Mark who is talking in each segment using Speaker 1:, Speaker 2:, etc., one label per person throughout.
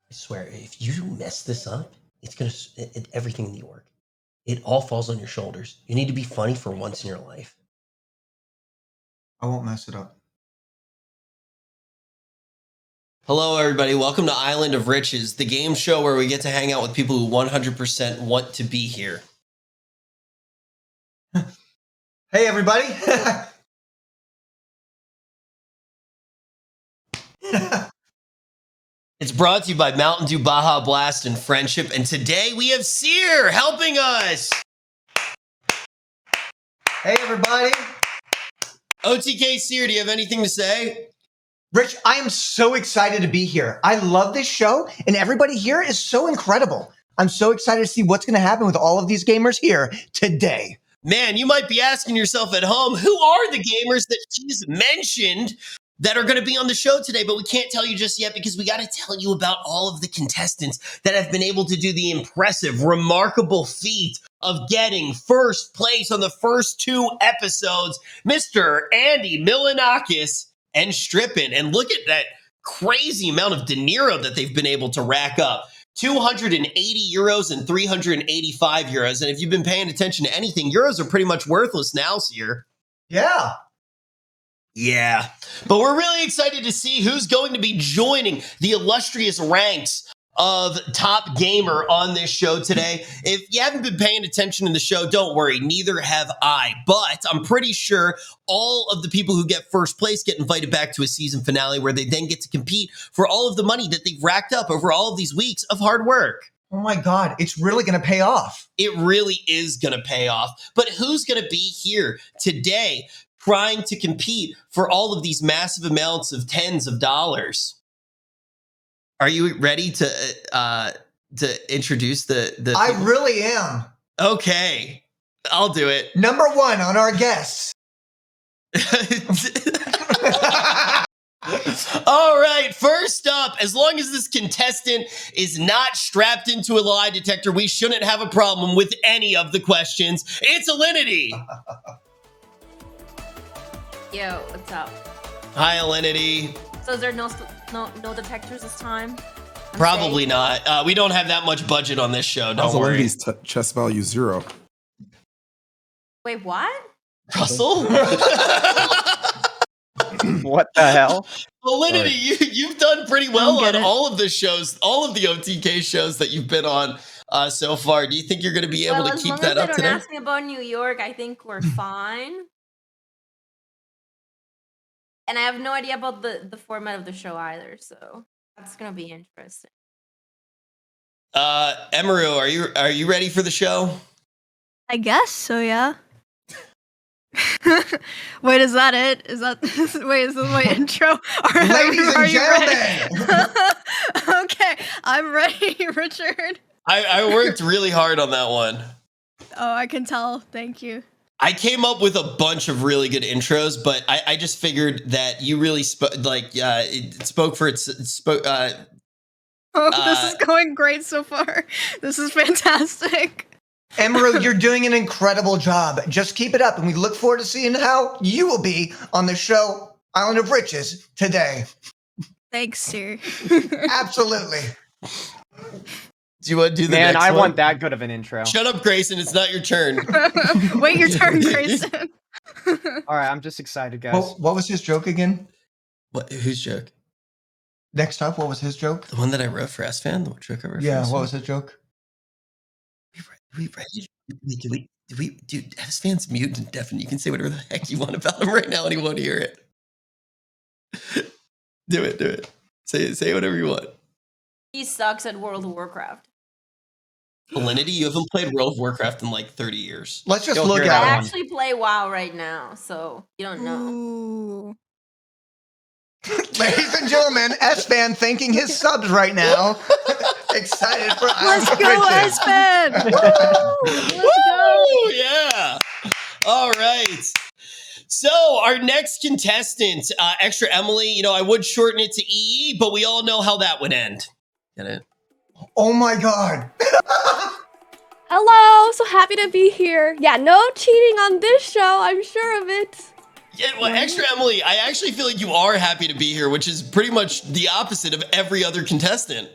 Speaker 1: I swear, if you mess this up, it's gonna everything in the org. It all falls on your shoulders. You need to be funny for once in your life.
Speaker 2: I won't mess it up.
Speaker 1: Hello, everybody. Welcome to Island of Riches, the game show where we get to hang out with people who 100% want to be here.
Speaker 2: Hey, everybody.
Speaker 1: It's brought to you by Mountain Dew Baja Blast and Friendship, and today we have Seer helping us.
Speaker 2: Hey, everybody.
Speaker 1: OTK Seer, do you have anything to say?
Speaker 2: Rich, I am so excited to be here. I love this show, and everybody here is so incredible. I'm so excited to see what's going to happen with all of these gamers here today.
Speaker 1: Man, you might be asking yourself at home, who are the gamers that she's mentioned that are going to be on the show today? But we can't tell you just yet because we got to tell you about all of the contestants that have been able to do the impressive, remarkable feat of getting first place on the first 2 episodes. Mr. Andy Milonakis and Strippin. And look at that crazy amount of dinero that they've been able to rack up. 280 euros and 385 euros. And if you've been paying attention to anything, euros are pretty much worthless now, Seer.
Speaker 2: Yeah.
Speaker 1: Yeah. But we're really excited to see who's going to be joining the illustrious ranks of Top Gamer on this show today. If you haven't been paying attention to the show, don't worry, neither have I. But I'm pretty sure all of the people who get first place get invited back to a season finale where they then get to compete for all of the money that they've racked up over all of these weeks of hard work.
Speaker 2: Oh my God, it's really going to pay off.
Speaker 1: It really is going to pay off. But who's going to be here today trying to compete for all of these massive amounts of tens of dollars? Are you ready to introduce the
Speaker 2: I really am.
Speaker 1: Okay, I'll do it.
Speaker 2: Number 1 on our guests.
Speaker 1: All right, first up, as long as this contestant is not strapped into a lie detector, we shouldn't have a problem with any of the questions. It's Alinity.
Speaker 3: Yo, what's up?
Speaker 1: Hi, Alinity.
Speaker 3: So is there no detectors this time?
Speaker 1: Probably not. We don't have that much budget on this show. Don't worry.
Speaker 4: Alinity's chess value 0.
Speaker 3: Wait, what?
Speaker 1: Russell?
Speaker 5: What the hell?
Speaker 1: Alinity, you've done pretty well on
Speaker 3: it.
Speaker 1: all of the shows, all of the OTK shows that you've been on so far. Do you think you're going to be able to keep that up
Speaker 3: today? As long as they
Speaker 1: today?
Speaker 3: don't ask me about New York, I think we're fine. And I have no idea about the format of the show either, so that's gonna be interesting.
Speaker 1: Emeru, are you ready for the show?
Speaker 6: I guess so, yeah. Wait, is that it? Is this my intro?
Speaker 2: Ladies and gentlemen.
Speaker 6: Okay, I'm ready, Richard.
Speaker 1: I worked really hard on that one.
Speaker 6: Oh, I can tell. Thank you.
Speaker 1: I came up with a bunch of really good intros, but I just figured that you really it spoke for its spoke.
Speaker 6: This is going great so far. This is fantastic.
Speaker 2: Emerald, you're doing an incredible job. Just keep it up, and we look forward to seeing how you will be on the show Island of Riches today.
Speaker 6: Thanks, sir.
Speaker 2: Absolutely.
Speaker 1: Do you want to do the
Speaker 5: Man,
Speaker 1: next
Speaker 5: I
Speaker 1: one?
Speaker 5: want that good of an intro.
Speaker 1: Shut up, Grayson. It's not your turn.
Speaker 6: Wait your turn, Grayson.
Speaker 5: All right, I'm just excited, guys.
Speaker 2: What was his joke again?
Speaker 1: What? Whose joke?
Speaker 2: Next up, what was his joke?
Speaker 1: The one that I wrote for S-Fan? The joke I wrote for
Speaker 2: Yeah,
Speaker 1: S-Fan?
Speaker 2: what was his joke?
Speaker 1: Dude, S-Fan's mute and deaf, and you can say whatever the heck you want about him right now, and he won't hear it. Do it. Say whatever you want.
Speaker 3: He sucks at World of Warcraft.
Speaker 1: Alinity, you haven't played World of Warcraft in like 30 years.
Speaker 2: Let's just
Speaker 5: You'll
Speaker 2: look
Speaker 5: hear
Speaker 3: I
Speaker 2: at
Speaker 5: that
Speaker 2: him.
Speaker 5: one.
Speaker 3: actually play WoW right now, so you don't know.
Speaker 6: Ooh.
Speaker 2: Ladies and gentlemen, S-Fan thanking his subs right now. Excited for
Speaker 6: Let's
Speaker 2: Island of
Speaker 6: go,
Speaker 2: Riches.
Speaker 6: S-Man!
Speaker 1: Woo! Yeah. All right. So our next contestant, Extra Emily, I would shorten it to EE, but we all know how that would end. Get it?
Speaker 2: Oh my God.
Speaker 7: Hello, so happy to be here. Yeah, no cheating on this show, I'm sure of it.
Speaker 1: Yeah, well, Extra Emily, I actually feel like you are happy to be here, which is pretty much the opposite of every other contestant.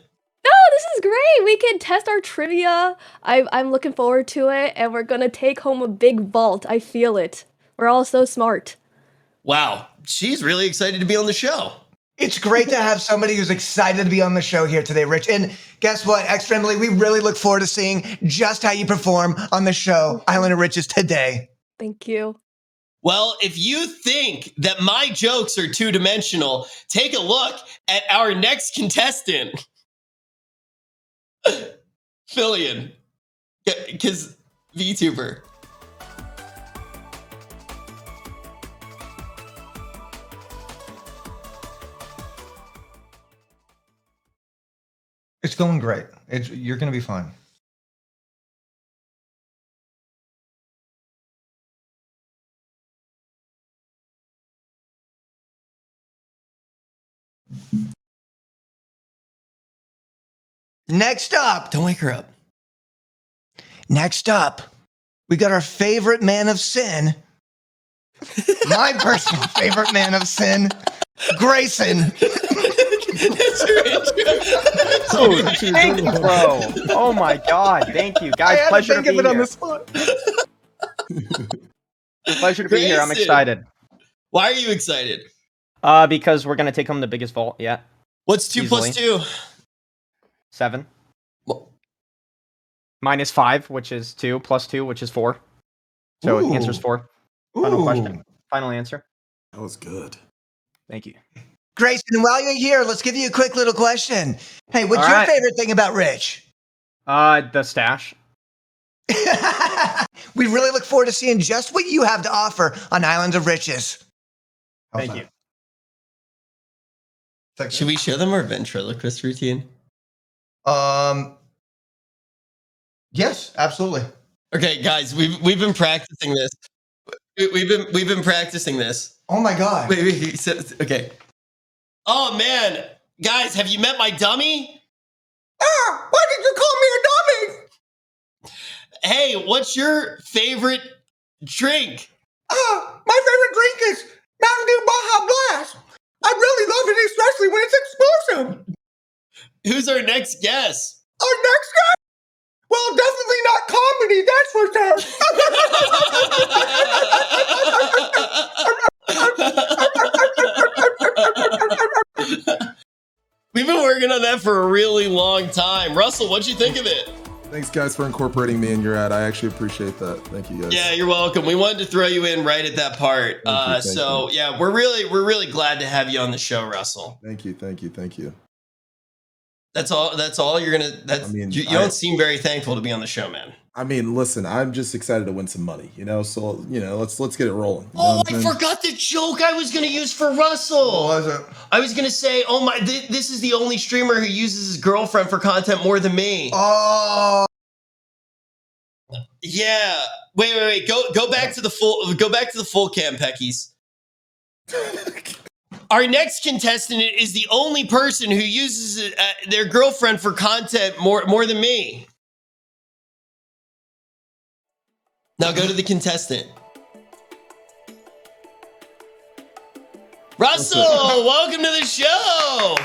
Speaker 7: No, this is great. We can test our trivia. I'm looking forward to it, and we're gonna take home a big vault. I feel it. We're all so smart.
Speaker 1: Wow, she's really excited to be on the show.
Speaker 2: It's great to have somebody who's excited to be on the show here today, Rich. And guess what, Extra Emily, we really look forward to seeing just how you perform on the show, Island of Riches, today.
Speaker 7: Thank you.
Speaker 1: Well, if you think that my jokes are two-dimensional, take a look at our next contestant. Fillion. Because VTuber.
Speaker 2: It's going great. You're going to be fine. Next up.
Speaker 1: Don't wake her up.
Speaker 2: Next up, we got our favorite man of sin. My personal favorite man of sin, Grayson.
Speaker 5: Oh, thank you, bro. Oh my god, thank you, guys.
Speaker 2: I had
Speaker 5: Pleasure
Speaker 2: to
Speaker 5: to
Speaker 2: think
Speaker 5: be
Speaker 2: of it on
Speaker 5: here.
Speaker 2: the spot.
Speaker 5: Pleasure to be here. I'm
Speaker 1: Grayson.
Speaker 5: excited.
Speaker 1: Why are you excited?
Speaker 5: Because we're gonna take home the biggest vault yet.
Speaker 1: What's 2 plus 2?
Speaker 5: 7.
Speaker 1: Well-
Speaker 5: Minus 5, which is 2, plus 2, which is 4. So
Speaker 2: Ooh.
Speaker 5: the answer's 4. Final
Speaker 2: Ooh.
Speaker 5: question. Final answer.
Speaker 4: That was good.
Speaker 5: Thank you.
Speaker 2: Grayson, while you're here, let's give you a quick little question. Hey, what's
Speaker 5: All
Speaker 2: your
Speaker 5: right.
Speaker 2: favorite thing about Rich?
Speaker 5: The stash.
Speaker 2: We really look forward to seeing just what you have to offer on Islands of Riches. How's
Speaker 5: Thank you.
Speaker 2: that?
Speaker 1: Should we show them our ventriloquist routine?
Speaker 2: Yes, absolutely.
Speaker 1: Okay, guys, we've been practicing this. We've been practicing this.
Speaker 2: Oh my god.
Speaker 1: Wait, okay. Oh man, guys, have you met my dummy?
Speaker 2: Why did you call me a dummy?
Speaker 1: Hey, what's your favorite drink?
Speaker 2: My favorite drink is Mountain Dew Baja Blast. I really love it, especially when it's explosive.
Speaker 1: Who's our next guest?
Speaker 2: Our next guy? Well, definitely not comedy, that's for
Speaker 1: We've been working on that for a really long time. Russell, what'd you think of it?
Speaker 4: Thanks, guys, for incorporating me in your ad. I actually appreciate that. Thank you, guys.
Speaker 1: Yeah, you're welcome. We wanted to throw you in right at that part.
Speaker 4: Thank you.
Speaker 1: Yeah, we're really glad to have you on the show, Russell.
Speaker 4: Thank you.
Speaker 1: That's all you're gonna. That's
Speaker 4: I mean,
Speaker 1: you don't seem very thankful to be on the show, man.
Speaker 4: I mean, listen, I'm just excited to win some money, So, let's get it rolling. You know
Speaker 1: Oh,
Speaker 4: what I'm
Speaker 1: I
Speaker 4: saying?
Speaker 1: forgot the joke I was gonna use for Russell.
Speaker 2: What was it?
Speaker 1: I was gonna say, oh my, this is the only streamer who uses his girlfriend for content more than me.
Speaker 2: Oh.
Speaker 1: Yeah. Wait. Go back to the full cam, Peckies. Our next contestant is the only person who uses their girlfriend for content more than me. Now go to the contestant. Russell, welcome to the show.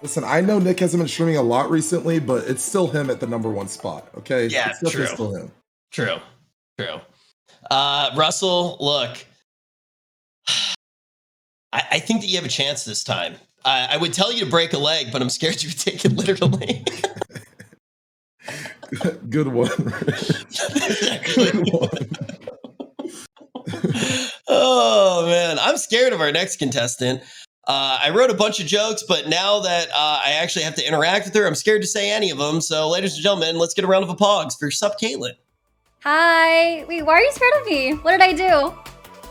Speaker 4: Listen, I know Nick hasn't been streaming a lot recently, but it's still him at the #1 spot, okay?
Speaker 1: Yeah,
Speaker 4: it's definitely
Speaker 1: true.
Speaker 4: still him.
Speaker 1: True. Russell, look, I think that you have a chance this time. I would tell you to break a leg, but I'm scared you would take it literally.
Speaker 4: Good one. Good one.
Speaker 1: Oh man, I'm scared of our next contestant. I wrote a bunch of jokes, but now that I actually have to interact with her, I'm scared to say any of them. So, ladies and gentlemen, let's get a round of applause for Sup Caitlin.
Speaker 8: Hi. Wait, why are you scared of me? What did I do?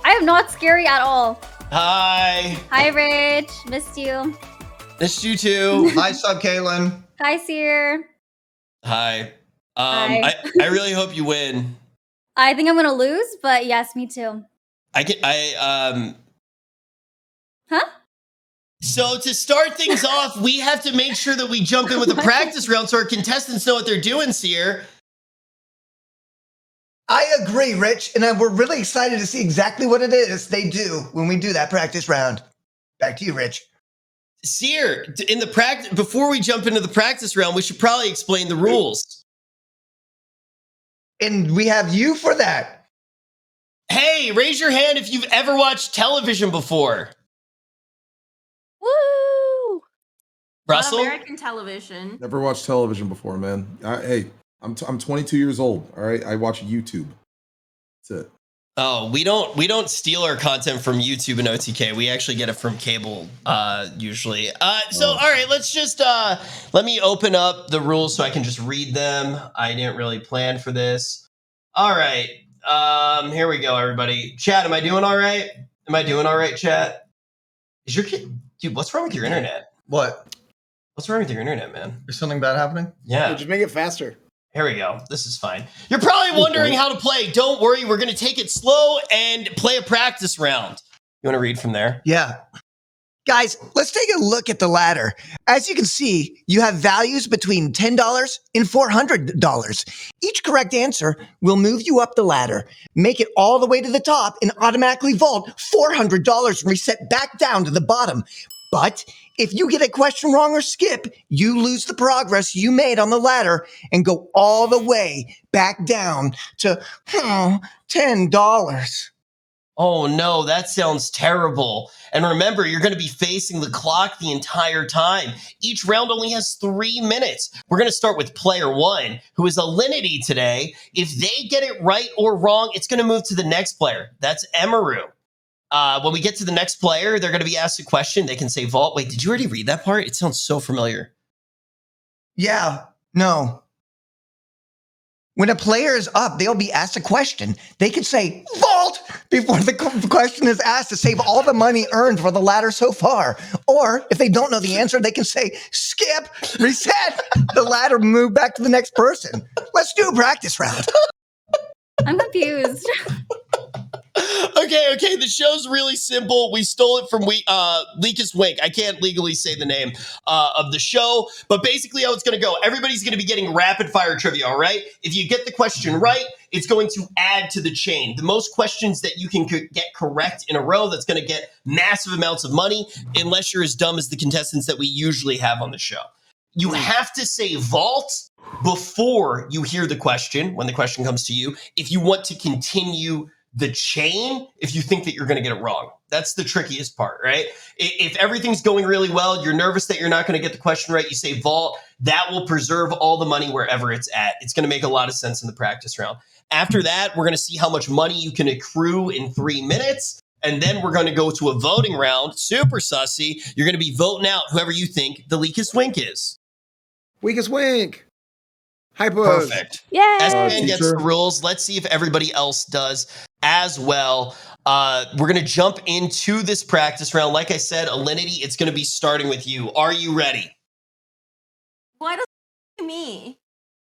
Speaker 8: I am not scary at all.
Speaker 1: Hi.
Speaker 8: Hi, Rich. Missed you.
Speaker 1: Missed you too.
Speaker 2: Hi, Sub Kaylin.
Speaker 8: Hi, Seer.
Speaker 1: Hi.
Speaker 8: Hi.
Speaker 1: I really hope you win.
Speaker 8: I think I'm gonna lose, but yes, me too. Huh?
Speaker 1: So to start things off, we have to make sure that we jump in with a practice round so our contestants know what they're doing, Seer.
Speaker 2: I agree, Rich, and we're really excited to see exactly what it is they do when we do that practice round. Back to you, Rich.
Speaker 1: Seer, in the practice, before we jump into the practice round, we should probably explain the rules.
Speaker 2: And we have you for that.
Speaker 1: Hey, raise your hand if you've ever watched television before.
Speaker 7: Woo!
Speaker 3: Not
Speaker 1: Russell?
Speaker 3: American television.
Speaker 4: Never watched television before, man. Hey, I'm 22 years old. All right, I watch YouTube. That's it.
Speaker 1: Oh, we don't steal our content from YouTube and OTK. We actually get it from cable, usually. So all right, let's just let me open up the rules so I can just read them. I didn't really plan for this. All right. Here we go, everybody. Chat, am I doing all right? Am I doing all right, chat? Is your kid, dude, what's wrong with your internet?
Speaker 2: What?
Speaker 1: What's wrong with your internet, man?
Speaker 2: Is something bad happening?
Speaker 1: Yeah.
Speaker 9: Just make it faster.
Speaker 1: Here we go. This is fine. You're probably wondering how to play. Don't worry. We're going to take it slow and play a practice round. You want to read from there?
Speaker 2: Yeah. Guys, let's take a look at the ladder. As you can see, you have values between $10 and $400. Each correct answer will move you up the ladder, make it all the way to the top, and automatically vault $400 and reset back down to the bottom. But if you get a question wrong or skip, you lose the progress you made on the ladder and go all the way back down to $10.
Speaker 1: Oh no, that sounds terrible. And remember, you're going to be facing the clock the entire time. Each round only has 3 minutes. We're going to start with player 1, who is Alinity today. If they get it right or wrong, it's going to move to the next player. That's Emaru. When we get to the next player, they're going to be asked a question. They can say vault. Wait, did you already read that part? It sounds so familiar.
Speaker 2: Yeah, no. When a player is up, they'll be asked a question. They can say vault before the question is asked to save all the money earned for the ladder so far. Or if they don't know the answer, they can say skip, reset the ladder, move back to the next person. Let's do a practice round.
Speaker 8: I'm confused.
Speaker 1: Okay. The show's really simple. We stole it from Leakus Wink. I can't legally say the name of the show, but basically how it's going to go, everybody's going to be getting rapid fire trivia, all right? If you get the question right, it's going to add to the chain. The most questions that you can get correct in a row, that's going to get massive amounts of money, unless you're as dumb as the contestants that we usually have on the show. You have to say vault before you hear the question, when the question comes to you, if you want to continue the chain, if you think that you're going to get it wrong. That's the trickiest part, right? If everything's going really well, you're nervous that you're not going to get the question right, you say vault, that will preserve all the money wherever it's at. It's going to make a lot of sense in the practice round. After that, we're going to see how much money you can accrue in 3 minutes. And then we're going to go to a voting round. Super sussy. You're going to be voting out whoever you think the Leakus Wink is.
Speaker 9: Weakest wink. Hyper.
Speaker 1: Perfect.
Speaker 7: Yay!
Speaker 1: SPN gets
Speaker 4: teacher.
Speaker 1: the rules. Let's see if everybody else does as well. We're going to jump into this practice round. Like I said, Alinity, it's going to be starting with you. Are you ready?
Speaker 3: Why does it have to be me?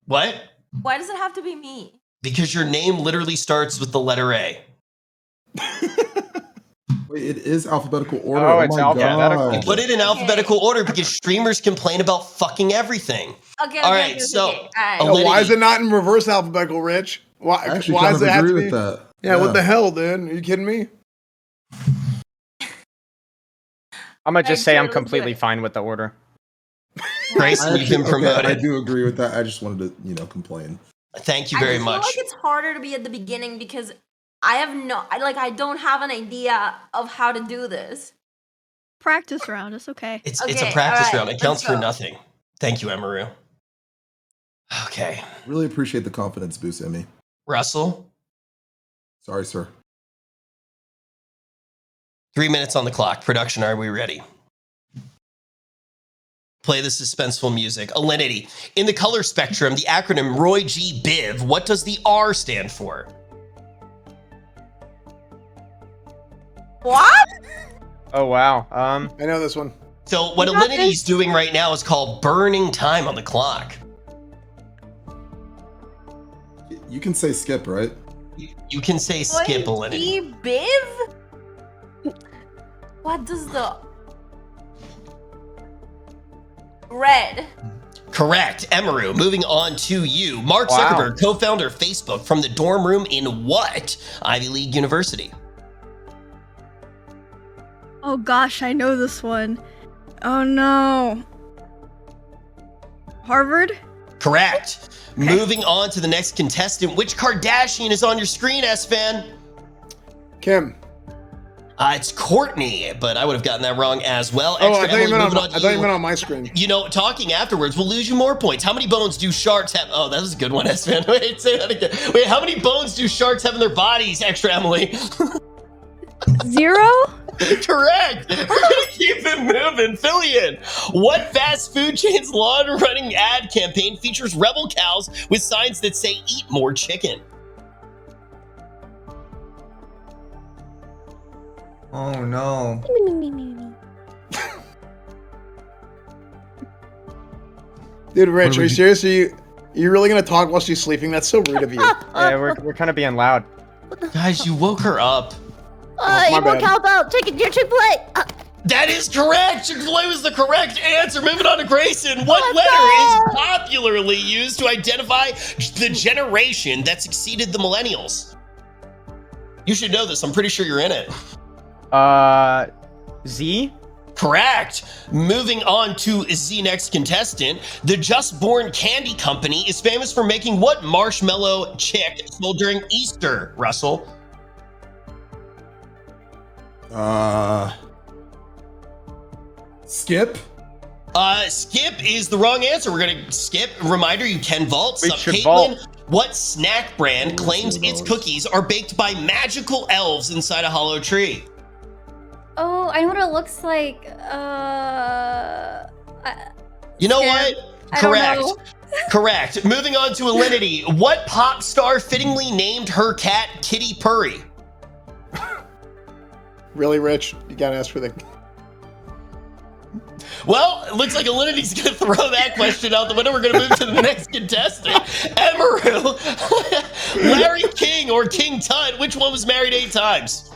Speaker 1: What?
Speaker 3: Why does it have to be me?
Speaker 1: Because your name literally starts with the letter A.
Speaker 4: Wait, it is alphabetical order.
Speaker 5: Oh, it's
Speaker 4: my
Speaker 5: alphabetical.
Speaker 4: God.
Speaker 1: Put it in alphabetical order because streamers complain about fucking everything.
Speaker 3: Okay.
Speaker 1: All right, so-
Speaker 3: All right.
Speaker 1: Oh,
Speaker 9: Yo, why is
Speaker 1: Alinity.
Speaker 9: it not in reverse alphabetical, Rich? Why?
Speaker 4: I actually
Speaker 9: Why
Speaker 4: kind
Speaker 9: does
Speaker 4: of
Speaker 9: it have to
Speaker 4: agree
Speaker 9: be?
Speaker 4: with that.
Speaker 9: Yeah, what the hell, dude? Are you kidding me?
Speaker 5: I'm gonna just say I'm
Speaker 3: Let's do it.
Speaker 5: completely fine with the order.
Speaker 1: Grayson, you've been promoted.
Speaker 4: I do agree with that. I just wanted to, complain.
Speaker 1: Thank you very
Speaker 3: I feel
Speaker 1: much.
Speaker 3: like it's harder to be at the beginning because I don't have an idea of how to do this.
Speaker 6: Practice round. It's okay.
Speaker 1: It's a
Speaker 3: Okay,
Speaker 1: practice
Speaker 3: all right,
Speaker 1: round. It counts
Speaker 3: let's
Speaker 1: for
Speaker 3: go.
Speaker 1: nothing. Thank you, Emaru. Okay.
Speaker 4: Really appreciate the confidence boost, Emmy.
Speaker 1: Russell,
Speaker 4: Sorry, sir.
Speaker 1: 3 minutes on the clock. Production, are we ready? Play the suspenseful music. Alinity. In the color spectrum, the acronym Roy G. Biv, what does the R stand for?
Speaker 3: What?
Speaker 5: Oh wow.
Speaker 9: I know this one.
Speaker 1: So what
Speaker 7: You got
Speaker 1: Alinity's doing right now is called burning time on the clock.
Speaker 4: You can say skip, right?
Speaker 1: You can say skip,
Speaker 3: Roy
Speaker 1: Alinity.
Speaker 3: G. Biv? What does the red?
Speaker 1: Correct. Emaru, moving on to you. Mark
Speaker 5: Wow.
Speaker 1: Zuckerberg, co-founder of Facebook, from the dorm room in what Ivy League university?
Speaker 6: Oh gosh, I know this one. Oh no. Harvard?
Speaker 1: Correct. Moving on to the next contestant. Which Kardashian is on your screen, S-Fan?
Speaker 9: Kim.
Speaker 1: It's Courtney, but I would have gotten that wrong as well.
Speaker 9: Oh, I
Speaker 1: Extra
Speaker 9: thought you
Speaker 1: Emily,
Speaker 9: meant
Speaker 1: moving
Speaker 9: on, I thought you meant on my screen.
Speaker 1: You know, talking afterwards will lose you more points. How many bones do sharks have? Oh, that was a good one, S-Fan. Wait, say that again. Wait, how many bones do sharks have in their bodies, Extra Emily?
Speaker 7: 0?
Speaker 1: Correct. We're gonna keep it moving. Fillion. What fast food chain's long-running ad campaign features rebel cows with signs that say "Eat more chicken"?
Speaker 2: Oh no.
Speaker 9: Dude, Rich, are you serious? Are you really gonna talk while she's sleeping? That's so rude of you.
Speaker 5: Yeah, we're kind of being loud.
Speaker 1: Guys, you woke her up.
Speaker 9: my
Speaker 8: Eat more
Speaker 9: bad.
Speaker 8: cowbell. Take it, your Chick-fil-A.
Speaker 1: That is correct. Chick-fil-A was the correct answer. Moving on to Grayson. What letter is popularly used to identify the generation that succeeded the millennials? You should know this. I'm pretty sure you're in it.
Speaker 5: Z?
Speaker 1: Correct. Moving on to the next contestant. The Just Born Candy Company is famous for making what marshmallow chick sold during Easter, Russell?
Speaker 4: Skip.
Speaker 1: Skip is the wrong answer. We're gonna skip. Reminder, you can vault.
Speaker 5: We
Speaker 1: So,
Speaker 5: should
Speaker 1: Caitlin,
Speaker 5: vault.
Speaker 1: what snack brand claims its cookies are baked by magical elves inside a hollow tree?
Speaker 8: Oh, I know what it looks like.
Speaker 1: You know
Speaker 8: Scared.
Speaker 1: what?
Speaker 8: I don't
Speaker 1: Correct.
Speaker 8: know.
Speaker 1: Correct. Moving on to Alinity. What pop star fittingly named her cat Kitty Purry?
Speaker 9: Really, Rich? You gotta ask for the.
Speaker 1: Well, it looks like Alinity's going to throw that question out the window. We're going to move to the next contestant. Emerald. Larry King or King Tut. Which one was married 8 times?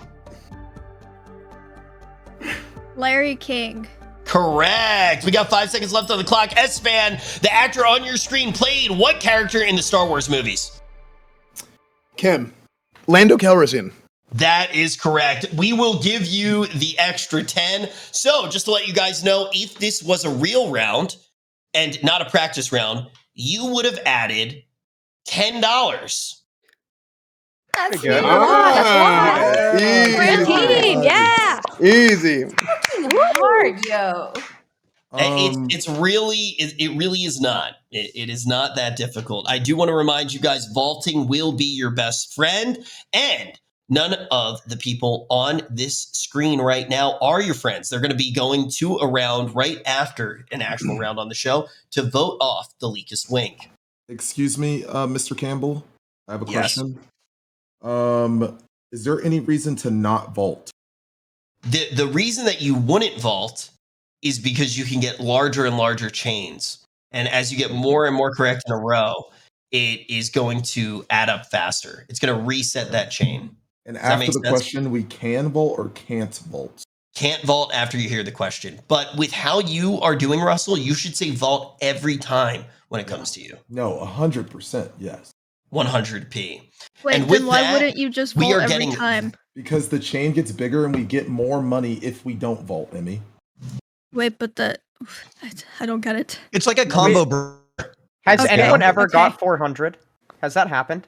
Speaker 6: Larry King.
Speaker 1: Correct. We got 5 seconds left on the clock. S-Fan, the actor on your screen, played what character in the Star Wars movies?
Speaker 9: Kim. Lando Calrissian.
Speaker 1: That is correct. We will give you the extra 10. So, just to let you guys know, if this was a real round and not a practice round, you would have added $10.
Speaker 8: That's
Speaker 5: Pretty good.
Speaker 7: Great team, yeah.
Speaker 9: Easy.
Speaker 3: Hard, yo.
Speaker 1: It really is not. It is not that difficult. I do want to remind you guys, vaulting will be your best friend, and none of the people on this screen right now are your friends. They're going to be going to a round right after an actual round on the show to vote off the Leakest Wink.
Speaker 4: Excuse me, Mr. Campbell. I have a
Speaker 1: Yes.
Speaker 4: question. Is there any reason to not vault?
Speaker 1: The reason that you wouldn't vault is because you can get larger and larger chains. And as you get more and more correct in a row, it is going to add up faster. It's going to reset that chain.
Speaker 4: And
Speaker 1: that
Speaker 4: after
Speaker 1: make
Speaker 4: the
Speaker 1: sense?
Speaker 4: question, we can vault or can't vault.
Speaker 1: Can't vault after you hear the question. But with how you are doing, Russell, you should say vault every time when it comes to you.
Speaker 4: No, 100%, yes.
Speaker 1: 100p.
Speaker 6: Wait,
Speaker 1: And with
Speaker 6: then why
Speaker 1: that,
Speaker 6: wouldn't you just
Speaker 1: we
Speaker 6: vote
Speaker 1: are
Speaker 6: every
Speaker 1: getting-
Speaker 6: time?
Speaker 4: Because the chain gets bigger and we get more money if we don't vault, Emmy.
Speaker 6: Wait, but I don't get it.
Speaker 2: It's like a combo.
Speaker 5: Has
Speaker 6: Okay,
Speaker 5: anyone ever
Speaker 6: okay.
Speaker 5: got 400? Has that happened?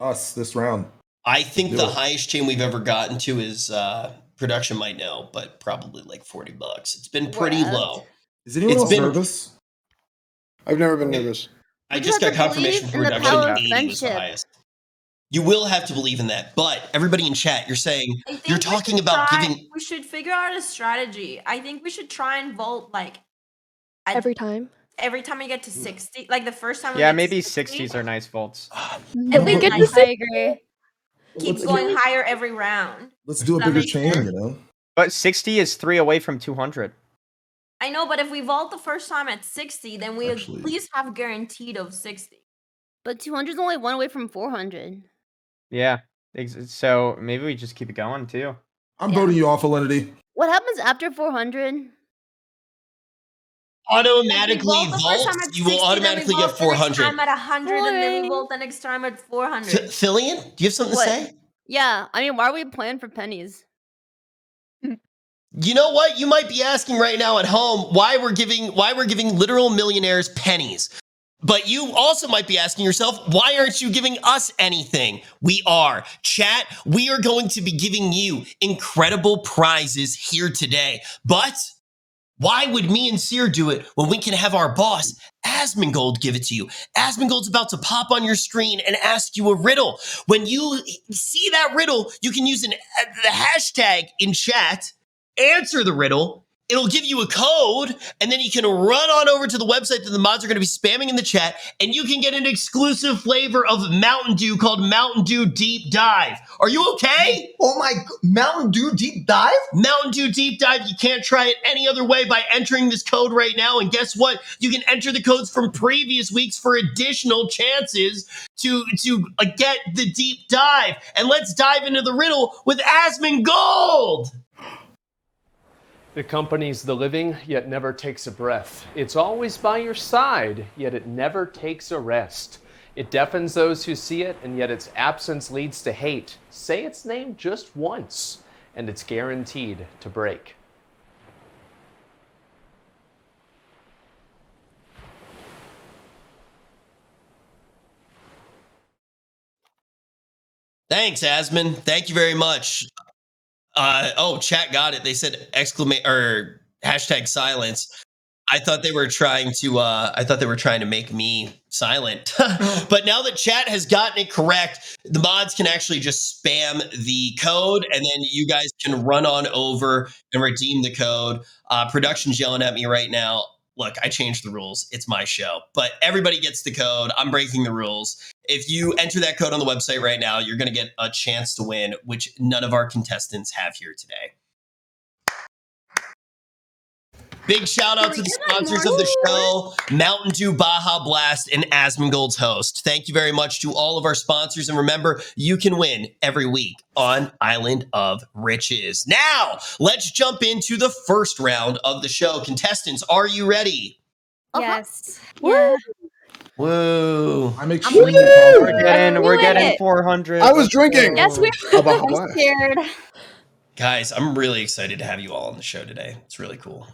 Speaker 4: Us this round.
Speaker 1: I think the
Speaker 4: Yeah.
Speaker 1: highest chain we've ever gotten to is production might know, but probably like $40. It's been pretty
Speaker 8: What?
Speaker 1: low.
Speaker 4: Is anyone
Speaker 1: It's
Speaker 4: else
Speaker 1: been-
Speaker 4: nervous?
Speaker 9: I've never been nervous.
Speaker 1: I
Speaker 8: You
Speaker 1: just
Speaker 8: have
Speaker 1: got
Speaker 8: to
Speaker 1: confirmation
Speaker 8: believe
Speaker 1: from
Speaker 8: in the
Speaker 1: production
Speaker 8: power
Speaker 1: that
Speaker 8: of
Speaker 1: 80 was the
Speaker 8: friendship.
Speaker 1: highest. You will have to believe in that. But everybody in chat, you're saying
Speaker 3: I think
Speaker 1: you're
Speaker 3: we
Speaker 1: talking
Speaker 3: should
Speaker 1: about
Speaker 3: try-
Speaker 1: giving.
Speaker 3: We should figure out a strategy. I think we should try and vote like
Speaker 7: Every time.
Speaker 3: every time we get to 60. Like the first time we
Speaker 5: Yeah,
Speaker 3: get
Speaker 5: maybe
Speaker 3: to
Speaker 5: 60s are nice vaults.
Speaker 7: If we get
Speaker 8: Nice,
Speaker 7: to
Speaker 8: I agree.
Speaker 3: keep
Speaker 4: Let's-
Speaker 3: going higher every round.
Speaker 4: Let's do a
Speaker 3: That
Speaker 4: bigger
Speaker 3: makes
Speaker 4: chain,
Speaker 3: sense.
Speaker 4: you know?
Speaker 5: But 60 is 3 away from 200.
Speaker 3: I know, but if we vault the first time at 60, then we
Speaker 4: Actually-
Speaker 3: at least have guaranteed of 60.
Speaker 8: But 200 is only one away from 400.
Speaker 5: Yeah. So maybe we just keep it going too.
Speaker 4: I'm
Speaker 8: Yeah.
Speaker 4: voting you off, Alinity.
Speaker 8: What happens after 400?
Speaker 1: Automatically
Speaker 3: If we vote the first time
Speaker 1: vault,
Speaker 3: at
Speaker 1: you will
Speaker 3: 60, then we
Speaker 1: automatically
Speaker 3: vote
Speaker 1: get
Speaker 3: the next
Speaker 1: 400.
Speaker 3: time at 100, and then we
Speaker 8: Boing.
Speaker 3: vote the next time at 400.
Speaker 1: Fillion, do you have something
Speaker 8: What?
Speaker 1: to say?
Speaker 8: Yeah, I mean, why are we playing for pennies?
Speaker 1: You know what? You might be asking right now at home why we're giving literal millionaires pennies. But you also might be asking yourself, why aren't you giving us anything? We are. Chat, we are going to be giving you incredible prizes here today. But why would me and Seer do it when we can have our boss, Asmongold, give it to you? Asmongold's about to pop on your screen and ask you a riddle. When you see that riddle, you can use the hashtag in chat, answer the riddle. It'll give you a code, and then you can run on over to the website that the mods are going to be spamming in the chat, and you can get an exclusive flavor of Mountain Dew called Mountain Dew Deep Dive. Are you okay?
Speaker 2: Oh my, Mountain Dew Deep Dive?
Speaker 1: Mountain Dew Deep Dive. You can't try it any other way by entering this code right now. And guess what? You can enter the codes from previous weeks for additional chances to get the deep dive. And let's dive into the riddle with Asmongold.
Speaker 10: It accompanies the living, yet never takes a breath. It's always by your side, yet it never takes a rest. It deafens those who see it, and yet its absence leads to hate. Say its name just once, and it's guaranteed to break.
Speaker 1: Thanks, Asmon. Thank you very much. Chat got it. They said hashtag silence. I thought they were trying to make me silent. But now that chat has gotten it correct, the mods can actually just spam the code, and then you guys can run on over and redeem the code. Production's yelling at me right now. Look, I changed the rules. It's my show. But everybody gets the code. I'm breaking the rules. If you enter that code on the website right now, you're going to get a chance to win, which none of our contestants have here today. Big shout out to the sponsors of the show, Mountain Dew Baja Blast and Asmongold's host. Thank you very much to all of our sponsors. And remember, you can win every week on Island of Riches. Now, let's jump into the first round of the show. Contestants, are you ready?
Speaker 8: Yes.
Speaker 7: Yeah.
Speaker 1: Whoa.
Speaker 4: I'm extremely
Speaker 5: We're getting 400.
Speaker 9: I was drinking.
Speaker 7: Yes, we
Speaker 8: I'm scared.
Speaker 1: Guys, I'm really excited to have you all on the show today. It's really cool.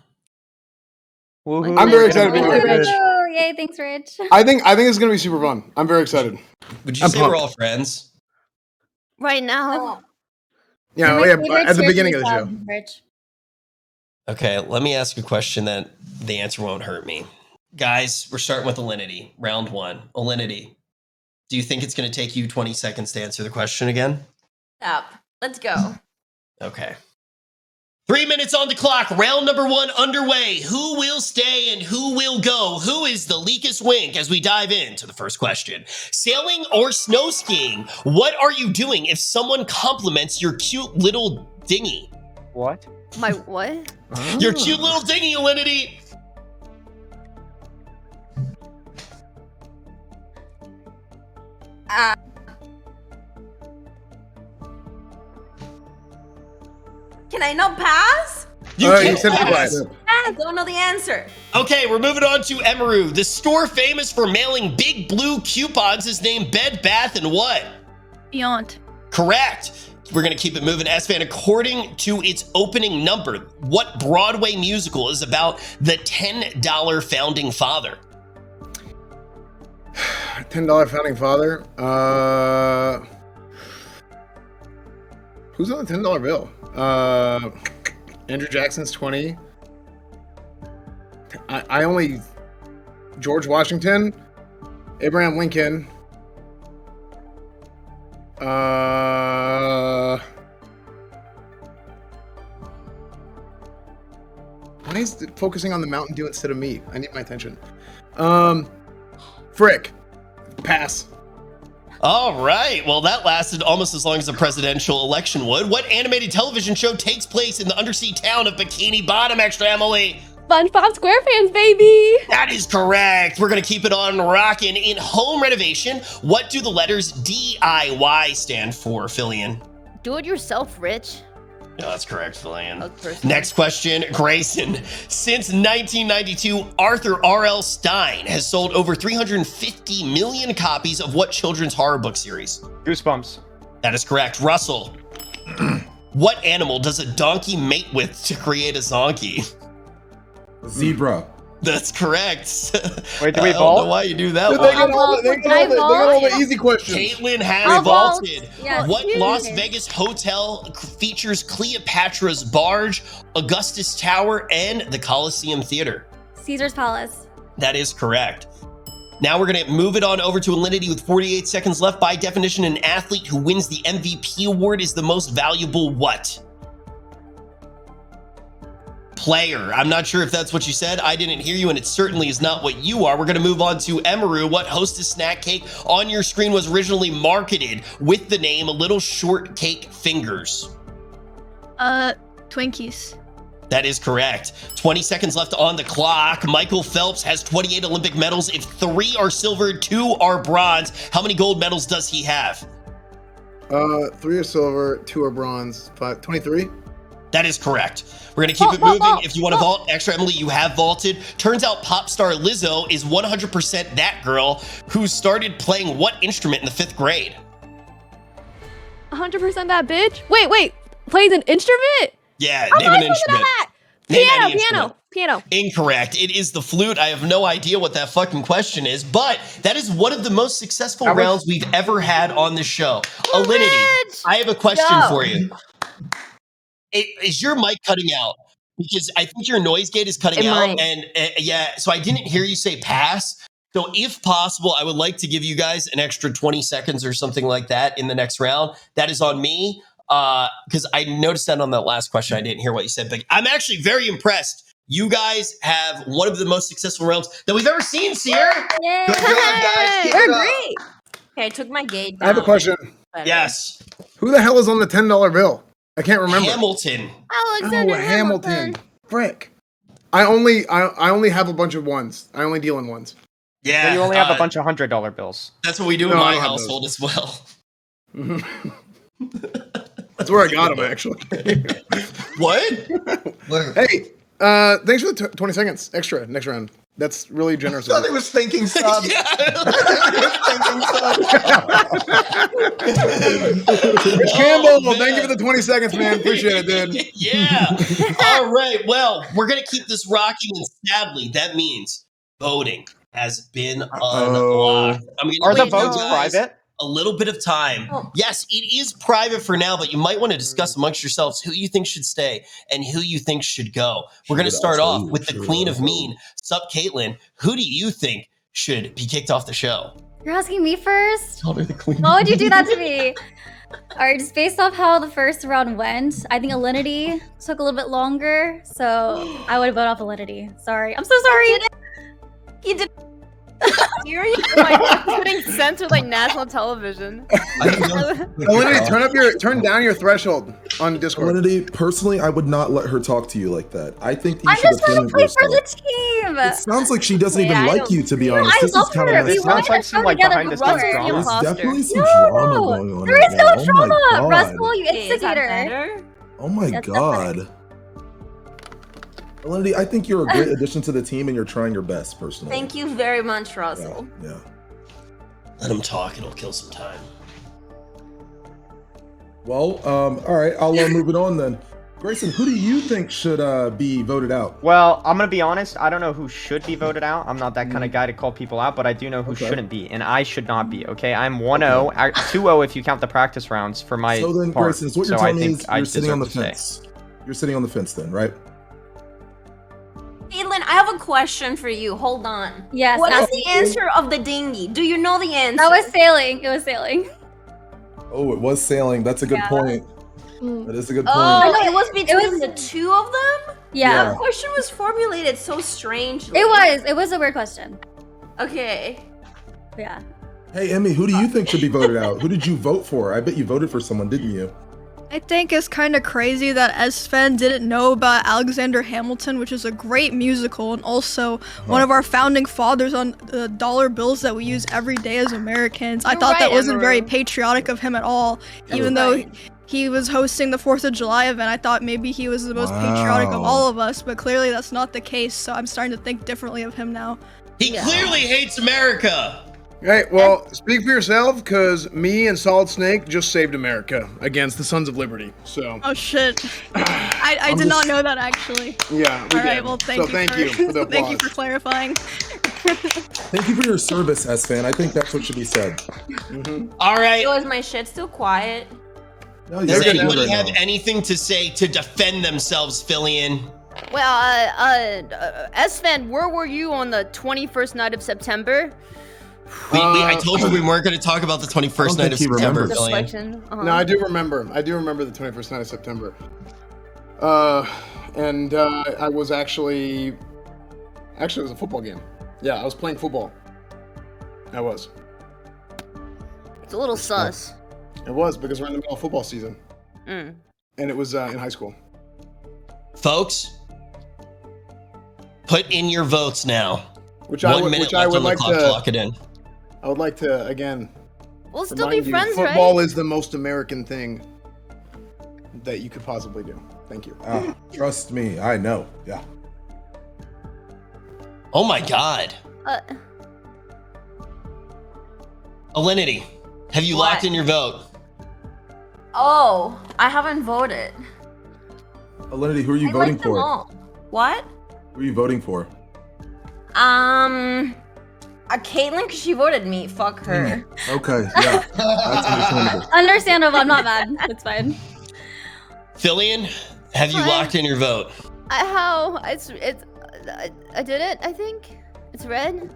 Speaker 5: Woohoo.
Speaker 9: I'm very excited to be here.
Speaker 8: Oh, yay, thanks, Rich.
Speaker 9: I think it's gonna be super fun. I'm very excited.
Speaker 1: Would you
Speaker 9: I'm
Speaker 1: say
Speaker 9: pumped.
Speaker 1: we're all friends?
Speaker 7: right now.
Speaker 9: Yeah,
Speaker 8: My
Speaker 9: yeah,
Speaker 8: favorite
Speaker 9: at the
Speaker 8: series
Speaker 9: beginning of the
Speaker 8: is,
Speaker 9: show.
Speaker 8: Rich.
Speaker 1: Okay, let me ask a question that the answer won't hurt me. Guys, we're starting with Alinity. Round one. Alinity, do you think it's going to take you 20 seconds to answer the question again?
Speaker 3: Up. Let's go.
Speaker 1: Okay. 3 minutes on the clock. Round number one underway. Who will stay and who will go? Who is the leakest wink as we dive into the first question? Sailing or snow skiing? What are you doing if someone compliments your cute little dinghy?
Speaker 5: What?
Speaker 7: My what?
Speaker 1: Your cute little dinghy, Alinity.
Speaker 3: Can I not pass?
Speaker 1: You
Speaker 9: You
Speaker 1: can't
Speaker 9: said be
Speaker 1: pass.
Speaker 9: quiet.
Speaker 3: I don't know the answer.
Speaker 1: Okay, we're moving on to Emeru. The store famous for mailing big blue coupons is named Bed Bath and what?
Speaker 6: Beyond.
Speaker 1: Correct. We're going to keep it moving. S-Fan, according to its opening number, what Broadway musical is about the $10 founding father?
Speaker 9: $10 founding father. Who's on the $10 bill? Andrew Jackson's 20. I only George Washington, Abraham Lincoln. Why is it focusing on the Mountain Dew instead of me? I need my attention. Frick. Pass.
Speaker 1: All right. Well, that lasted almost as long as a presidential election would. What animated television show takes place in the undersea town of Bikini Bottom, Extra Emily?
Speaker 7: SpongeBob SquarePants, baby.
Speaker 1: That is correct. We're going to keep it on rocking. In home renovation, what do the letters DIY stand for, Fillion?
Speaker 7: Do it yourself, Rich.
Speaker 1: No, that's correct, Fillion.
Speaker 7: Oh, personally.
Speaker 1: Next question, Grayson. Since 1992, Arthur R.L. Stein has sold over 350 million copies of what children's horror book series?
Speaker 5: Goosebumps.
Speaker 1: That is correct. Russell. What animal does a donkey mate with to create a zonkey?
Speaker 4: Zebra.
Speaker 1: That's correct.
Speaker 5: Wait, do we
Speaker 1: I don't
Speaker 5: vault?
Speaker 1: know why you do that
Speaker 9: Dude,
Speaker 1: one.
Speaker 9: they get all the easy questions.
Speaker 1: Caitlin has
Speaker 8: I'll vault.
Speaker 1: vaulted.
Speaker 8: Yes.
Speaker 1: What Las
Speaker 8: Okay.
Speaker 1: Vegas hotel features Cleopatra's Barge, Augustus Tower, and the Coliseum Theater?
Speaker 8: Caesar's Palace.
Speaker 1: That is correct. Now we're going to move it on over to Alinity with 48 seconds left. By definition, an athlete who wins the MVP award is the most valuable what? Player. I'm not sure if that's what you said. I didn't hear you, and it certainly is not what you are. We're going to move on to Emaru. What Hostess snack cake on your screen was originally marketed with the name Little Shortcake Fingers?
Speaker 7: Twinkies.
Speaker 1: That is correct. 20 seconds left on the clock. Michael Phelps has 28 Olympic medals. If 3 are silver, 2 are bronze, how many gold medals does he have?
Speaker 9: 3 are silver, 2 are bronze, 23.
Speaker 1: That is correct. We're going to keep it moving. If you want to vault extra, Emily, you have vaulted. Turns out pop star Lizzo is 100% that girl who started playing what instrument in the 5th grade?
Speaker 7: 100% that bitch. Wait. Plays an instrument?
Speaker 1: Yeah,
Speaker 7: How
Speaker 1: name
Speaker 7: am I
Speaker 1: an
Speaker 7: supposed to know
Speaker 1: instrument.
Speaker 7: that?
Speaker 1: Name any
Speaker 7: Piano.
Speaker 1: instrument.
Speaker 7: Piano.
Speaker 1: Incorrect. It is the flute. I have no idea what that fucking question is, but that is one of the most successful rounds we've ever had on the show. Alinity, I have a question
Speaker 3: Go.
Speaker 1: for you. Is your mic cutting out? Because I think your noise gate is cutting
Speaker 3: It
Speaker 1: out,
Speaker 3: might.
Speaker 1: and yeah, so I didn't hear you say pass. So if possible, I would like to give you guys an extra 20 seconds or something like that in the next round. That is on me, because I noticed that on that last question. I didn't hear what you said, but I'm actually very impressed. You guys have one of the most successful rounds that we've ever seen, Sierra.
Speaker 8: Yay.
Speaker 1: Good job, guys. Keep
Speaker 3: We're
Speaker 1: it up.
Speaker 3: great. Okay, I took my gate down.
Speaker 9: I have a question.
Speaker 3: Better.
Speaker 1: Yes,
Speaker 9: Who the hell is on the $10 bill? I can't remember.
Speaker 1: Hamilton.
Speaker 8: Alexander
Speaker 9: Hamilton. Frick. I only have a bunch of ones. I only deal in ones.
Speaker 1: Yeah,
Speaker 5: So you only have a bunch of $100 bills.
Speaker 1: That's what we do
Speaker 9: No,
Speaker 1: in
Speaker 9: I
Speaker 1: my
Speaker 9: don't have
Speaker 1: household as well.
Speaker 9: That's where I got them, actually.
Speaker 1: What?
Speaker 9: Hey, thanks for the 20 seconds extra next round. That's really generous.
Speaker 2: I thought it was thinking sub.
Speaker 9: Rich Campbell, thank you for the 20 seconds, man. Appreciate it, dude.
Speaker 1: Yeah. All right. Well, we're going to keep this rocking, and sadly, that means voting has been unlocked. I'm gonna
Speaker 5: Are the
Speaker 1: give you
Speaker 5: votes
Speaker 1: guys
Speaker 5: private?
Speaker 1: a little bit of time.
Speaker 3: Oh.
Speaker 1: Yes, it is private for now, but you might want to discuss amongst yourselves who you think should stay and who you think should go. We're going to start off with the Queen of Mean, Sup Caitlin. Who do you think should be kicked off the show?
Speaker 8: You're asking me first?
Speaker 1: Tell her the Queen.
Speaker 8: Why would you do that to me? Alright, just based off how the first round went, I think Alinity took a little bit longer, so I would vote off Alinity. Sorry. I'm so sorry.
Speaker 3: You did. You're like putting sense with like national television.
Speaker 9: Alinity, turn down your threshold on Discord.
Speaker 4: Alinity, personally, I would not let her talk to you like that. I think that you
Speaker 8: I'm
Speaker 4: should
Speaker 8: just trying to
Speaker 4: defend
Speaker 8: play for
Speaker 4: yourself.
Speaker 8: the team.
Speaker 4: It sounds like she doesn't even
Speaker 3: I
Speaker 4: like
Speaker 3: don't
Speaker 4: you, to be
Speaker 3: see it.
Speaker 4: honest.
Speaker 8: I
Speaker 4: This
Speaker 8: love
Speaker 4: is kind
Speaker 8: her.
Speaker 4: of
Speaker 8: We
Speaker 4: messed
Speaker 8: wanted
Speaker 4: up.
Speaker 5: Sounds like
Speaker 8: to
Speaker 5: some,
Speaker 8: come
Speaker 5: like,
Speaker 8: together,
Speaker 5: behind
Speaker 8: but
Speaker 5: the scenes
Speaker 8: Russell,
Speaker 5: drama.
Speaker 8: you
Speaker 4: There's
Speaker 8: imposter.
Speaker 4: definitely some
Speaker 8: No,
Speaker 4: drama going on
Speaker 8: there
Speaker 4: right
Speaker 8: is
Speaker 4: now.
Speaker 8: no
Speaker 4: Oh
Speaker 8: drama.
Speaker 4: my God.
Speaker 8: Russell, you
Speaker 3: Hey, is that
Speaker 8: instigator.
Speaker 3: better?
Speaker 4: Oh my
Speaker 8: That's
Speaker 4: God. Alinity, I think you're a great addition to the team and you're trying your best, personally.
Speaker 3: Thank you very much,
Speaker 4: Yeah,
Speaker 3: Russell.
Speaker 4: yeah.
Speaker 1: Let him talk. It'll kill some time.
Speaker 4: Well, all right, I'll move it on then. Grayson, who do you think should be voted out?
Speaker 5: Well, I'm gonna be honest. I don't know who should be voted out. I'm not that kind of guy to call people out, but I do know who
Speaker 4: Okay.
Speaker 5: shouldn't be, and I should not be. Okay, I'm 1-0, 2-0 if you count the practice rounds for my
Speaker 4: So then,
Speaker 5: part.
Speaker 4: Grayson, so what you're
Speaker 5: I
Speaker 4: telling me
Speaker 5: think
Speaker 4: is
Speaker 5: I
Speaker 4: you're sitting on the
Speaker 5: deserve to
Speaker 4: fence. You're sitting on the fence then, right?
Speaker 3: Caitlin, I have a question for you. Hold on.
Speaker 8: Yes.
Speaker 3: What is
Speaker 8: ask
Speaker 3: the
Speaker 8: me.
Speaker 3: answer of the dinghy? Do you know the answer?
Speaker 8: That was sailing. It was sailing.
Speaker 4: Oh, it was sailing. That's a good
Speaker 8: Yeah.
Speaker 4: point.
Speaker 7: Mm.
Speaker 4: That is a good
Speaker 3: Oh,
Speaker 4: point.
Speaker 3: no, it was between
Speaker 8: was-
Speaker 3: the two of them?
Speaker 8: Yeah.
Speaker 3: The question was formulated so strangely.
Speaker 8: It was. It was a weird question.
Speaker 3: Okay.
Speaker 8: Yeah.
Speaker 4: Hey, Emmy, who do you think should be voted out? Who did you vote for? I bet you voted for someone, didn't you?
Speaker 6: I think it's kind of crazy that Sven didn't know about Alexander Hamilton, which is a great musical and also one of our founding fathers on the dollar bills that we use every day as Americans. I
Speaker 3: You're
Speaker 6: thought that
Speaker 3: right,
Speaker 6: wasn't very
Speaker 3: Emerald.
Speaker 6: patriotic of him at all, even though he was hosting the 4th of July event. I thought maybe he was the most patriotic of
Speaker 4: Wow.
Speaker 6: all of us, but clearly that's not the case, so I'm starting to think differently of him now.
Speaker 1: He clearly hates America.
Speaker 9: Hey, well, speak for yourself, because me and Solid Snake just saved America against the Sons of Liberty. So.
Speaker 6: Oh shit! I did not know that actually.
Speaker 9: Yeah.
Speaker 6: All right. Well, thank you for
Speaker 9: the
Speaker 6: thank you
Speaker 9: applause.
Speaker 6: for clarifying.
Speaker 4: Thank you for your service, S-Fan. I think that's what should be said.
Speaker 1: All right.
Speaker 3: Yo, is my shit still quiet?
Speaker 4: No, you're
Speaker 1: Does
Speaker 4: good
Speaker 1: anybody
Speaker 4: right
Speaker 1: have
Speaker 4: now.
Speaker 1: anything to say to defend themselves, Fillion?
Speaker 11: Well, S-Fan, where were you on the 21st night of September?
Speaker 1: I told you we weren't going to talk about the 21st night of
Speaker 4: think he
Speaker 1: September,
Speaker 4: remembers.
Speaker 11: The
Speaker 1: Fillion.
Speaker 11: selection?
Speaker 9: No, I do remember. I do remember the 21st night of September. And I was actually it was a football game. Yeah, I was playing football. I was.
Speaker 11: It's a little sus.
Speaker 9: It was because we're in the middle of football season,
Speaker 11: Mm.
Speaker 9: and it was in high school.
Speaker 1: Folks, put in your votes now.
Speaker 9: Which I
Speaker 1: 1
Speaker 9: would,
Speaker 1: minute
Speaker 9: which I
Speaker 1: left
Speaker 9: would
Speaker 1: on the
Speaker 9: like
Speaker 1: clock
Speaker 9: to.
Speaker 1: to lock it in.
Speaker 9: I would like to again.
Speaker 11: We'll still be
Speaker 9: remind you,
Speaker 11: friends,
Speaker 9: football
Speaker 11: right?
Speaker 9: is the most American thing that you could possibly do. Thank you.
Speaker 4: Trust me, I know. Yeah.
Speaker 1: Oh my God. Alinity, have you
Speaker 3: What?
Speaker 1: locked in your vote?
Speaker 3: Oh, I haven't voted.
Speaker 4: Alinity, who are you
Speaker 3: I
Speaker 4: voting
Speaker 3: like them
Speaker 4: for?
Speaker 3: all. What?
Speaker 4: Who are you voting for?
Speaker 3: Caitlyn, because she voted me. Fuck her.
Speaker 4: Okay, yeah. That's understandable.
Speaker 8: Understandable. I'm not mad. It's fine.
Speaker 1: Fillion, have you
Speaker 11: Fine.
Speaker 1: locked in your vote?
Speaker 11: How? I did it, I think. It's red.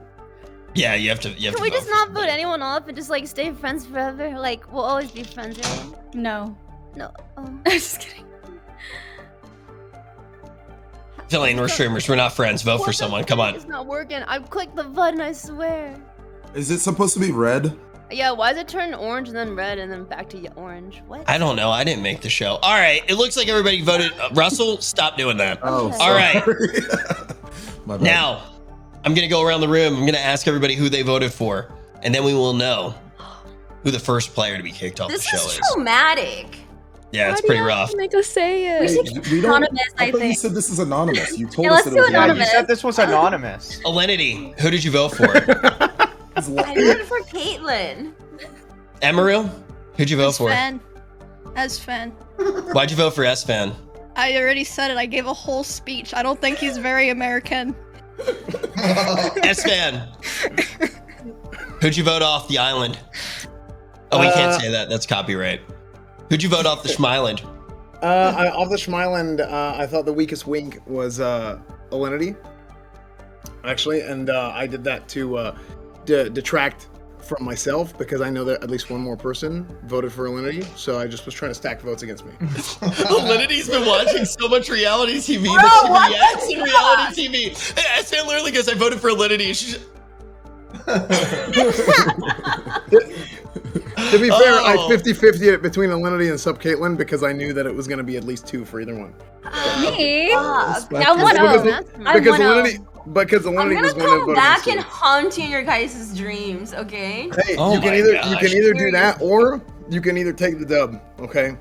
Speaker 1: Yeah, you have to. You have
Speaker 11: Can
Speaker 1: to
Speaker 11: we
Speaker 1: vote
Speaker 11: just
Speaker 1: for
Speaker 11: not
Speaker 1: somebody.
Speaker 11: vote anyone off and just like stay friends forever? Like, we'll always be friends, right?
Speaker 8: No.
Speaker 11: No. Oh.
Speaker 8: Just kidding.
Speaker 1: Fillion, we're streamers. We're not friends. Vote for someone. Come on.
Speaker 11: It's not working. I clicked the button, I swear.
Speaker 4: Is it supposed to be red?
Speaker 11: Yeah, why does it turn orange and then red and then back to orange? What?
Speaker 1: I don't know. I didn't make the show. All right. It looks like everybody voted. Russell, stop doing that.
Speaker 4: Oh,
Speaker 1: All right.
Speaker 4: My bad.
Speaker 1: Now, I'm going to go around the room. I'm going to ask everybody who they voted for, and then we will know who the first player to be kicked off
Speaker 3: This
Speaker 1: the show
Speaker 3: is
Speaker 1: is.
Speaker 3: traumatic.
Speaker 1: Yeah, it's
Speaker 7: Why do
Speaker 1: pretty
Speaker 7: you have
Speaker 1: rough.
Speaker 7: to make us say it?
Speaker 4: We don't,
Speaker 8: Anonymous,
Speaker 4: I
Speaker 8: I
Speaker 4: thought you
Speaker 8: think.
Speaker 4: said this is anonymous. You told
Speaker 8: Yeah,
Speaker 4: us
Speaker 8: let's
Speaker 4: that it was
Speaker 8: do
Speaker 5: Yeah, you
Speaker 8: anonymous.
Speaker 5: said this was anonymous.
Speaker 1: Alenity, who did you vote for?
Speaker 3: I voted for Caitlyn.
Speaker 1: Emeril, who'd you vote
Speaker 6: As
Speaker 1: for?
Speaker 6: fan. As fan.
Speaker 1: Why'd you vote for S-Fan?
Speaker 6: I already said it. I gave a whole speech. I don't think he's very American.
Speaker 1: S-Fan, who'd you vote off the island? Oh, we can't say that. That's copyright. Who'd you vote off the Schmeiland?
Speaker 9: Off the Schmeiland, I thought the weakest wink was Alinity, actually, and I did that to detract from myself because I know that at least one more person voted for Alinity, so I just was trying to stack votes against me.
Speaker 1: Alinity's been watching so much reality TV
Speaker 3: Bro,
Speaker 1: that she
Speaker 3: what
Speaker 1: reacts
Speaker 3: the
Speaker 1: in reality TV. Hey, S-Fan literally goes, I voted for Alinity. She's
Speaker 9: To be fair, I
Speaker 1: Oh.
Speaker 9: 50-50 it between Alinity and Sub Caitlyn because I knew that it was going to be at least 2 for either one.
Speaker 8: Me?
Speaker 3: Fuck.
Speaker 8: Yeah, I'm 1-0. I'm
Speaker 9: Because
Speaker 8: 1-0.
Speaker 9: Because
Speaker 3: I'm
Speaker 9: Alinity was
Speaker 3: gonna
Speaker 9: going to
Speaker 3: come
Speaker 9: vote
Speaker 3: back
Speaker 9: against
Speaker 3: and
Speaker 9: you.
Speaker 3: haunt you in your guys' dreams, okay?
Speaker 9: Hey,
Speaker 1: Oh
Speaker 9: you can
Speaker 1: my
Speaker 9: either
Speaker 1: gosh.
Speaker 9: do that or you can either take the dub. Okay,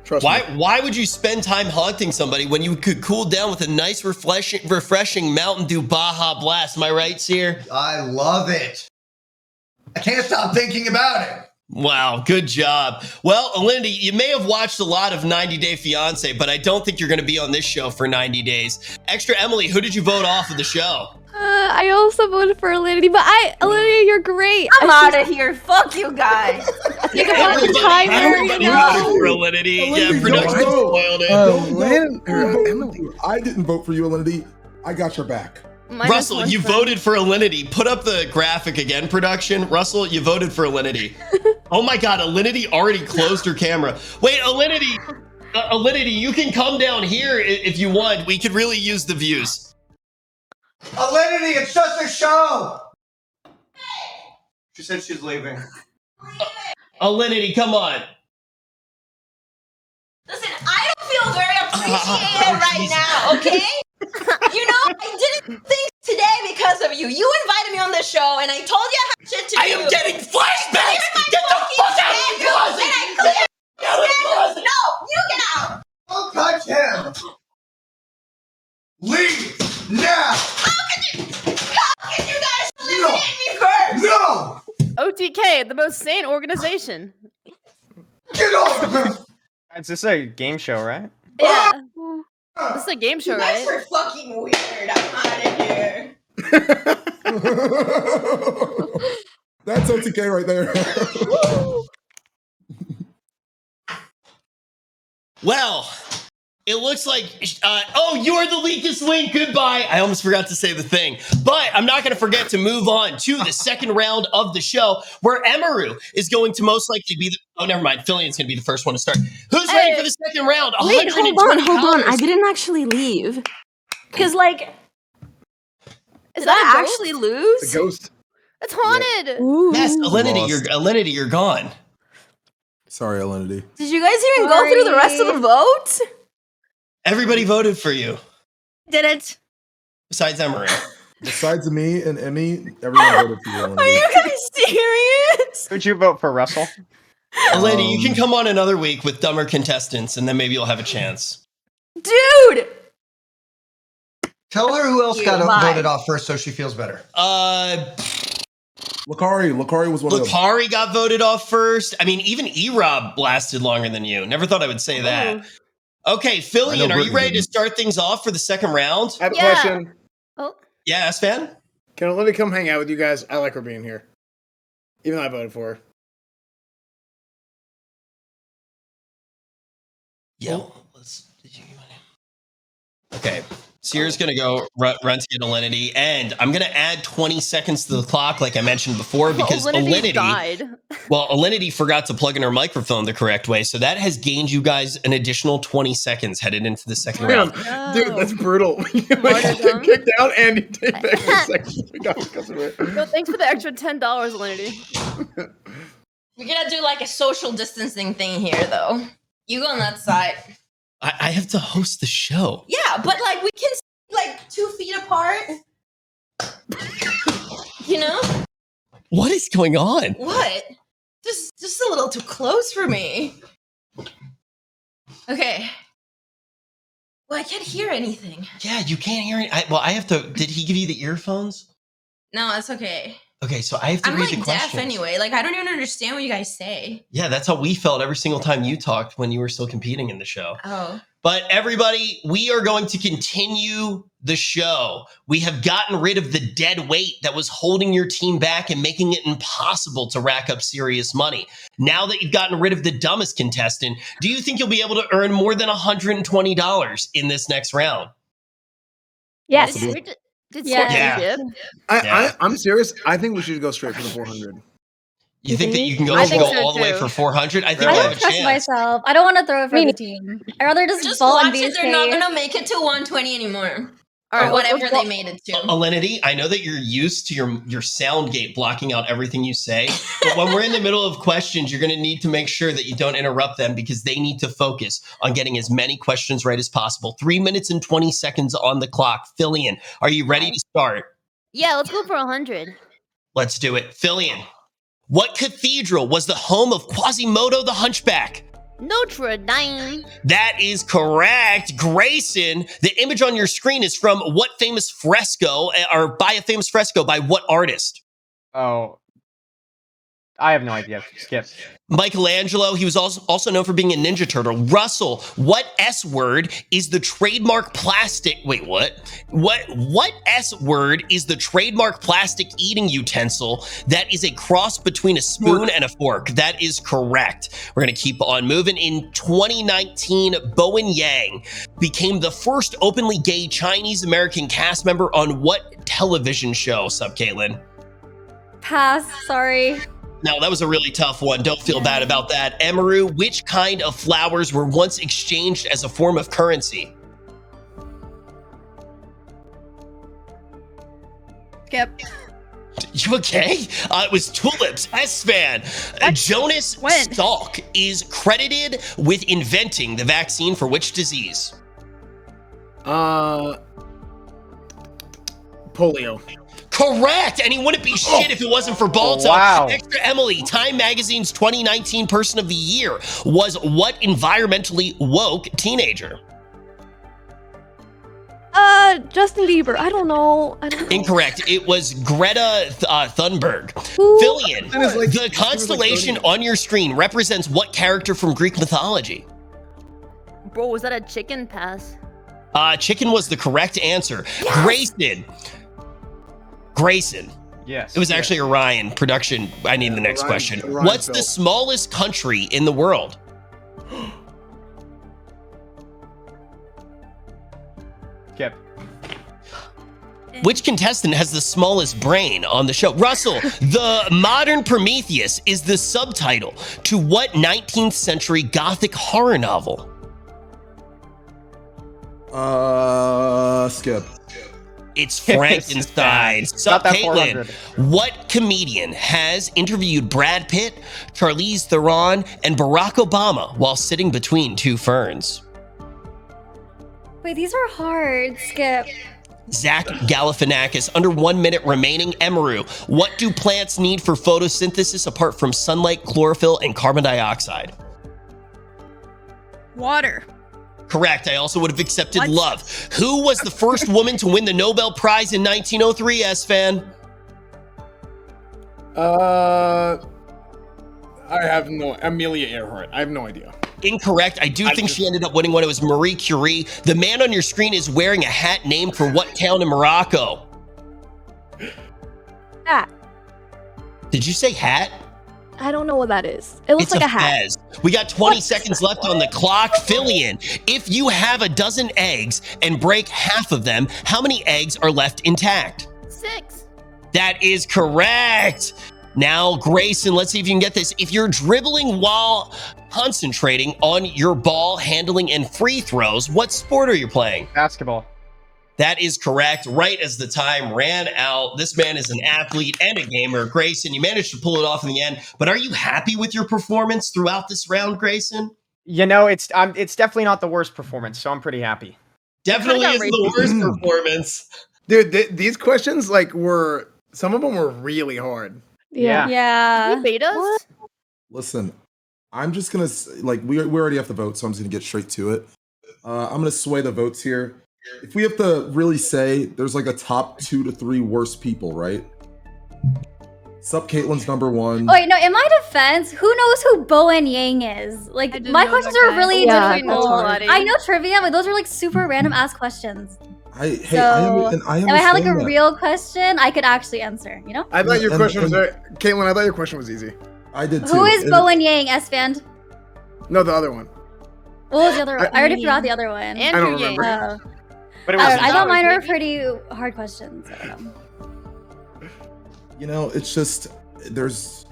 Speaker 9: trust me.
Speaker 1: Why would you spend time haunting somebody when you could cool down with a nice refreshing Mountain Dew Baja Blast? Am I right, Seer?
Speaker 2: I love it. I can't stop thinking about it.
Speaker 1: Wow, good job. Well, Alinity, you may have watched a lot of 90 Day Fiancé, but I don't think you're going to be on this show for 90 days. Extra Emily, who did you vote off of the show?
Speaker 7: I also voted for Alinity, but Alinity, you're great.
Speaker 3: I'm out of here. Fuck you guys.
Speaker 7: Think about the timer,
Speaker 1: Everybody
Speaker 7: you
Speaker 1: voted
Speaker 7: know.
Speaker 1: for Alinity. Yeah,
Speaker 4: Alinity,
Speaker 1: production
Speaker 4: don't
Speaker 1: spoiled it.
Speaker 4: I didn't vote for you, Alinity. I got your back.
Speaker 1: Russell, you voted for Alinity. Put up the graphic again, production. Russell, you voted for Alinity. Oh my God, Alinity already closed her camera. Wait, Alinity, Alinity, you can come down here if you want. We could really use the views.
Speaker 2: Alinity, it's just a show. She said she's leaving.
Speaker 1: Alinity, come on.
Speaker 3: Listen, I don't feel very appreciated right now, okay? You know, I didn't think today because of you. You invited me on the show, and I told you I had shit to do.
Speaker 1: I am getting flashbacks! Get the fuck out of the closet!
Speaker 3: Out of the closet! No, you get out!
Speaker 2: Don't touch him. Leave now.
Speaker 3: How can you guys eliminate me first?
Speaker 2: No.
Speaker 11: OTK, the most sane organization.
Speaker 4: Get off!
Speaker 5: It's just a game show, right?
Speaker 11: Yeah. This is a game show,
Speaker 3: You guys
Speaker 11: right?
Speaker 3: are fucking weird. I'm out of here.
Speaker 4: That's OTK right there.
Speaker 1: Well, it looks like, you are the weakest link. Goodbye. I almost forgot to say the thing, but I'm not going to forget to move on to the second round of the show where Emaru is going to most likely be never mind. Fillian's going to be the first one to start. Who's ready for the second round?
Speaker 12: Wait, hold on. I
Speaker 1: $120.
Speaker 12: didn't actually leave. Because, like...
Speaker 11: Is
Speaker 12: Did I
Speaker 11: that a
Speaker 12: actually
Speaker 11: ghost?
Speaker 12: lose?
Speaker 9: The ghost.
Speaker 11: It's haunted.
Speaker 1: Yes,
Speaker 4: Lost.
Speaker 1: Alinity, you're gone.
Speaker 4: Sorry, Alinity.
Speaker 12: Did you guys even go through the rest of the vote?
Speaker 1: Everybody voted for you,
Speaker 6: Didn't.
Speaker 1: besides Emaru.
Speaker 4: Besides me and Emmy, everyone voted for you, Alinity.
Speaker 12: Are you guys serious?
Speaker 5: Who'd you vote for, Russell?
Speaker 1: Alinity, you can come on another week with dumber contestants, and then maybe you'll have a chance.
Speaker 12: Dude!
Speaker 2: Tell her who else got
Speaker 12: Bye.
Speaker 2: voted off first so she feels better.
Speaker 4: Lakari was one of them.
Speaker 1: Lakari got voted off first. I mean, even E-Rob lasted longer than you. Never thought I would say that. Okay, Fillian, are you ready to start things off for the second round?
Speaker 9: I have a question.
Speaker 11: Oh.
Speaker 1: Yeah, Sven?
Speaker 9: Can Alinity come hang out with you guys? I like her being here. Even though I voted for her.
Speaker 1: Yo, okay. Sear's gonna go run to get Alinity, and I'm gonna add 20 seconds to the clock, like I mentioned before, because
Speaker 11: Alinity died.
Speaker 1: Alinity forgot to plug in her microphone the correct way, so that has gained you guys an additional 20 seconds headed into the second round.
Speaker 9: Dude, that's brutal. You get kicked out and you take back the second. because of it.
Speaker 11: No, thanks for the extra $10, Alinity.
Speaker 3: We're gonna do like a social distancing thing here, though. You go on that side.
Speaker 1: I have to host the show.
Speaker 3: Yeah, but like we can like 2 feet apart. You know?
Speaker 1: What is going on?
Speaker 3: What? Just a little too close for me. Okay. Well, I can't hear anything.
Speaker 1: Yeah, you can't hear it. I have to. Did he give you the earphones?
Speaker 3: No, it's okay.
Speaker 1: Okay, so I have to
Speaker 3: I'm
Speaker 1: read
Speaker 3: like
Speaker 1: the
Speaker 3: deaf
Speaker 1: questions.
Speaker 3: anyway. Like I don't even understand what you guys say.
Speaker 1: Yeah, that's how we felt every single time you talked when you were still competing in the show.
Speaker 3: Oh.
Speaker 1: But everybody, we are going to continue the show. We have gotten rid of the dead weight that was holding your team back and making it impossible to rack up serious money. Now that you've gotten rid of the dumbest contestant, do you think you'll be able to earn more than $120 in this next round?
Speaker 12: Yes.
Speaker 1: Yeah.
Speaker 9: I'm serious. I think we should go straight for the 400.
Speaker 1: You think that you can go,
Speaker 11: I think so
Speaker 1: all the way
Speaker 11: too.
Speaker 1: for 400? I think
Speaker 8: I
Speaker 1: I have
Speaker 8: don't
Speaker 1: a
Speaker 8: trust
Speaker 1: chance.
Speaker 8: myself. I don't want to throw it for the team. I'd rather just fall and
Speaker 3: watch
Speaker 8: be
Speaker 3: it. They're not
Speaker 8: safe.
Speaker 3: gonna make it to 120 anymore.
Speaker 11: All right,
Speaker 3: Or whatever
Speaker 11: let's
Speaker 3: they
Speaker 11: go-
Speaker 3: made it to.
Speaker 1: Alinity, I know that you're used to your sound gate blocking out everything you say, but when we're in the middle of questions, you're going to need to make sure that you don't interrupt them because they need to focus on getting as many questions right as possible. 3 minutes and 20 seconds on the clock. Fillian, are you ready to start?
Speaker 11: Yeah, let's go for 100.
Speaker 1: Let's do it. Fillian, what cathedral was the home of Quasimodo the Hunchback?
Speaker 11: Notre Dame.
Speaker 1: That is correct. Grayson, the image on your screen is from what famous fresco, or by a famous fresco by what artist?
Speaker 5: Oh, I have no idea. Skip.
Speaker 1: Michelangelo, he was also known for being a Ninja Turtle. Russell, what S word is the trademark plastic? Wait, what? What S word is the trademark plastic eating utensil that is a cross between a spoon and a fork? That is correct. We're going to keep on moving. In 2019, Bowen Yang became the first openly gay Chinese American cast member on what television show, Caitlin?
Speaker 8: Pass. Sorry.
Speaker 1: Now, that was a really tough one. Don't feel bad about that. Emaru, which kind of flowers were once exchanged as a form of currency?
Speaker 6: Skip.
Speaker 1: You okay? It was tulips. S-Fan. Jonas Salk is credited with inventing the vaccine for which disease?
Speaker 9: Polio.
Speaker 1: Correct, and he wouldn't be shit if it wasn't for Balto.
Speaker 5: Wow.
Speaker 1: Extra Emily, Time Magazine's 2019 Person of the Year was what environmentally woke teenager?
Speaker 7: Justin Bieber. I don't know.
Speaker 1: Incorrect. It was Greta Thunberg.
Speaker 7: Who?
Speaker 1: Fillion,
Speaker 9: That is like-
Speaker 1: the constellation on your screen represents what character from Greek mythology?
Speaker 11: Bro, was that a chicken pass?
Speaker 1: Chicken was the correct answer. Grayson.
Speaker 5: Yes.
Speaker 1: It was actually Orion. Production, I need the next
Speaker 9: Orion-
Speaker 1: question.
Speaker 9: Orion
Speaker 1: What's
Speaker 9: Phil.
Speaker 1: the smallest country in the world?
Speaker 5: Kip.
Speaker 1: Which contestant has the smallest brain on the show? Russell, the modern Prometheus is the subtitle to what 19th century Gothic horror novel?
Speaker 4: Skip.
Speaker 1: It's Frankenstein. Sup,
Speaker 5: Got that
Speaker 1: Caitlin?
Speaker 5: 400.
Speaker 1: What comedian has interviewed Brad Pitt, Charlize Theron, and Barack Obama while sitting between two ferns?
Speaker 8: Wait, these are hard. Skip.
Speaker 1: Zach Galifianakis. Under 1 minute remaining. Emaru. What do plants need for photosynthesis apart from sunlight, chlorophyll, and carbon dioxide?
Speaker 6: Water.
Speaker 1: Correct. I also would have accepted
Speaker 6: What?
Speaker 1: love. Who was the first woman to win the Nobel Prize in 1903, S-Fan?
Speaker 9: I have no Amelia Earhart. I have no idea.
Speaker 1: Incorrect. I do think she ended up winning one. It was Marie Curie. The man on your screen is wearing a hat named for what town in Morocco?
Speaker 7: Hat.
Speaker 1: Did you say hat?
Speaker 7: I don't know what that is. It looks
Speaker 1: It's
Speaker 7: like a hat.
Speaker 1: fez. We got 20 seconds left on the clock. Fillion. If you have a dozen eggs and break half of them, how many eggs are left intact?
Speaker 11: 6.
Speaker 1: That is correct. Now, Grayson, let's see if you can get this. If you're dribbling while concentrating on your ball handling and free throws, what sport are you playing?
Speaker 5: Basketball.
Speaker 1: That is correct. Right as the time ran out, this man is an athlete and a gamer. Grayson, you managed to pull it off in the end, but are you happy with your performance throughout this round, Grayson?
Speaker 5: You know, it's definitely not the worst performance, so I'm pretty happy.
Speaker 1: Definitely
Speaker 11: got
Speaker 1: isn't the worst performance.
Speaker 9: Dude, these questions were some of them were really hard.
Speaker 5: Yeah.
Speaker 8: Yeah.
Speaker 11: You bait us?
Speaker 4: Listen, I'm just gonna we already have to vote, so I'm just gonna get straight to it. I'm gonna sway the votes here. If we have to really say, there's like a top 2 to 3 worst people, right? Sup, Caitlin's number 1.
Speaker 8: Wait, no, in my defense, who knows who Bowen Yang is? Like,
Speaker 6: didn't
Speaker 8: my
Speaker 6: know
Speaker 8: questions
Speaker 6: that
Speaker 8: are
Speaker 6: guy.
Speaker 8: really
Speaker 7: Yeah,
Speaker 8: difficult.
Speaker 7: that's hard.
Speaker 8: I know trivia, but those are like super random ass questions.
Speaker 4: I
Speaker 8: So,
Speaker 4: understand
Speaker 8: if I had like a
Speaker 4: that.
Speaker 8: real question, I could actually answer, you know?
Speaker 9: I thought your
Speaker 4: And-
Speaker 9: question was
Speaker 4: and-
Speaker 9: very Caitlin, I thought your question was easy.
Speaker 4: I did too.
Speaker 8: Who is
Speaker 4: And-
Speaker 8: Bowen Yang, S-Fan?
Speaker 9: No, the other one.
Speaker 8: What was the other one? I already forgot the other one.
Speaker 11: Andrew
Speaker 9: don't
Speaker 11: Yang.
Speaker 9: remember.
Speaker 5: But it
Speaker 8: I
Speaker 5: was
Speaker 8: don't know. I thought mine were
Speaker 11: maybe?
Speaker 8: pretty hard questions. I don't know.
Speaker 4: You know, it's just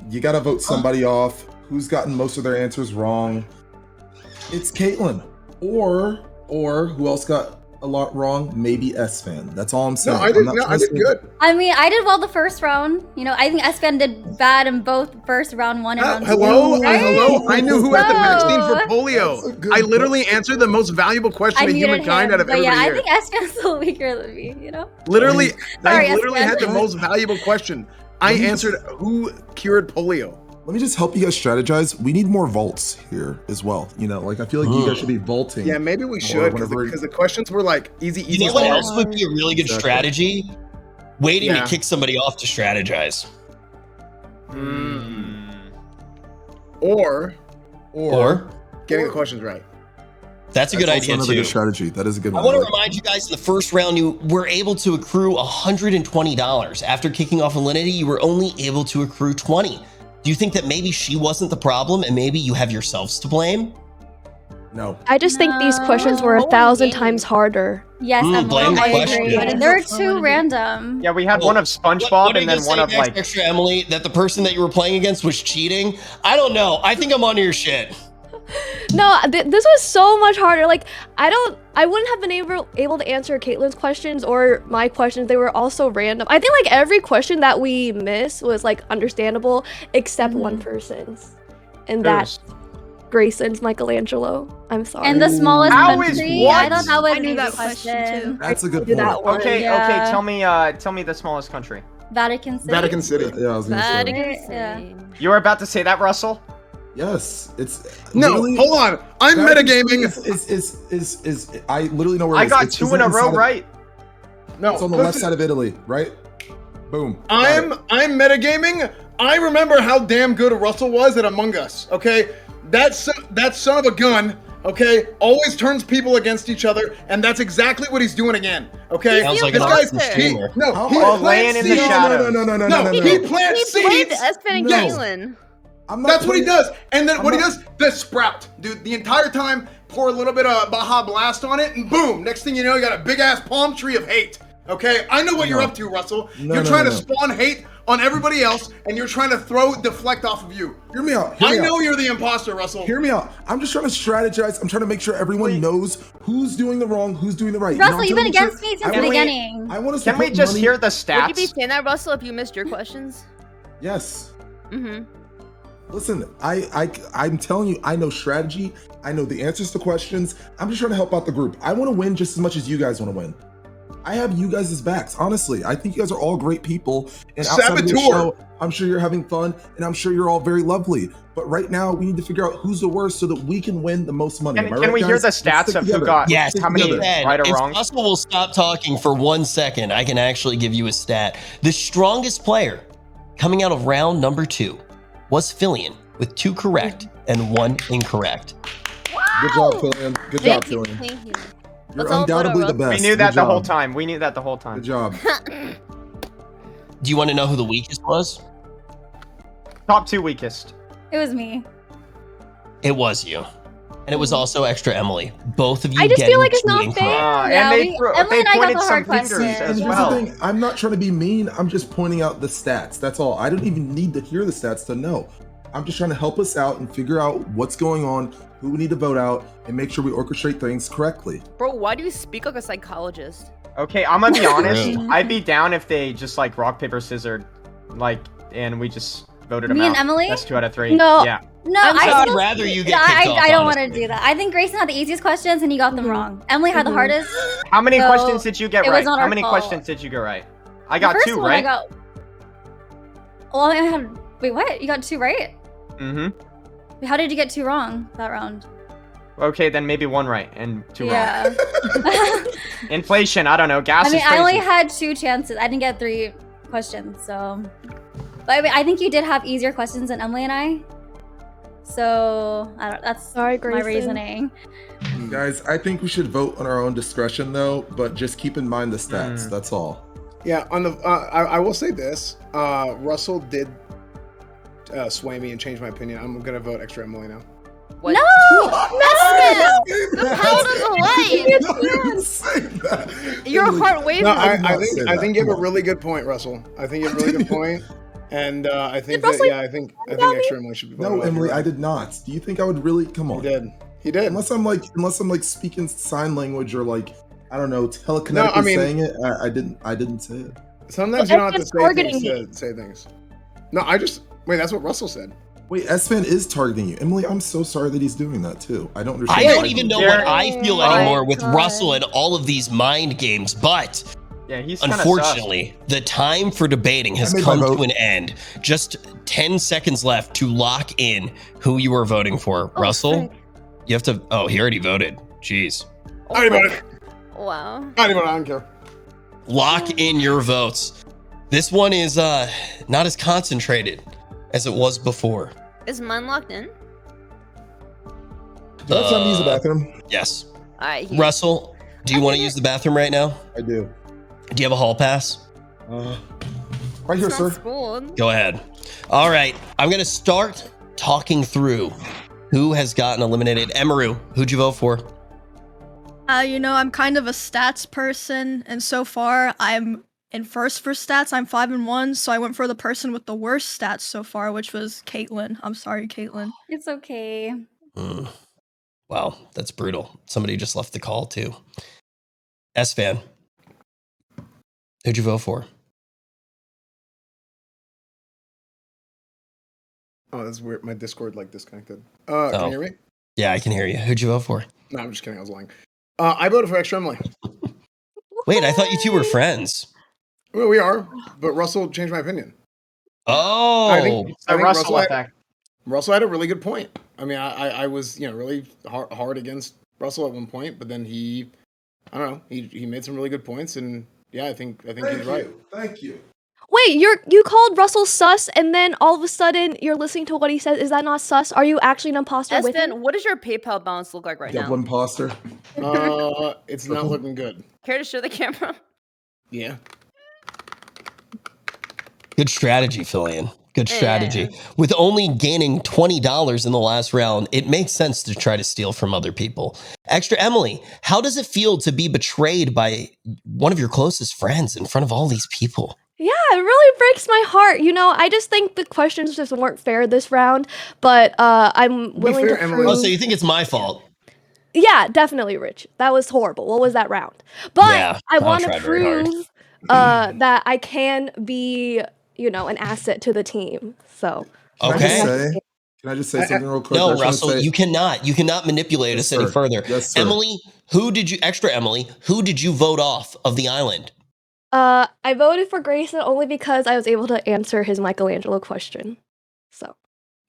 Speaker 4: you gotta vote somebody off. Who's gotten most of their answers wrong? It's Caitlin. Or who else got a lot wrong? Maybe S-Fan. That's all I'm
Speaker 9: No,
Speaker 4: saying.
Speaker 9: I did good.
Speaker 8: I mean, I did well the first round. You know, I think S-Fan did bad in both first round 1 and round 2.
Speaker 9: Hello?
Speaker 8: Right?
Speaker 9: Hello? I knew who had the vaccine for
Speaker 4: That's a
Speaker 9: polio.
Speaker 4: good
Speaker 9: I literally answered the most valuable question
Speaker 8: I
Speaker 9: to
Speaker 8: muted
Speaker 9: humankind
Speaker 8: him,
Speaker 9: out of
Speaker 8: but yeah,
Speaker 9: everybody
Speaker 8: I
Speaker 9: here.
Speaker 8: think S-Fan's a little weaker than me, you know?
Speaker 9: Literally,
Speaker 8: Sorry,
Speaker 9: I literally
Speaker 8: S-Man.
Speaker 9: had the most valuable question. I answered who cured polio.
Speaker 4: Let me just help you guys strategize. We need more vaults here as well. You know, I feel like you guys should be vaulting.
Speaker 9: Yeah, maybe we
Speaker 4: Or
Speaker 9: should,
Speaker 4: whenever-
Speaker 9: because the questions were easy.
Speaker 1: You know what
Speaker 9: hard.
Speaker 1: else would be a really good
Speaker 4: Exactly.
Speaker 1: strategy? Waiting
Speaker 9: Yeah.
Speaker 1: to kick somebody off to strategize.
Speaker 9: Or
Speaker 1: Or
Speaker 9: getting the questions right.
Speaker 1: that's a good
Speaker 4: also
Speaker 1: idea
Speaker 4: another
Speaker 1: too.
Speaker 4: good strategy. That is a good
Speaker 1: I
Speaker 4: one.
Speaker 1: want to remind you guys in the first round, you were able to accrue $120. After kicking off Alinity, you were only able to accrue 20. Do you think that maybe she wasn't the problem and maybe you have yourselves to blame?
Speaker 4: No.
Speaker 7: I just think these questions were 1,000 times harder.
Speaker 8: Yes,
Speaker 1: blame the
Speaker 8: I
Speaker 1: question.
Speaker 8: agree. They're too random.
Speaker 7: Mm.
Speaker 5: Yeah, we had one of SpongeBob
Speaker 1: What are
Speaker 5: and
Speaker 1: you
Speaker 5: then
Speaker 1: gonna
Speaker 5: one
Speaker 1: say
Speaker 5: of
Speaker 1: next,
Speaker 5: like.
Speaker 1: Extra Emily, that the person that you were playing against was cheating? I don't know. I think I'm onto your shit.
Speaker 7: No, this was so much harder. Like, I wouldn't have been able to answer Caitlin's questions or my questions. They were all so random. I think like every question that we missed was like understandable except one person's, and that's Grayson's Michelangelo. I'm sorry.
Speaker 8: And the smallest
Speaker 5: How is
Speaker 8: country.
Speaker 5: what?
Speaker 8: I thought that was
Speaker 6: I knew
Speaker 8: an
Speaker 6: that
Speaker 8: easy
Speaker 6: question, too.
Speaker 4: That's a good
Speaker 7: do
Speaker 4: point.
Speaker 7: that one.
Speaker 5: Okay,
Speaker 8: Yeah.
Speaker 5: tell me the smallest country.
Speaker 8: Vatican City.
Speaker 9: Vatican City.
Speaker 4: Yeah, I was gonna say.
Speaker 11: Vatican
Speaker 8: Yeah.
Speaker 11: City.
Speaker 5: You were about to say that, Russell?
Speaker 4: Yes, it's
Speaker 9: No,
Speaker 4: literally-
Speaker 9: hold on. I'm
Speaker 4: Vatican
Speaker 9: metagaming.
Speaker 4: Is I literally know where it
Speaker 5: I
Speaker 4: is.
Speaker 5: got
Speaker 4: It's-
Speaker 5: 2
Speaker 4: isn't
Speaker 5: in a
Speaker 4: it
Speaker 5: row
Speaker 4: inside of-
Speaker 5: right.
Speaker 9: No,
Speaker 4: It's on the left side of Italy, right? Boom.
Speaker 9: I'm metagaming. I remember how damn good Russell was at Among Us. Okay, that son of a gun. Okay, always turns people against each other, and that's exactly what he's doing again. Okay,
Speaker 1: Sounds like
Speaker 9: this
Speaker 1: an
Speaker 9: guy's
Speaker 1: awesome streamer.
Speaker 9: he
Speaker 5: laying
Speaker 9: plants
Speaker 5: in the
Speaker 9: seeds.
Speaker 5: shadows.
Speaker 4: No.
Speaker 9: He plants
Speaker 11: He blamed
Speaker 9: seeds.
Speaker 11: Espen and
Speaker 9: Yes.
Speaker 11: Caitlyn.
Speaker 9: That's what he does. And then what he does, the sprout, dude. The entire time, pour a little bit of Baja Blast on it, and boom. Next thing you know, you got a big ass palm tree of hate. Okay, I know what you're up to, Russell. You're trying to spawn hate on everybody else, and you're trying to deflect off of you.
Speaker 4: Hear me out.
Speaker 9: I know you're the imposter, Russell.
Speaker 4: Hear me out. I'm just trying to strategize. I'm trying to make sure everyone knows who's doing the wrong, who's doing the right.
Speaker 8: Russell, you've been against me since the beginning.
Speaker 4: I want us
Speaker 5: Can
Speaker 4: to
Speaker 5: we
Speaker 4: put
Speaker 5: just
Speaker 4: money-
Speaker 5: hear the
Speaker 11: Would you be
Speaker 5: stats?
Speaker 11: saying that, Russell, if you missed your questions?
Speaker 4: Yes.
Speaker 11: Mm-hmm.
Speaker 4: Listen, I'm telling you, I know strategy. I know the answers to questions. I'm just trying to help out the group. I want to win just as much as you guys want to win. I have you guys' backs, honestly. I think you guys are all great people. And outside of the show, I'm sure you're having fun, and I'm sure you're all very lovely. But right now, we need to figure out who's the worst so that we can win the most money.
Speaker 5: Can we hear the stats of who got how many right or wrong?
Speaker 1: If Russell will stop talking for 1 second, I can actually give you a stat. The strongest player coming out of round number 2 was Fillion with 2 correct and 1 incorrect.
Speaker 4: Good job, Fillion. Good job, Fillion.
Speaker 11: Thank you.
Speaker 4: You're undoubtedly the best.
Speaker 5: We knew that
Speaker 4: Good
Speaker 5: the whole
Speaker 4: job.
Speaker 5: time. We knew that the whole time.
Speaker 4: Good job.
Speaker 1: Do you want to know who the weakest was?
Speaker 5: Top 2 weakest.
Speaker 8: It was me.
Speaker 1: It was you. And it was also Extra Emily. Both of you
Speaker 8: I just feel like it's
Speaker 1: getting
Speaker 8: not
Speaker 1: two
Speaker 8: fair.
Speaker 1: incorrect.
Speaker 8: Yeah,
Speaker 5: and
Speaker 8: Emily and I got
Speaker 5: pointed
Speaker 8: the
Speaker 5: some
Speaker 8: hard
Speaker 5: fingers
Speaker 8: questions.
Speaker 5: as
Speaker 4: And here's
Speaker 5: well.
Speaker 4: the thing, I'm not trying to be mean. I'm just pointing out the stats. That's all. I don't even need to hear the stats to know. I'm just trying to help us out and figure out what's going on, who we need to vote out, and make sure we orchestrate things correctly.
Speaker 11: Bro, why do you speak like a psychologist?
Speaker 5: Okay, I'm gonna be honest.
Speaker 1: Really?
Speaker 5: I'd be down if they just like rock paper scissors, like, and we just voted them
Speaker 8: Me
Speaker 5: out.
Speaker 8: and Emily?
Speaker 5: That's 2 out of 3.
Speaker 8: No.
Speaker 5: Yeah.
Speaker 8: No,
Speaker 1: I'd
Speaker 8: still-
Speaker 1: rather you get
Speaker 8: I,
Speaker 1: kicked off,
Speaker 8: I don't want to
Speaker 1: honestly.
Speaker 8: do that. I think Grayson had the easiest questions and he got them wrong. Emily had the hardest.
Speaker 5: How many
Speaker 8: So,
Speaker 5: questions did you get
Speaker 8: it was
Speaker 5: right?
Speaker 8: not
Speaker 5: How
Speaker 8: our
Speaker 5: many
Speaker 8: fault.
Speaker 5: questions did you get right? I
Speaker 8: The
Speaker 5: got
Speaker 8: first
Speaker 5: 2,
Speaker 8: one
Speaker 5: right?
Speaker 8: Well, I had. Wait, what? You got 2 right?
Speaker 5: Mm-hmm.
Speaker 8: How did you get 2 wrong that round?
Speaker 5: Okay, then maybe 1 right and 2 wrong.
Speaker 8: Yeah.
Speaker 5: Inflation, I don't know. Gas
Speaker 8: I mean,
Speaker 5: is crazy.
Speaker 8: I only had 2 chances. I didn't get 3 questions, so. But I mean, I think you did have easier questions than Emily and I. So I don't. That's
Speaker 7: Sorry,
Speaker 8: my
Speaker 7: Grayson.
Speaker 8: reasoning.
Speaker 4: Guys, I think we should vote on our own discretion though, but just keep in mind the stats. That's all.
Speaker 9: Yeah, on the I will say this. Russell did sway me and change my opinion. I'm gonna vote Extra Emily now.
Speaker 11: What?
Speaker 8: No!
Speaker 11: How does a life? Your heart waved.
Speaker 9: No,
Speaker 4: I did not
Speaker 9: I
Speaker 4: say
Speaker 9: think
Speaker 4: that.
Speaker 9: you have a
Speaker 4: Come on.
Speaker 9: really good point, Russell. I think you have a really good point, and I think
Speaker 8: Russell
Speaker 9: I think Extra Emily should be voted
Speaker 4: No,
Speaker 9: off.
Speaker 4: Emily,
Speaker 9: You're
Speaker 4: I
Speaker 9: right.
Speaker 4: did not. Do you think I would really come
Speaker 9: He
Speaker 4: on?
Speaker 9: did. He did.
Speaker 4: Unless I'm like speaking sign language or like I don't know, telekinetically
Speaker 9: I mean-
Speaker 4: saying it. I didn't say it.
Speaker 9: Sometimes
Speaker 7: Well,
Speaker 9: you don't have to
Speaker 7: Espen's
Speaker 9: say
Speaker 7: targeting
Speaker 9: things to say things. No, I just wait. That's what Russell said.
Speaker 4: Wait, S-Fan is targeting you. Emily, I'm so sorry that he's doing that too. I don't understand.
Speaker 1: I don't
Speaker 4: why
Speaker 1: even
Speaker 4: he-
Speaker 1: know
Speaker 5: There-
Speaker 1: what I feel
Speaker 7: Oh
Speaker 1: anymore
Speaker 7: my
Speaker 1: with
Speaker 7: God.
Speaker 1: Russell and all of these mind games, but
Speaker 5: Yeah, he's kinda
Speaker 1: unfortunately, the time for debating has
Speaker 4: I made my
Speaker 1: come
Speaker 4: vote.
Speaker 1: to an end. Just 10 seconds left to lock in who you are voting for.
Speaker 7: Oh,
Speaker 1: Russell,
Speaker 7: frick.
Speaker 1: you have to. Oh, he already voted. Jeez.
Speaker 9: I already voted.
Speaker 11: Wow.
Speaker 9: I don't care.
Speaker 1: Lock in your votes. This one is not as concentrated as it was before.
Speaker 11: Is mine locked in?
Speaker 4: Do you have time to use the bathroom?
Speaker 1: Yes.
Speaker 11: Alright.
Speaker 1: Russell, do you want to use the bathroom right now?
Speaker 4: I do.
Speaker 1: Do you have a hall pass?
Speaker 4: Right here,
Speaker 11: It's not
Speaker 4: sir.
Speaker 11: school.
Speaker 1: Go ahead. All right. I'm going to start talking through who has gotten eliminated. Emaru, who'd you vote for?
Speaker 6: You know, I'm kind of a stats person, and so far I'm in first for stats. I'm 5-1, so I went for the person with the worst stats so far, which was Caitlyn. I'm sorry, Caitlyn.
Speaker 8: It's okay.
Speaker 1: Wow, that's brutal. Somebody just left the call too. S-Fan, who'd you vote for?
Speaker 9: Oh, that's weird. My Discord disconnected. Can
Speaker 1: Oh.
Speaker 9: you hear me?
Speaker 1: Yeah, I can hear you. Who'd you vote for?
Speaker 9: No, I'm just kidding. I was lying. I voted for Extra Emily.
Speaker 1: Wait, I thought you two were friends.
Speaker 9: Well, we are, but Russell changed my opinion.
Speaker 1: Oh,
Speaker 9: I think
Speaker 5: Russell
Speaker 9: had,
Speaker 5: effect.
Speaker 9: Russell had a really good point. I mean, I was really hard against Russell at one point, but then I don't know, he made some really good points, and Yeah, I think he's right.
Speaker 4: Thank you.
Speaker 7: Wait, you called Russell sus, and then all of a sudden you're listening to what he says. Is that not sus? Are you actually an imposter with him?
Speaker 11: Espen, what does your PayPal balance look like right
Speaker 4: Double
Speaker 11: now?
Speaker 4: imposter.
Speaker 9: It's not looking good.
Speaker 11: Care to show the camera?
Speaker 9: Yeah.
Speaker 1: Good strategy, Fillion. Good strategy. With only gaining $20 in the last round, it makes sense to try to steal from other people. Extra Emily, how does it feel to be betrayed by one of your closest friends in front of all these people?
Speaker 7: Yeah, it really breaks my heart. You know, I just think the questions just weren't fair this round, but I'm willing to prove...
Speaker 1: Oh, so you think it's my fault?
Speaker 7: Yeah, definitely, Rich. That was horrible. What was that round? But
Speaker 1: Yeah,
Speaker 7: I
Speaker 1: I'll
Speaker 7: want to
Speaker 1: try very hard.
Speaker 7: prove that I can be, you know, an asset to the team. So
Speaker 1: Okay.
Speaker 4: Can I just say something real quick? I
Speaker 1: No,
Speaker 4: just wanna
Speaker 1: Russell,
Speaker 4: say-
Speaker 1: you cannot. You cannot manipulate us any
Speaker 4: sir.
Speaker 1: further.
Speaker 4: Yes, sir.
Speaker 1: Emily, Extra Emily, who did you vote off of the island?
Speaker 7: I voted for Grayson only because I was able to answer his Michelangelo question. So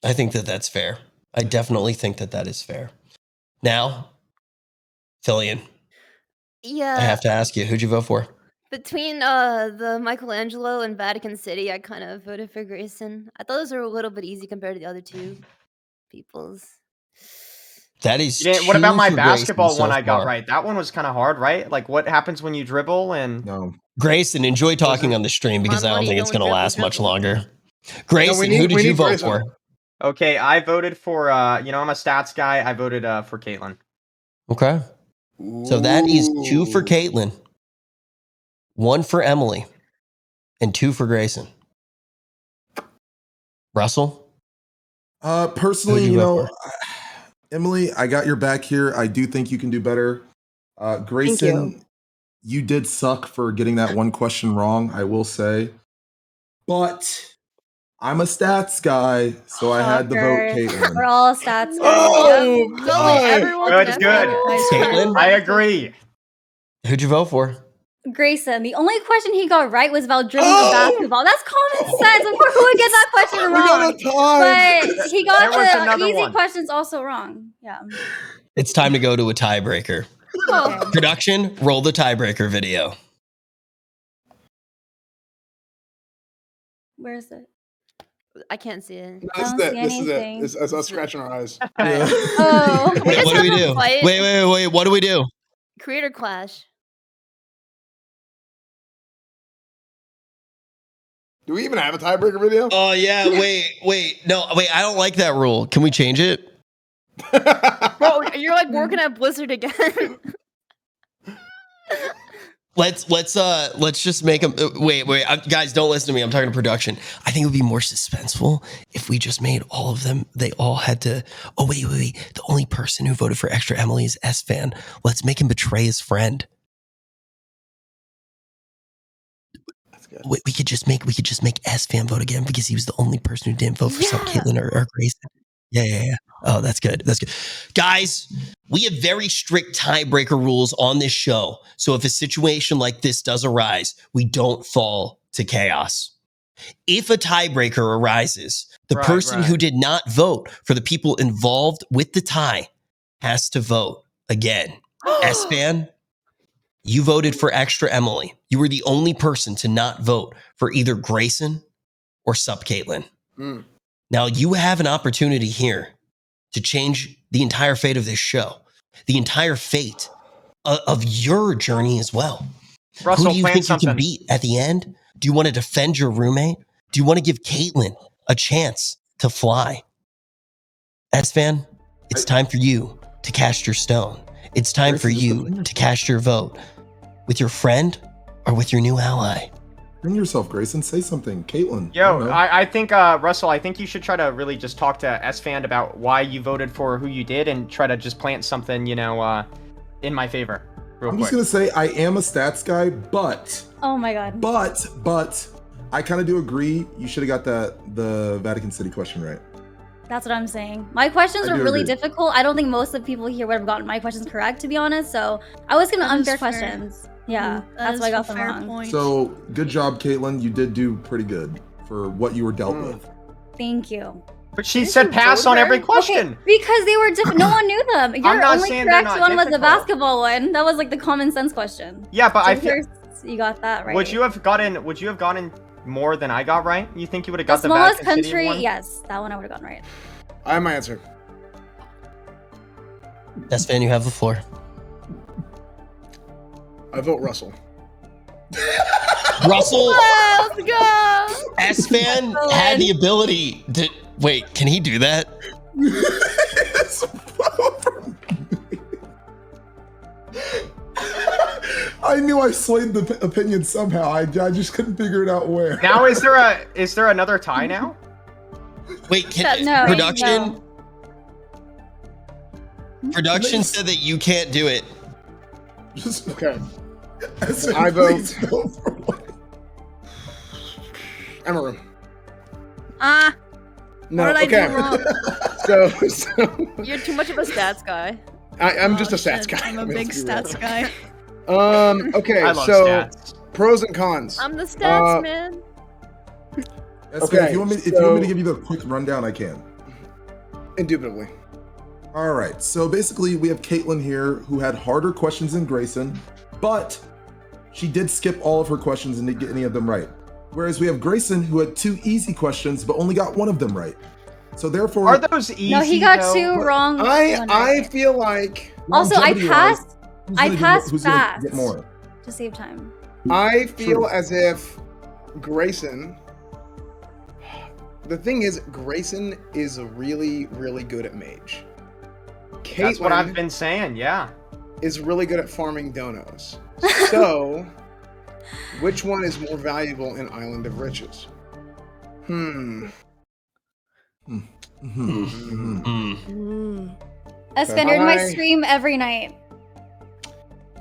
Speaker 1: I think that that's fair. I definitely think that that is fair. Now, Fillion,
Speaker 11: Yeah.
Speaker 1: I have to ask you, who'd you vote for?
Speaker 11: Between the Michelangelo and Vatican City, I kind of voted for Grayson. I thought those were a little bit easy compared to the other two peoples.
Speaker 1: That is
Speaker 5: What about
Speaker 1: two
Speaker 5: my
Speaker 1: for Grayson
Speaker 5: basketball
Speaker 1: so
Speaker 5: one I got
Speaker 1: far.
Speaker 5: right? That one was kind of hard, right? Like, what happens when you dribble and...
Speaker 4: No.
Speaker 1: Grayson, enjoy talking on the stream because I don't think it's going to last much longer. Grayson, who did you vote for?
Speaker 5: Okay, I voted for, I'm a stats guy. I voted for Caitlyn.
Speaker 1: Okay. So that is 2 for Caitlyn, 1 for Emily, and 2 for Grayson. Russell?
Speaker 4: Personally,
Speaker 1: Who'd you
Speaker 4: you
Speaker 1: vote
Speaker 4: know, Emily, I got your back here. I do think you can do better. Grayson, you did suck for getting that one question wrong, I will say. But I'm a stats guy, so I had to vote Caitlyn.
Speaker 8: We're all stats.
Speaker 4: Oh,
Speaker 8: guys.
Speaker 4: God.
Speaker 5: Good, good.
Speaker 1: Caitlyn?
Speaker 5: I agree.
Speaker 1: Who'd you vote for?
Speaker 8: Grayson, the only question he got right was about dribbling the basketball. That's common sense. Of course, who would get that question
Speaker 4: We got
Speaker 8: wrong?
Speaker 4: a tie.
Speaker 8: But he
Speaker 5: There was
Speaker 8: got
Speaker 5: another
Speaker 8: the easy
Speaker 5: one.
Speaker 8: questions also wrong. Yeah.
Speaker 1: It's time to go to a tiebreaker.
Speaker 8: Oh.
Speaker 1: Production, roll the tiebreaker video.
Speaker 8: Where is it?
Speaker 11: I can't see it.
Speaker 8: I don't see anything.
Speaker 9: This is us scratching our eyes.
Speaker 8: Oh.
Speaker 1: Wait, what do we do? Wait, what do we do?
Speaker 11: Creator Clash.
Speaker 9: Do we even have a tiebreaker video?
Speaker 1: Oh, yeah, wait. No, wait, I don't like that rule. Can we change it?
Speaker 11: Bro, you're like working at Blizzard again.
Speaker 1: Let's just make them. Wait, guys, don't listen to me. I'm talking to production. I think it would be more suspenseful if we just made all of them. They all had to. Oh wait. The only person who voted for Extra Emily is S-Fan. Let's make him betray his friend.
Speaker 9: That's good.
Speaker 1: Wait, we could just make S-Fan vote again because he was the only person who didn't vote for some Caitlyn or Grayson. Yeah. Oh, that's good. Guys, we have very strict tiebreaker rules on this show. So if a situation like this does arise, we don't fall to chaos. If a tiebreaker arises, the person who did not vote for the people involved with the tie has to vote again. S-Fan, you voted for Extra Emily. You were the only person to not vote for either Grayson or Sup Caitlyn. Now you have an opportunity here to change the entire fate of this show, the entire fate of your journey as well.
Speaker 5: Russell,
Speaker 1: who do you
Speaker 5: plan
Speaker 1: think
Speaker 5: something.
Speaker 1: you can beat at the end? Do you want to defend your roommate? Do you want to give Caitlyn a chance to fly? S-Fan, it's time for you to cast your stone. It's time for you to cast your vote with your friend or with your new ally.
Speaker 4: Bring yourself, Grayson. Say something. Caitlyn.
Speaker 5: Yo, I think, Russell, I think you should try to really just talk to S-Fan about why you voted for who you did and try to just plant something, in my favor.
Speaker 4: I'm just going to say I am a stats guy, but...
Speaker 8: Oh my god.
Speaker 4: But I kind of do agree you should have got the Vatican City question right.
Speaker 8: That's what I'm saying. My questions
Speaker 4: I
Speaker 8: were
Speaker 4: do
Speaker 8: really
Speaker 4: agree.
Speaker 8: difficult. I don't think most of the people here would have gotten my questions correct, to be honest. So I was gonna
Speaker 6: That is
Speaker 8: unfair
Speaker 6: fair.
Speaker 8: questions. Yeah,
Speaker 6: That
Speaker 8: that's
Speaker 6: is
Speaker 8: why I
Speaker 6: a
Speaker 8: got them
Speaker 6: fair
Speaker 8: wrong.
Speaker 6: point.
Speaker 4: So good job, Caitlyn. You did do pretty good for what you were dealt with.
Speaker 8: Thank you.
Speaker 5: But she said pass on every question.
Speaker 8: Okay, because they were different. No one knew them. Your
Speaker 5: not
Speaker 8: only
Speaker 5: saying they're
Speaker 8: correct
Speaker 5: not
Speaker 8: one was the
Speaker 5: difficult.
Speaker 8: basketball one. That was like the common sense question.
Speaker 5: Yeah, but
Speaker 8: So
Speaker 5: I feel...
Speaker 8: here's- You got that right.
Speaker 5: Would you have gotten more than I got right? You think you would have got
Speaker 8: the
Speaker 5: the
Speaker 8: smallest
Speaker 5: Vatican City
Speaker 8: country?
Speaker 5: one?
Speaker 8: Yes, that one I would have gotten right.
Speaker 9: I have my answer.
Speaker 1: Esfand, you have the floor.
Speaker 9: I vote Russell.
Speaker 1: Russell
Speaker 11: Let's go.
Speaker 1: Esfand had the ability to wait. Can he do that?
Speaker 4: I knew I swayed the opinion somehow. I just couldn't figure it out where.
Speaker 5: Now is there another tie now?
Speaker 1: Wait,
Speaker 8: No,
Speaker 1: production?
Speaker 8: no.
Speaker 1: Production said that you can't do it.
Speaker 4: Just
Speaker 9: Okay.
Speaker 4: I
Speaker 9: vote Emerald. No,
Speaker 6: what did
Speaker 9: okay.
Speaker 6: I do wrong?
Speaker 9: So
Speaker 11: You're too much of a stats guy.
Speaker 9: I'm just a
Speaker 6: Oh,
Speaker 9: stats
Speaker 6: shit,
Speaker 9: guy.
Speaker 6: I'm a
Speaker 9: Let's
Speaker 6: big
Speaker 9: be real.
Speaker 6: stats guy.
Speaker 9: Okay,
Speaker 5: I love
Speaker 9: so
Speaker 5: stats.
Speaker 9: pros and cons.
Speaker 11: I'm the stats
Speaker 9: Uh,
Speaker 11: man.
Speaker 4: Esfand, if you want me to give you the quick rundown, I can.
Speaker 9: Indubitably.
Speaker 4: All right, so basically we have Caitlin here who had harder questions than Grayson, but she did skip all of her questions and didn't get any of them right. Whereas we have Grayson who had 2 easy questions, but only got 1 of them right. So therefore,
Speaker 5: Are those easy?
Speaker 8: No, he got
Speaker 5: though?
Speaker 8: 2 wrong. one
Speaker 9: I
Speaker 8: right.
Speaker 9: feel like
Speaker 8: Also, I
Speaker 4: longevity-wise,
Speaker 8: passed.
Speaker 4: who's
Speaker 8: I
Speaker 4: gonna
Speaker 8: passed
Speaker 4: who's gonna
Speaker 8: fast
Speaker 4: get more?
Speaker 8: to save time.
Speaker 9: I feel
Speaker 4: True.
Speaker 9: as if Grayson. The thing is, Grayson is really, really good at mage.
Speaker 5: That's what I've
Speaker 9: Caitlyn
Speaker 5: been saying. Yeah.
Speaker 9: is really good at farming donos. So, which one is more valuable in Island of Riches?
Speaker 8: Esfand, you're in my
Speaker 9: Hi.
Speaker 8: stream every night.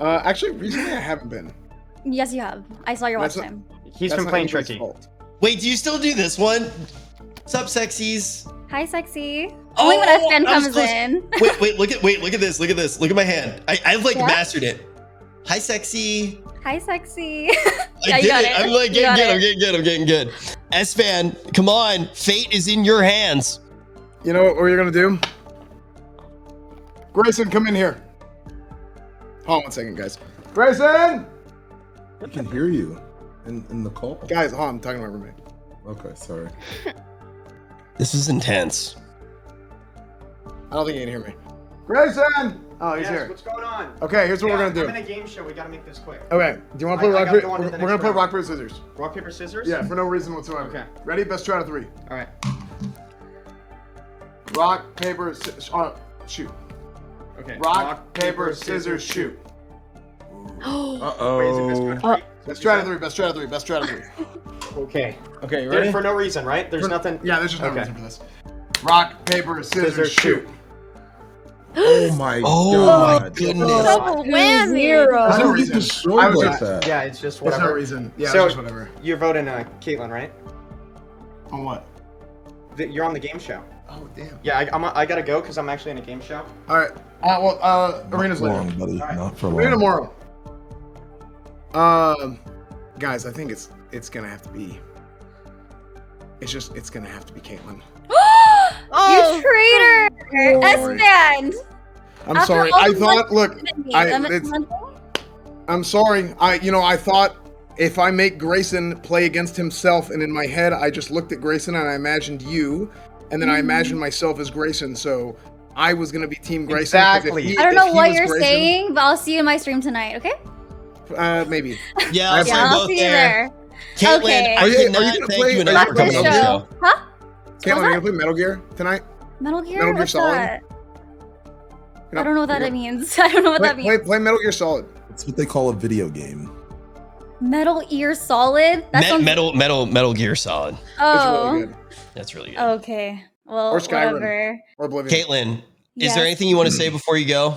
Speaker 9: Actually, recently I haven't been.
Speaker 8: Yes, you have. I saw your watch
Speaker 9: That's not-
Speaker 8: time.
Speaker 5: He's
Speaker 9: That's
Speaker 5: been
Speaker 9: not
Speaker 5: playing
Speaker 9: anybody's
Speaker 5: tricky.
Speaker 9: fault.
Speaker 1: Wait, do you still do this one? Sup, sexies?
Speaker 8: Hi, sexy. Only when Esfand
Speaker 1: I was
Speaker 8: comes
Speaker 1: close.
Speaker 8: in.
Speaker 1: Wait, look at this. Look at my hand. I've like
Speaker 8: Yeah?
Speaker 1: mastered it. Hi, sexy.
Speaker 8: Hi, sexy.
Speaker 1: I
Speaker 8: Yeah, you
Speaker 1: did
Speaker 8: got
Speaker 1: it.
Speaker 8: it.
Speaker 1: I'm like
Speaker 8: You
Speaker 1: getting
Speaker 8: got
Speaker 1: good.
Speaker 8: it.
Speaker 1: I'm getting good. S-Fan, come on. Fate is in your hands.
Speaker 9: You know what we're gonna do? Grayson, come in here. Hold on 1 second, guys. Grayson!
Speaker 4: I can hear you in the call.
Speaker 9: Guys, hold on, I'm talking to my roommate.
Speaker 4: Okay, sorry.
Speaker 1: This is intense.
Speaker 9: I don't think you can hear me. Grayson! Oh, he's
Speaker 5: Yes,
Speaker 9: here.
Speaker 5: what's going on?
Speaker 9: Okay, here's what we're gonna do.
Speaker 5: I'm in a game show. We gotta make this quick.
Speaker 9: Okay, do you want to play
Speaker 5: I
Speaker 9: rock,
Speaker 5: gotta
Speaker 9: paper?
Speaker 5: go on to
Speaker 9: We're
Speaker 5: the
Speaker 9: gonna
Speaker 5: next
Speaker 9: play
Speaker 5: round.
Speaker 9: rock, paper, scissors.
Speaker 5: Rock, paper, scissors?
Speaker 9: Yeah, for no reason whatsoever.
Speaker 5: Okay.
Speaker 9: Ready? Best two out of 3.
Speaker 5: All right.
Speaker 9: Rock, paper, shoot.
Speaker 5: Okay.
Speaker 9: Rock, paper, scissors, shoot.
Speaker 4: Uh-oh.
Speaker 9: Best two out of 3, best two out of 3, best two out of 3.
Speaker 5: Okay.
Speaker 9: Okay, you
Speaker 5: There-
Speaker 9: ready?
Speaker 5: For no reason, right? There's nothing.
Speaker 9: Yeah, there's just no
Speaker 5: Okay.
Speaker 9: reason for this. Rock, paper, scissors, shoot.
Speaker 4: Oh my god.
Speaker 1: goodness.
Speaker 11: Double whammy.
Speaker 4: How
Speaker 9: no
Speaker 4: do you get
Speaker 9: reason.
Speaker 4: destroyed
Speaker 9: I was
Speaker 4: like
Speaker 9: not-
Speaker 4: that?
Speaker 5: Yeah, it's just
Speaker 9: There's
Speaker 5: whatever.
Speaker 9: no reason. Yeah,
Speaker 5: So-
Speaker 9: it's just whatever.
Speaker 5: You're voting Caitlin, right?
Speaker 9: On what?
Speaker 5: You're on the game show.
Speaker 9: Oh, damn.
Speaker 5: Yeah, I gotta go because I'm actually in a game show.
Speaker 9: Alright. Arena's
Speaker 4: Not
Speaker 9: later.
Speaker 4: long, buddy.
Speaker 5: Alright.
Speaker 4: Not for
Speaker 9: Arena
Speaker 4: long.
Speaker 9: tomorrow. Guys, I think it's gonna have to be. It's gonna have to be Caitlin.
Speaker 8: You traitor! Esfand!
Speaker 9: I'm
Speaker 8: After
Speaker 9: sorry.
Speaker 8: all
Speaker 9: I
Speaker 8: the
Speaker 9: thought.
Speaker 8: money
Speaker 9: Look,
Speaker 8: you made,
Speaker 9: I.
Speaker 8: that
Speaker 9: It's,
Speaker 8: meant one thing?
Speaker 9: I'm sorry. I thought if I make Grayson play against himself, and in my head I just looked at Grayson and I imagined you, and then I imagined myself as Grayson. So I was gonna be Team Grayson. 'cause if
Speaker 5: Exactly.
Speaker 9: he-
Speaker 8: I don't
Speaker 9: if
Speaker 8: know
Speaker 9: he
Speaker 8: what
Speaker 9: was
Speaker 8: you're
Speaker 9: Grayson-
Speaker 8: saying, but I'll see you in my stream tonight, okay?
Speaker 9: Maybe.
Speaker 1: Yeah, I'll see
Speaker 8: Yeah,
Speaker 1: you
Speaker 8: I'll
Speaker 1: both
Speaker 8: see you
Speaker 1: there.
Speaker 8: there.
Speaker 1: Caitlin,
Speaker 8: Okay.
Speaker 1: I
Speaker 9: Are you
Speaker 1: cannot
Speaker 9: gonna
Speaker 1: thank
Speaker 9: play-
Speaker 1: you
Speaker 9: are
Speaker 1: enough
Speaker 9: you
Speaker 1: for
Speaker 9: gonna
Speaker 1: coming
Speaker 9: play
Speaker 1: on the
Speaker 8: show.
Speaker 1: show.
Speaker 8: Huh?
Speaker 9: Caitlin,
Speaker 8: was
Speaker 9: are you
Speaker 8: that?
Speaker 9: gonna play Metal Gear tonight?
Speaker 8: Metal Gear?
Speaker 9: Metal Gear
Speaker 8: What's
Speaker 9: Solid?
Speaker 8: that?
Speaker 9: You know,
Speaker 8: I don't know what that
Speaker 9: you know,
Speaker 8: means. I don't know what that means.
Speaker 9: Play Metal Gear Solid.
Speaker 4: That's what they call a video game.
Speaker 8: Metal Ear Solid? That sounds...
Speaker 1: Metal Gear Solid.
Speaker 9: It's
Speaker 8: Oh.
Speaker 9: really good.
Speaker 1: That's really good.
Speaker 8: Okay. Well,
Speaker 9: Or Skyrim.
Speaker 8: whatever.
Speaker 9: Or Oblivion.
Speaker 1: Caitlin, is
Speaker 8: Yes.
Speaker 1: there anything you want to say before you go?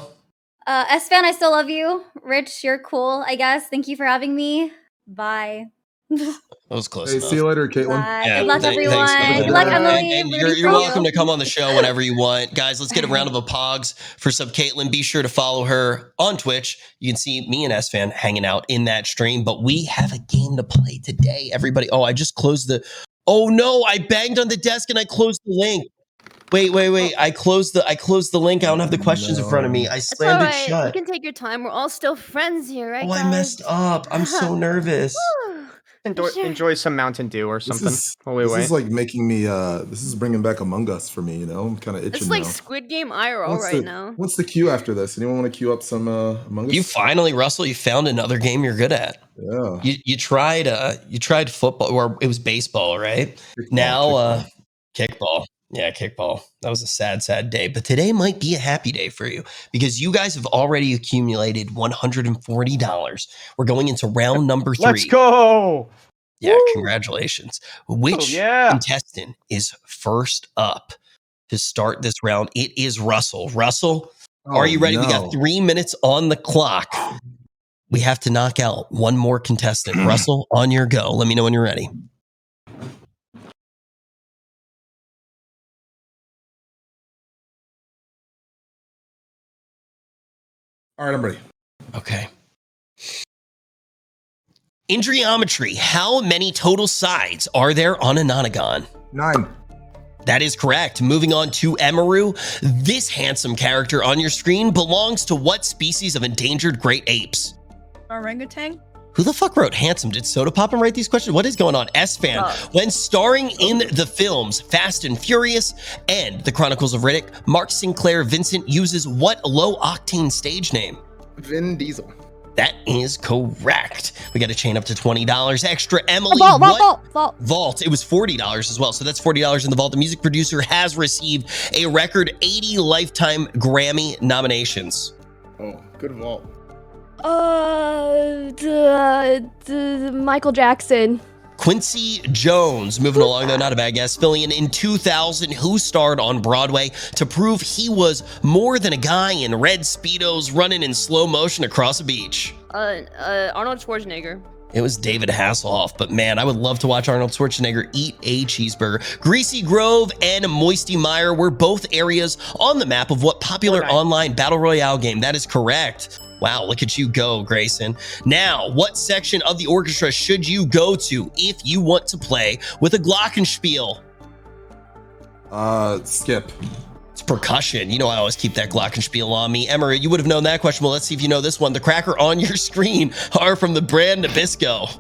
Speaker 8: Esfand, I still love you. Rich, you're cool, I guess. Thank you for having me. Bye.
Speaker 1: That was close
Speaker 4: Hey,
Speaker 1: enough.
Speaker 4: see you later, Caitlin.
Speaker 8: Bye.
Speaker 1: Yeah,
Speaker 8: Good luck,
Speaker 1: thanks,
Speaker 8: everyone.
Speaker 1: Caitlin.
Speaker 8: Good luck, Emily.
Speaker 1: And
Speaker 8: Rooting
Speaker 1: you're
Speaker 8: for you.
Speaker 1: welcome to come on the show whenever you want. Guys, let's get a round of applause for Sub Caitlin. Be sure to follow her on Twitch. You can see me and S-Fan hanging out in that stream, but we have a game to play today, everybody. Oh, I just closed the... Oh, no, I banged on the desk and I closed the link. Wait. I closed the link. I don't have the questions in front of me. I
Speaker 11: It's
Speaker 1: slammed it
Speaker 11: alright. You
Speaker 1: shut.
Speaker 11: can take your time. We're all still friends here, right,
Speaker 1: Oh,
Speaker 11: guys?
Speaker 1: I messed up. I'm so nervous.
Speaker 5: Enjoy some Mountain Dew or something while we
Speaker 4: This
Speaker 5: wait.
Speaker 4: is like making me. This is bringing back Among Us for me. You know, I'm kind of itching
Speaker 11: It's like
Speaker 4: now.
Speaker 11: Squid Game IRL
Speaker 4: What's
Speaker 11: right
Speaker 4: the,
Speaker 11: now.
Speaker 4: What's the queue after this? Anyone want to queue up some Among Us?
Speaker 1: You finally, Russell, you found another game you're good at.
Speaker 4: Yeah.
Speaker 1: You tried football, or it was baseball, right? Now kickball. Yeah, kickball. That was a sad day. But today might be a happy day for you because you guys have already accumulated $140. We're going into round number 3.
Speaker 5: Let's go.
Speaker 1: Yeah,
Speaker 5: Woo.
Speaker 1: Congratulations. Which contestant is first up to start this round? It is Russell. Russell, are you ready? We got 3 minutes on the clock. We have to knock out one more contestant. Russell, on your go. Let me know when you're ready.
Speaker 4: All right, I'm ready.
Speaker 1: Okay. In geometry, how many total sides are there on a nonagon?
Speaker 4: 9.
Speaker 1: That is correct. Moving on to Emaru. This handsome character on your screen belongs to what species of endangered great apes?
Speaker 6: Orangutan?
Speaker 1: Who the fuck wrote handsome? Did Soda Pop and write these questions? What is going on? S-Fan. When starring in the films Fast and Furious and The Chronicles of Riddick, Mark Sinclair Vincent uses what low-octane stage name?
Speaker 9: Vin Diesel.
Speaker 1: That is correct. We got a chain up to $20 extra. Emily, Vault. It was $40 as well. So that's $40 in the vault. The music producer has received a record 80 lifetime Grammy nominations.
Speaker 9: Oh, good vault.
Speaker 7: Michael Jackson.
Speaker 1: Quincy Jones, moving along though, not a bad guess. Filling in 2000, who starred on Broadway to prove he was more than a guy in red Speedos running in slow motion across a beach?
Speaker 11: Arnold Schwarzenegger.
Speaker 1: It was David Hasselhoff, but man, I would love to watch Arnold Schwarzenegger eat a cheeseburger. Greasy Grove and Moisty Mire were both areas on the map of what popular online battle royale game? That is correct. Wow, look at you go, Grayson. Now, what section of the orchestra should you go to if you want to play with a glockenspiel?
Speaker 4: Skip.
Speaker 1: It's percussion. You know I always keep that glockenspiel on me. Emery, you would have known that question. Well, let's see if you know this one. The cracker on your screen are from the brand Nabisco.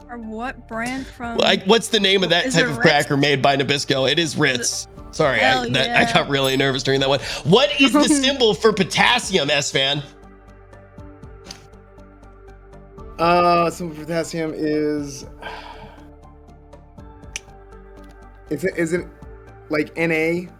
Speaker 6: Or what brand from?
Speaker 1: Like, what's the name of that
Speaker 6: Is
Speaker 1: type
Speaker 6: it
Speaker 1: of
Speaker 6: Ritz?
Speaker 1: cracker made by Nabisco? It is Ritz. Sorry, I
Speaker 6: yeah.
Speaker 1: got really nervous during that one. What is the symbol for potassium, S-Fan?
Speaker 9: Symbol for potassium is it like Na?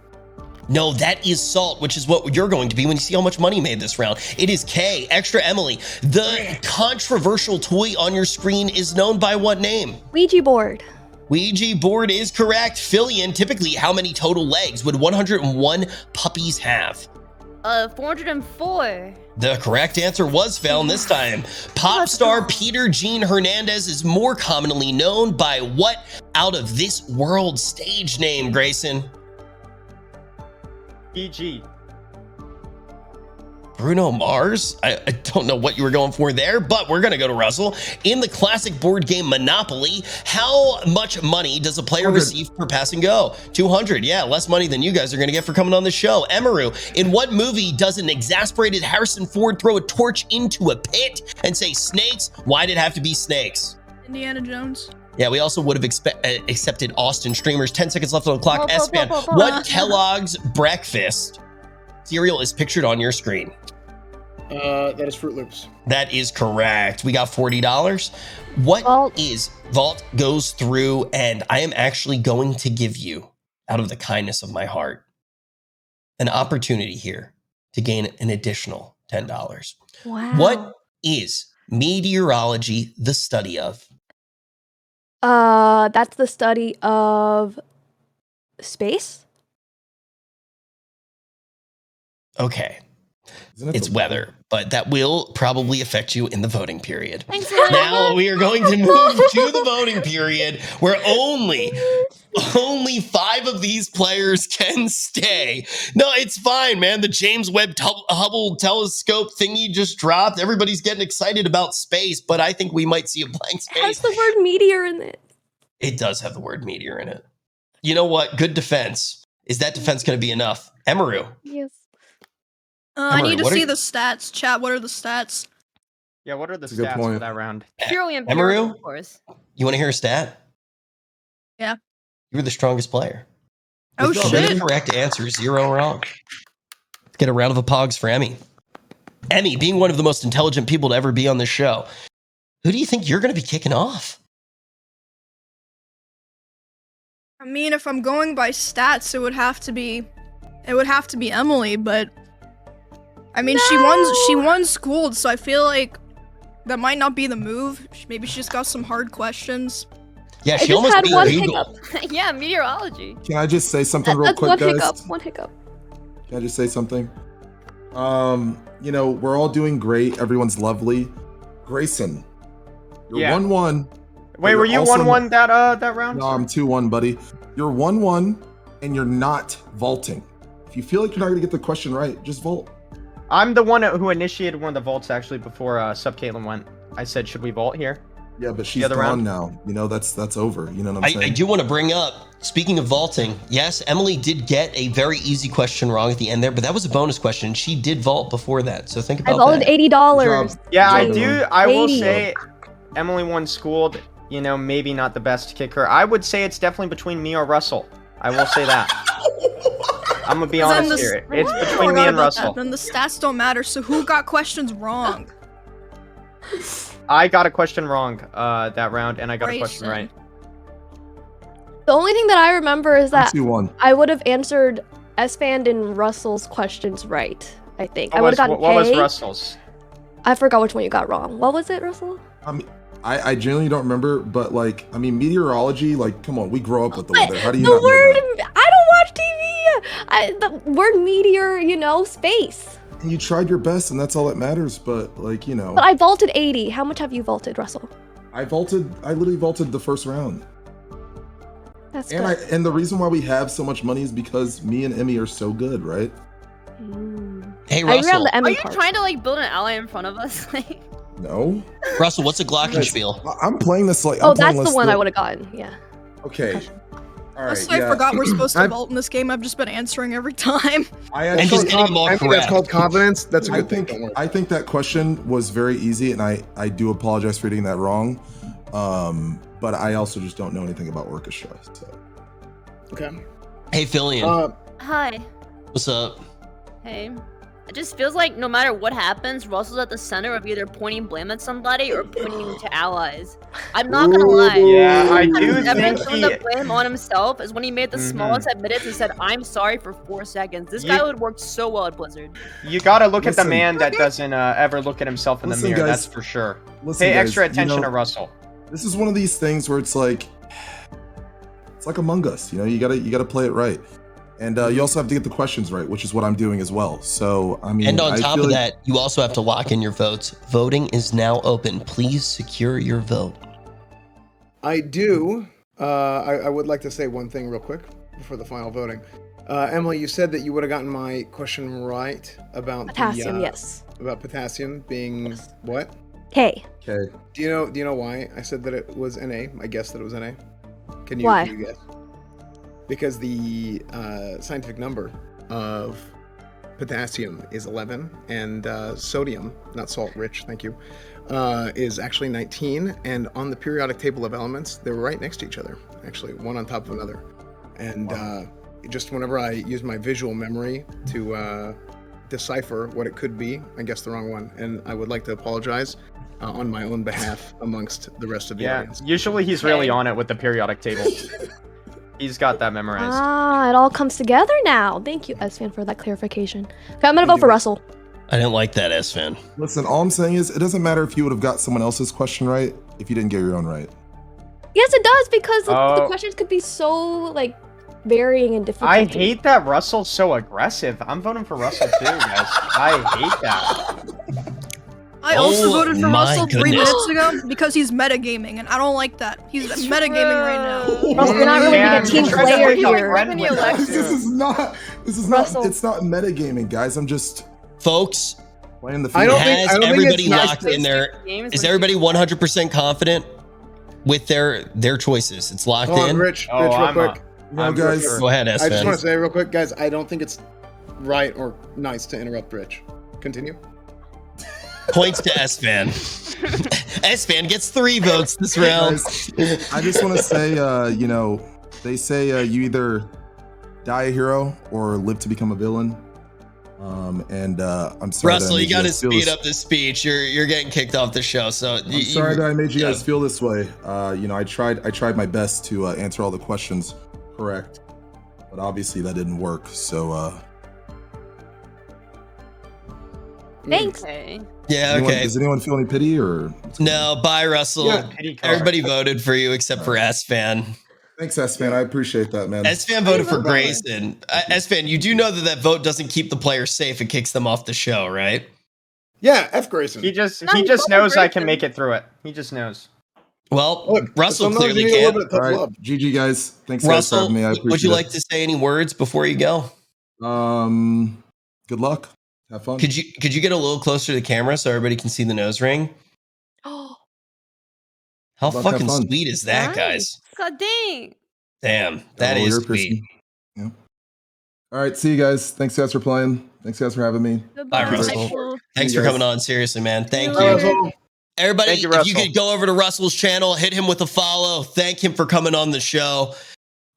Speaker 1: No, that is salt, which is what you're going to be when you see how much money you made this round. It is K. Extra Emily. The controversial toy on your screen is known by what name?
Speaker 7: Ouija board.
Speaker 1: Ouija board is correct. Fillion, typically, how many total legs would 101 puppies have?
Speaker 11: 404.
Speaker 1: The correct answer was found this time. Pop star Peter Gene Hernandez is more commonly known by what out of this world stage name, Grayson?
Speaker 5: EG.
Speaker 1: Bruno Mars? I don't know what you were going for there, but we're going to go to Russell. In the classic board game Monopoly, how much money does a player receive per pass and go? 200. Yeah, less money than you guys are going to get for coming on the show. Emaru, in what movie does an exasperated Harrison Ford throw a torch into a pit and say snakes? Why did it have to be snakes?
Speaker 6: Indiana Jones.
Speaker 1: Yeah, we also would have accepted Austin Streamers. 10 seconds left on the clock. S-Man, what Kellogg's breakfast cereal is pictured on your screen?
Speaker 9: That is Fruit Loops.
Speaker 1: That is correct. We got $40. What is Vault goes through, and I am actually going to give you, out of the kindness of my heart, an opportunity here to gain an additional $10.
Speaker 7: Wow.
Speaker 1: What is meteorology the study of?
Speaker 7: That's the study of space.
Speaker 1: Okay. It's weather, but that will probably affect you in the voting period.
Speaker 11: Thanks,
Speaker 1: Now we are going to move to the voting period where only 5 of these players can stay. No, it's fine, man. The James Webb Hubble telescope thingy just dropped. Everybody's getting excited about space, but I think we might see a blank
Speaker 7: It has
Speaker 1: space.
Speaker 7: the word meteor in it.
Speaker 1: It does have the word meteor in it. You know what? Good defense. Is that defense going to be enough? Emeru.
Speaker 7: Yes.
Speaker 6: I need to
Speaker 1: what are
Speaker 6: see
Speaker 1: you-
Speaker 6: the stats. Chat, what are the stats?
Speaker 5: Yeah, what are the
Speaker 4: That's a good
Speaker 5: stats
Speaker 4: point.
Speaker 5: for that round?
Speaker 11: Purely empirical,
Speaker 1: Emeru?
Speaker 11: of course.
Speaker 1: You want to hear a stat?
Speaker 6: Yeah.
Speaker 1: You were the strongest player.
Speaker 6: Oh,
Speaker 1: With three
Speaker 6: shit.
Speaker 1: correct answers, 0 wrong. Let's get a round of applause for Emmy. Emmy, being one of the most intelligent people to ever be on this show, who do you think you're going to be kicking off?
Speaker 6: I mean, if I'm going by stats, it would have to be Emily, but I mean, she won schooled, so I feel like that might not be the move. Maybe she just got some hard questions.
Speaker 1: Yeah,
Speaker 7: I
Speaker 1: she
Speaker 7: just
Speaker 1: almost
Speaker 7: had
Speaker 1: beat
Speaker 7: one
Speaker 1: Google.
Speaker 7: hiccup.
Speaker 11: Yeah, meteorology.
Speaker 4: Can I just say something real
Speaker 7: That's
Speaker 4: quick,
Speaker 7: one
Speaker 4: guys?
Speaker 7: hiccup. One hiccup.
Speaker 4: Can I just say something? You know, we're all doing great. Everyone's lovely. Grayson, you're
Speaker 5: Yeah.
Speaker 4: 1-1.
Speaker 5: Wait,
Speaker 4: you're
Speaker 5: were you
Speaker 4: also
Speaker 5: 1-1 that round?
Speaker 4: No, I'm 2-1, buddy. You're 1-1, and you're not vaulting. If you feel like you're not going to get the question right, just vault.
Speaker 5: I'm the one who initiated one of the vaults actually before Sub Caitlin went. I said, should we vault here?
Speaker 4: Yeah, but she's
Speaker 5: other
Speaker 4: gone
Speaker 5: round?
Speaker 4: now. You know, that's over. You know what I'm saying?
Speaker 1: I do want to bring up, speaking of vaulting, yes, Emily did get a very easy question wrong at the end there, but that was a bonus question. She did vault before that, so think
Speaker 7: I
Speaker 1: about
Speaker 7: vaulted
Speaker 1: that.
Speaker 7: $80.
Speaker 5: Yeah, I
Speaker 4: Good job,
Speaker 5: do.
Speaker 4: everyone.
Speaker 5: I will
Speaker 7: 80.
Speaker 5: say, Emily won schooled. You know, maybe not the best kicker. I would say it's definitely between me or Russell. I will say that. I'm gonna be
Speaker 6: Then
Speaker 5: honest
Speaker 6: the-
Speaker 5: here. It's
Speaker 6: I
Speaker 5: between me
Speaker 6: forgot
Speaker 5: and
Speaker 6: about that.
Speaker 5: Russell.
Speaker 6: Then the stats don't matter. So who got questions wrong?
Speaker 5: I got a question wrong that round, and I got a question
Speaker 6: Grayson.
Speaker 5: right.
Speaker 7: The only thing that I remember is that
Speaker 4: 2-1.
Speaker 7: I would have answered S-Fan and Russell's questions right. I think I
Speaker 5: What
Speaker 7: would have
Speaker 5: was,
Speaker 7: gotten
Speaker 5: what was
Speaker 7: A.
Speaker 5: Russell's?
Speaker 7: I forgot which one you got wrong. What was it, Russell?
Speaker 4: I genuinely don't remember, but like, I mean, meteorology, like, come on, we grow up with the
Speaker 7: But
Speaker 4: weather. How do you
Speaker 7: the
Speaker 4: not know
Speaker 7: word?
Speaker 4: that?
Speaker 7: I don't watch TV. The word meteor, you know, space.
Speaker 4: And you tried your best, and that's all that matters. But like, you know,
Speaker 7: But I vaulted 80. How much have you vaulted, Russell?
Speaker 4: I literally vaulted the first round.
Speaker 7: That's
Speaker 4: And
Speaker 7: good.
Speaker 4: and the reason why we have so much money is because me and Emmy are so good, right?
Speaker 1: Hey,
Speaker 7: I agree on
Speaker 1: Russell.
Speaker 7: the
Speaker 11: Are
Speaker 7: Emmy
Speaker 11: you
Speaker 7: part.
Speaker 11: trying to like build an ally in front of us? Like,
Speaker 4: No.
Speaker 1: Russell, what's a Glockenspiel?
Speaker 4: I'm playing this like.
Speaker 7: Oh,
Speaker 4: I'm playing
Speaker 7: that's the
Speaker 4: this
Speaker 7: one I
Speaker 4: still-
Speaker 7: would have gotten. Yeah.
Speaker 4: Okay. All right.
Speaker 6: Also, I
Speaker 4: yeah.
Speaker 6: forgot we're supposed to
Speaker 9: I-
Speaker 6: vault in this game. I've just been answering every time.
Speaker 4: I
Speaker 1: And
Speaker 4: actually,
Speaker 1: just getting them all
Speaker 9: I think
Speaker 1: correct.
Speaker 9: that's called confidence. That's a
Speaker 4: I
Speaker 9: good thing.
Speaker 4: think
Speaker 9: Don't worry.
Speaker 4: I think that question was very easy, and I do apologize for getting that wrong. But I also just don't know anything about orchestra. So
Speaker 9: Okay.
Speaker 1: Hey, Fillion.
Speaker 11: hi.
Speaker 1: What's up?
Speaker 11: Hey. It just feels like no matter what happens, Russell's at the center of either pointing blame at somebody or pointing to allies. I'm not gonna lie.
Speaker 5: Yeah, I do
Speaker 11: Evan
Speaker 5: think
Speaker 11: threw
Speaker 5: he.
Speaker 11: the blame on himself is when he made the
Speaker 5: Mhm.
Speaker 11: smallest admittance and said, "I'm sorry" for 4 seconds. This
Speaker 5: You-
Speaker 11: guy would work so well at Blizzard.
Speaker 5: You gotta look at the
Speaker 4: Listen.
Speaker 5: man that doesn't ever look at himself in the
Speaker 4: Listen,
Speaker 5: mirror.
Speaker 4: guys.
Speaker 5: That's for sure.
Speaker 4: listen,
Speaker 5: Pay
Speaker 4: guys,
Speaker 5: extra
Speaker 4: you
Speaker 5: attention
Speaker 4: know,
Speaker 5: to Russell.
Speaker 4: This is one of these things where it's like Among Us. You know, you gotta play it right, and you also have to get the questions right, which is what I'm doing as well. So I mean,
Speaker 1: And on
Speaker 4: I
Speaker 1: top
Speaker 4: feel
Speaker 1: of
Speaker 4: like-
Speaker 1: that, you also have to lock in your votes. Voting is now open. Please secure your vote.
Speaker 9: I do. I would like to say one thing real quick before the final voting. Emily, you said that you would have gotten my question right about
Speaker 7: Potassium,
Speaker 9: the,
Speaker 7: yes.
Speaker 9: about potassium being what?
Speaker 7: K.
Speaker 4: Okay.
Speaker 9: Do you know why I said that it was Na? I guessed that it was Na. Can you,
Speaker 7: Why?
Speaker 9: can you guess? Because the scientific number of potassium is 11, and sodium, not salt rich, thank you, is actually 19. And on the periodic table of elements, they're right next to each other, actually, one on top of another. And just whenever I use my visual memory to decipher what it could be, I guessed the wrong one. And I would like to apologize on my own behalf amongst the rest of the
Speaker 5: Yeah,
Speaker 9: audience.
Speaker 5: usually he's really on it with the periodic table. He's got that memorized.
Speaker 7: Ah, it all comes together now. Thank you, S-Fan, for that clarification. Okay, I'm gonna vote for Russell.
Speaker 1: I didn't like that, S-Fan.
Speaker 4: Listen, all I'm saying is it doesn't matter if you would have got someone else's question right if you didn't get your own right.
Speaker 7: Yes, it does, because the
Speaker 5: Oh.
Speaker 7: questions could be so, like, varying and different.
Speaker 5: I hate that Russell's so aggressive. I'm voting for Russell too, guys. I hate that.
Speaker 6: I also
Speaker 1: Oh
Speaker 6: voted for
Speaker 1: my
Speaker 6: Russell 3
Speaker 1: goodness.
Speaker 6: minutes ago because he's metagaming, and I don't like that. He's metagaming right now.
Speaker 7: Russell, you're not really
Speaker 5: Yeah,
Speaker 7: being a team
Speaker 5: he's trying to
Speaker 7: player
Speaker 5: make a
Speaker 7: here.
Speaker 5: friend with us,
Speaker 4: This
Speaker 5: too.
Speaker 4: is not.
Speaker 7: Russell.
Speaker 4: It's not metagaming, guys. I'm just
Speaker 1: Folks,
Speaker 4: playing the
Speaker 9: I
Speaker 4: field.
Speaker 9: don't think-
Speaker 1: has
Speaker 9: I don't think
Speaker 1: everybody
Speaker 9: it's nice
Speaker 1: locked
Speaker 11: to
Speaker 1: in there?
Speaker 11: games
Speaker 1: Is
Speaker 11: when
Speaker 1: everybody
Speaker 11: you-
Speaker 1: 100% confident with their choices? It's locked
Speaker 9: Hold on,
Speaker 1: in.
Speaker 9: Rich,
Speaker 5: Oh,
Speaker 9: real
Speaker 5: I'm
Speaker 9: quick.
Speaker 4: Well, guys,
Speaker 1: Go ahead,
Speaker 9: I just
Speaker 1: S-Fan.
Speaker 9: want to say real quick, guys, I don't think it's right or nice to interrupt Rich. Continue.
Speaker 1: Points to S-Fan. S-Fan gets 3 votes this round.
Speaker 4: Guys, I just want to say, you know, they say you either die a hero or live to become a villain. And I'm sorry.
Speaker 1: Russell, you got to
Speaker 4: guys feel
Speaker 1: speed
Speaker 4: this-
Speaker 1: up this speech. You're getting kicked off the show. So
Speaker 4: I'm sorry that I made you guys feel this way. You know, I tried my best to answer all the questions correct, but obviously that didn't work. So
Speaker 8: Thanks.
Speaker 11: Okay.
Speaker 1: Yeah, okay.
Speaker 4: Does anyone feel any pity or?
Speaker 1: No, bye, Russell.
Speaker 9: Yeah.
Speaker 1: Everybody voted for you except for S-Fan.
Speaker 4: Thanks, S-Fan. I appreciate that, man.
Speaker 1: S-Fan voted for Grayson. S-Fan, you do know that vote doesn't keep the players safe. It kicks them off the show, right?
Speaker 9: Yeah, F Grayson.
Speaker 5: He just
Speaker 3: No,
Speaker 5: knows I can
Speaker 3: Grayson.
Speaker 5: make it through it. He just knows.
Speaker 1: Well,
Speaker 9: Look,
Speaker 1: Russell
Speaker 9: sometimes
Speaker 1: clearly
Speaker 9: you need a little
Speaker 1: can.
Speaker 9: bit of tough
Speaker 4: All right,
Speaker 9: love.
Speaker 4: GG guys. Thanks guys for
Speaker 1: Russell,
Speaker 4: having me. I appreciate
Speaker 1: would you
Speaker 4: it.
Speaker 1: like to say any words before you go?
Speaker 4: Good luck. Have fun.
Speaker 1: Could you get a little closer to the camera so everybody can see the nose ring?
Speaker 7: Oh,
Speaker 1: How
Speaker 4: Good luck, have
Speaker 1: fucking
Speaker 4: fun.
Speaker 1: sweet is that, guys?
Speaker 11: God dang.
Speaker 1: Damn, that
Speaker 4: Oh,
Speaker 1: is
Speaker 4: you're a
Speaker 1: sweet.
Speaker 4: person. Yeah. All right, see you guys. Thanks guys for playing. Thanks guys for having me.
Speaker 1: Bye,
Speaker 7: goodbye.
Speaker 1: Russell. Thanks
Speaker 4: See
Speaker 1: for
Speaker 4: you
Speaker 1: coming
Speaker 4: guys.
Speaker 1: on. Seriously, man. Thank
Speaker 9: Bye,
Speaker 1: you.
Speaker 9: Russell.
Speaker 1: Everybody,
Speaker 5: Thank you,
Speaker 1: if you
Speaker 5: Russell.
Speaker 1: could go over to Russell's channel, hit him with a follow. Thank him for coming on the show.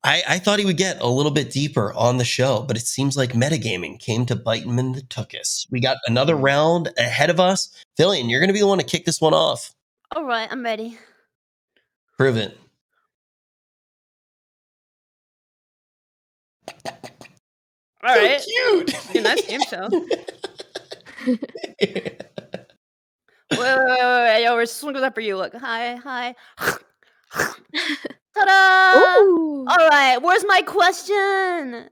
Speaker 1: I thought he would get a little bit deeper on the show, but it seems like metagaming came to bite him in the tuchus. We got another round ahead of us. Fillion, you're going to be the one to kick this one off.
Speaker 11: All right, I'm ready.
Speaker 1: Prove it.
Speaker 11: All right.
Speaker 1: Cute.
Speaker 11: Dude, nice game show. Wait. Yo, we're swinging that for you. Look. Hi. Ta-da!
Speaker 7: Ooh.
Speaker 11: All right, where's my question?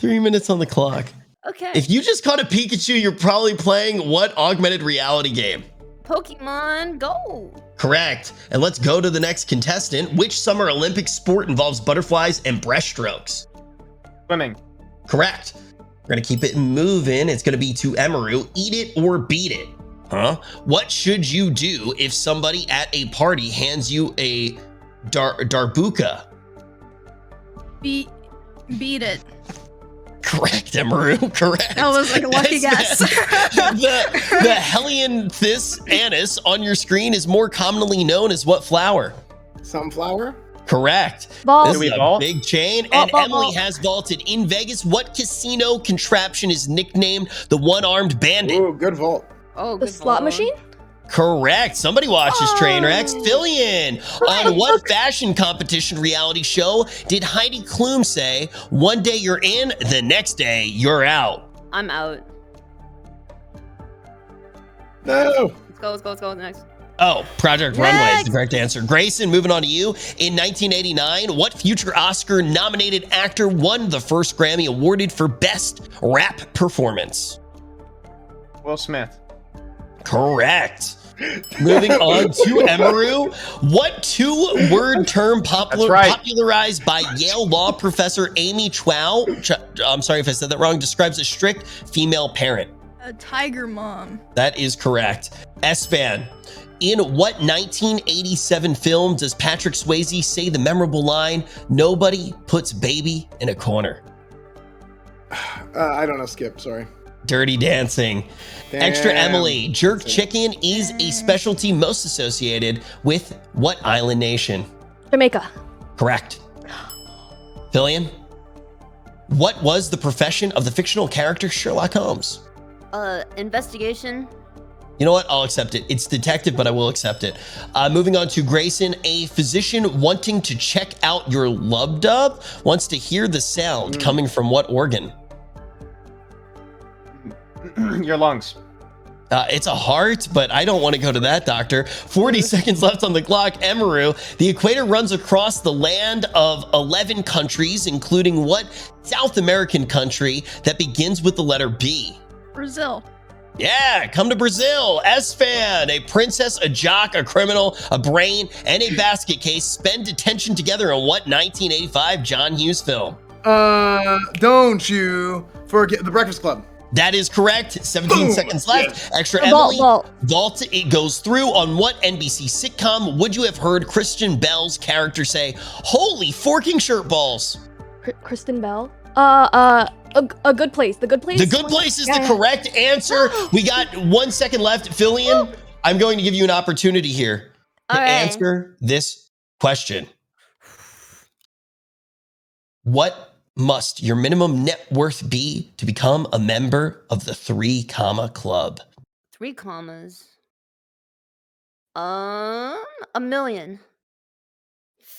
Speaker 1: 3 minutes on the clock.
Speaker 11: Okay.
Speaker 1: If you just caught a Pikachu, you're probably playing what augmented reality game?
Speaker 11: Pokemon Go.
Speaker 1: Correct. And let's go to the next contestant. Which Summer Olympic sport involves butterflies and breaststrokes?
Speaker 5: Swimming.
Speaker 1: Correct. We're going to keep it moving. It's going to be to Emaru. Eat it or beat it. Huh? What should you do if somebody at a party hands you a darbuka?
Speaker 6: Beat it.
Speaker 1: Correct, Emaru. Correct.
Speaker 6: That was like a lucky guess.
Speaker 1: the Helianthus anise on your screen is more commonly known as what flower?
Speaker 9: Sunflower.
Speaker 1: Correct.
Speaker 7: Ball.
Speaker 1: This
Speaker 5: Do we
Speaker 1: is a
Speaker 5: vault?
Speaker 1: big chain,
Speaker 7: Oh,
Speaker 1: and
Speaker 7: ball,
Speaker 1: Emily
Speaker 7: ball.
Speaker 1: has vaulted in Vegas. What casino contraption is nicknamed the one-armed bandit?
Speaker 9: Ooh, good vault.
Speaker 11: Oh,
Speaker 7: The
Speaker 11: good
Speaker 7: slot
Speaker 11: ball.
Speaker 7: machine?
Speaker 1: Correct. Somebody watches Trainwrecks.
Speaker 7: Oh.
Speaker 1: Fillion. On what fashion competition reality show did Heidi Klum say, one day you're in, the next day you're out?
Speaker 11: I'm out.
Speaker 9: No.
Speaker 11: Let's go. Next.
Speaker 1: Oh, Project Runway is the
Speaker 11: Next.
Speaker 1: correct answer. Grayson, moving on to you. In 1989, what future Oscar-nominated actor won the first Grammy awarded for Best Rap Performance?
Speaker 5: Will Smith.
Speaker 1: Correct. Moving on to Emaru. What two-word term
Speaker 5: That's right.
Speaker 1: popularized by Yale law professor Amy Chow, I'm sorry if I said that wrong, describes a strict female parent?
Speaker 6: A tiger mom.
Speaker 1: That is correct. S-Fan. In what 1987 film does Patrick Swayze say the memorable line, "Nobody puts baby in a corner"?
Speaker 9: I don't know. Skip. Sorry.
Speaker 1: Dirty Dancing. Extra
Speaker 9: Damn.
Speaker 1: Emily. Jerk chicken is a specialty most associated with what island nation?
Speaker 7: Jamaica.
Speaker 1: Correct. Fillion. What was the profession of the fictional character Sherlock Holmes?
Speaker 11: Investigation.
Speaker 1: You know what? I'll accept it. It's detective, but I will accept it. Moving on to Grayson. A physician wanting to check out your lub dub wants to hear the sound coming from what organ?
Speaker 5: Your lungs.
Speaker 1: It's a heart, but I don't want to go to that, doctor. 40 seconds left on the clock. Emaru, the equator runs across the land of 11 countries, including what South American country that begins with the letter B?
Speaker 6: Brazil.
Speaker 1: Yeah, come to Brazil. S-Fan, a princess, a jock, a criminal, a brain, and a basket case spend detention together in what 1985 John Hughes film?
Speaker 9: Don't you forget The Breakfast Club.
Speaker 1: That is correct. 17 seconds left. Extra
Speaker 7: Vault,
Speaker 1: Emily.
Speaker 7: vault.
Speaker 1: It goes through. On what NBC sitcom would you have heard Christian Bell's character say, "Holy forking shirt balls"?
Speaker 7: Kristen Bell. A Good Place. The Good Place.
Speaker 1: The Good Place is the correct answer. We got 1 second left. Fillion, I'm going to give you an opportunity here to answer this question. What must your minimum net worth be to become a member of the 3 Comma Club?
Speaker 11: 3 commas. $1 million.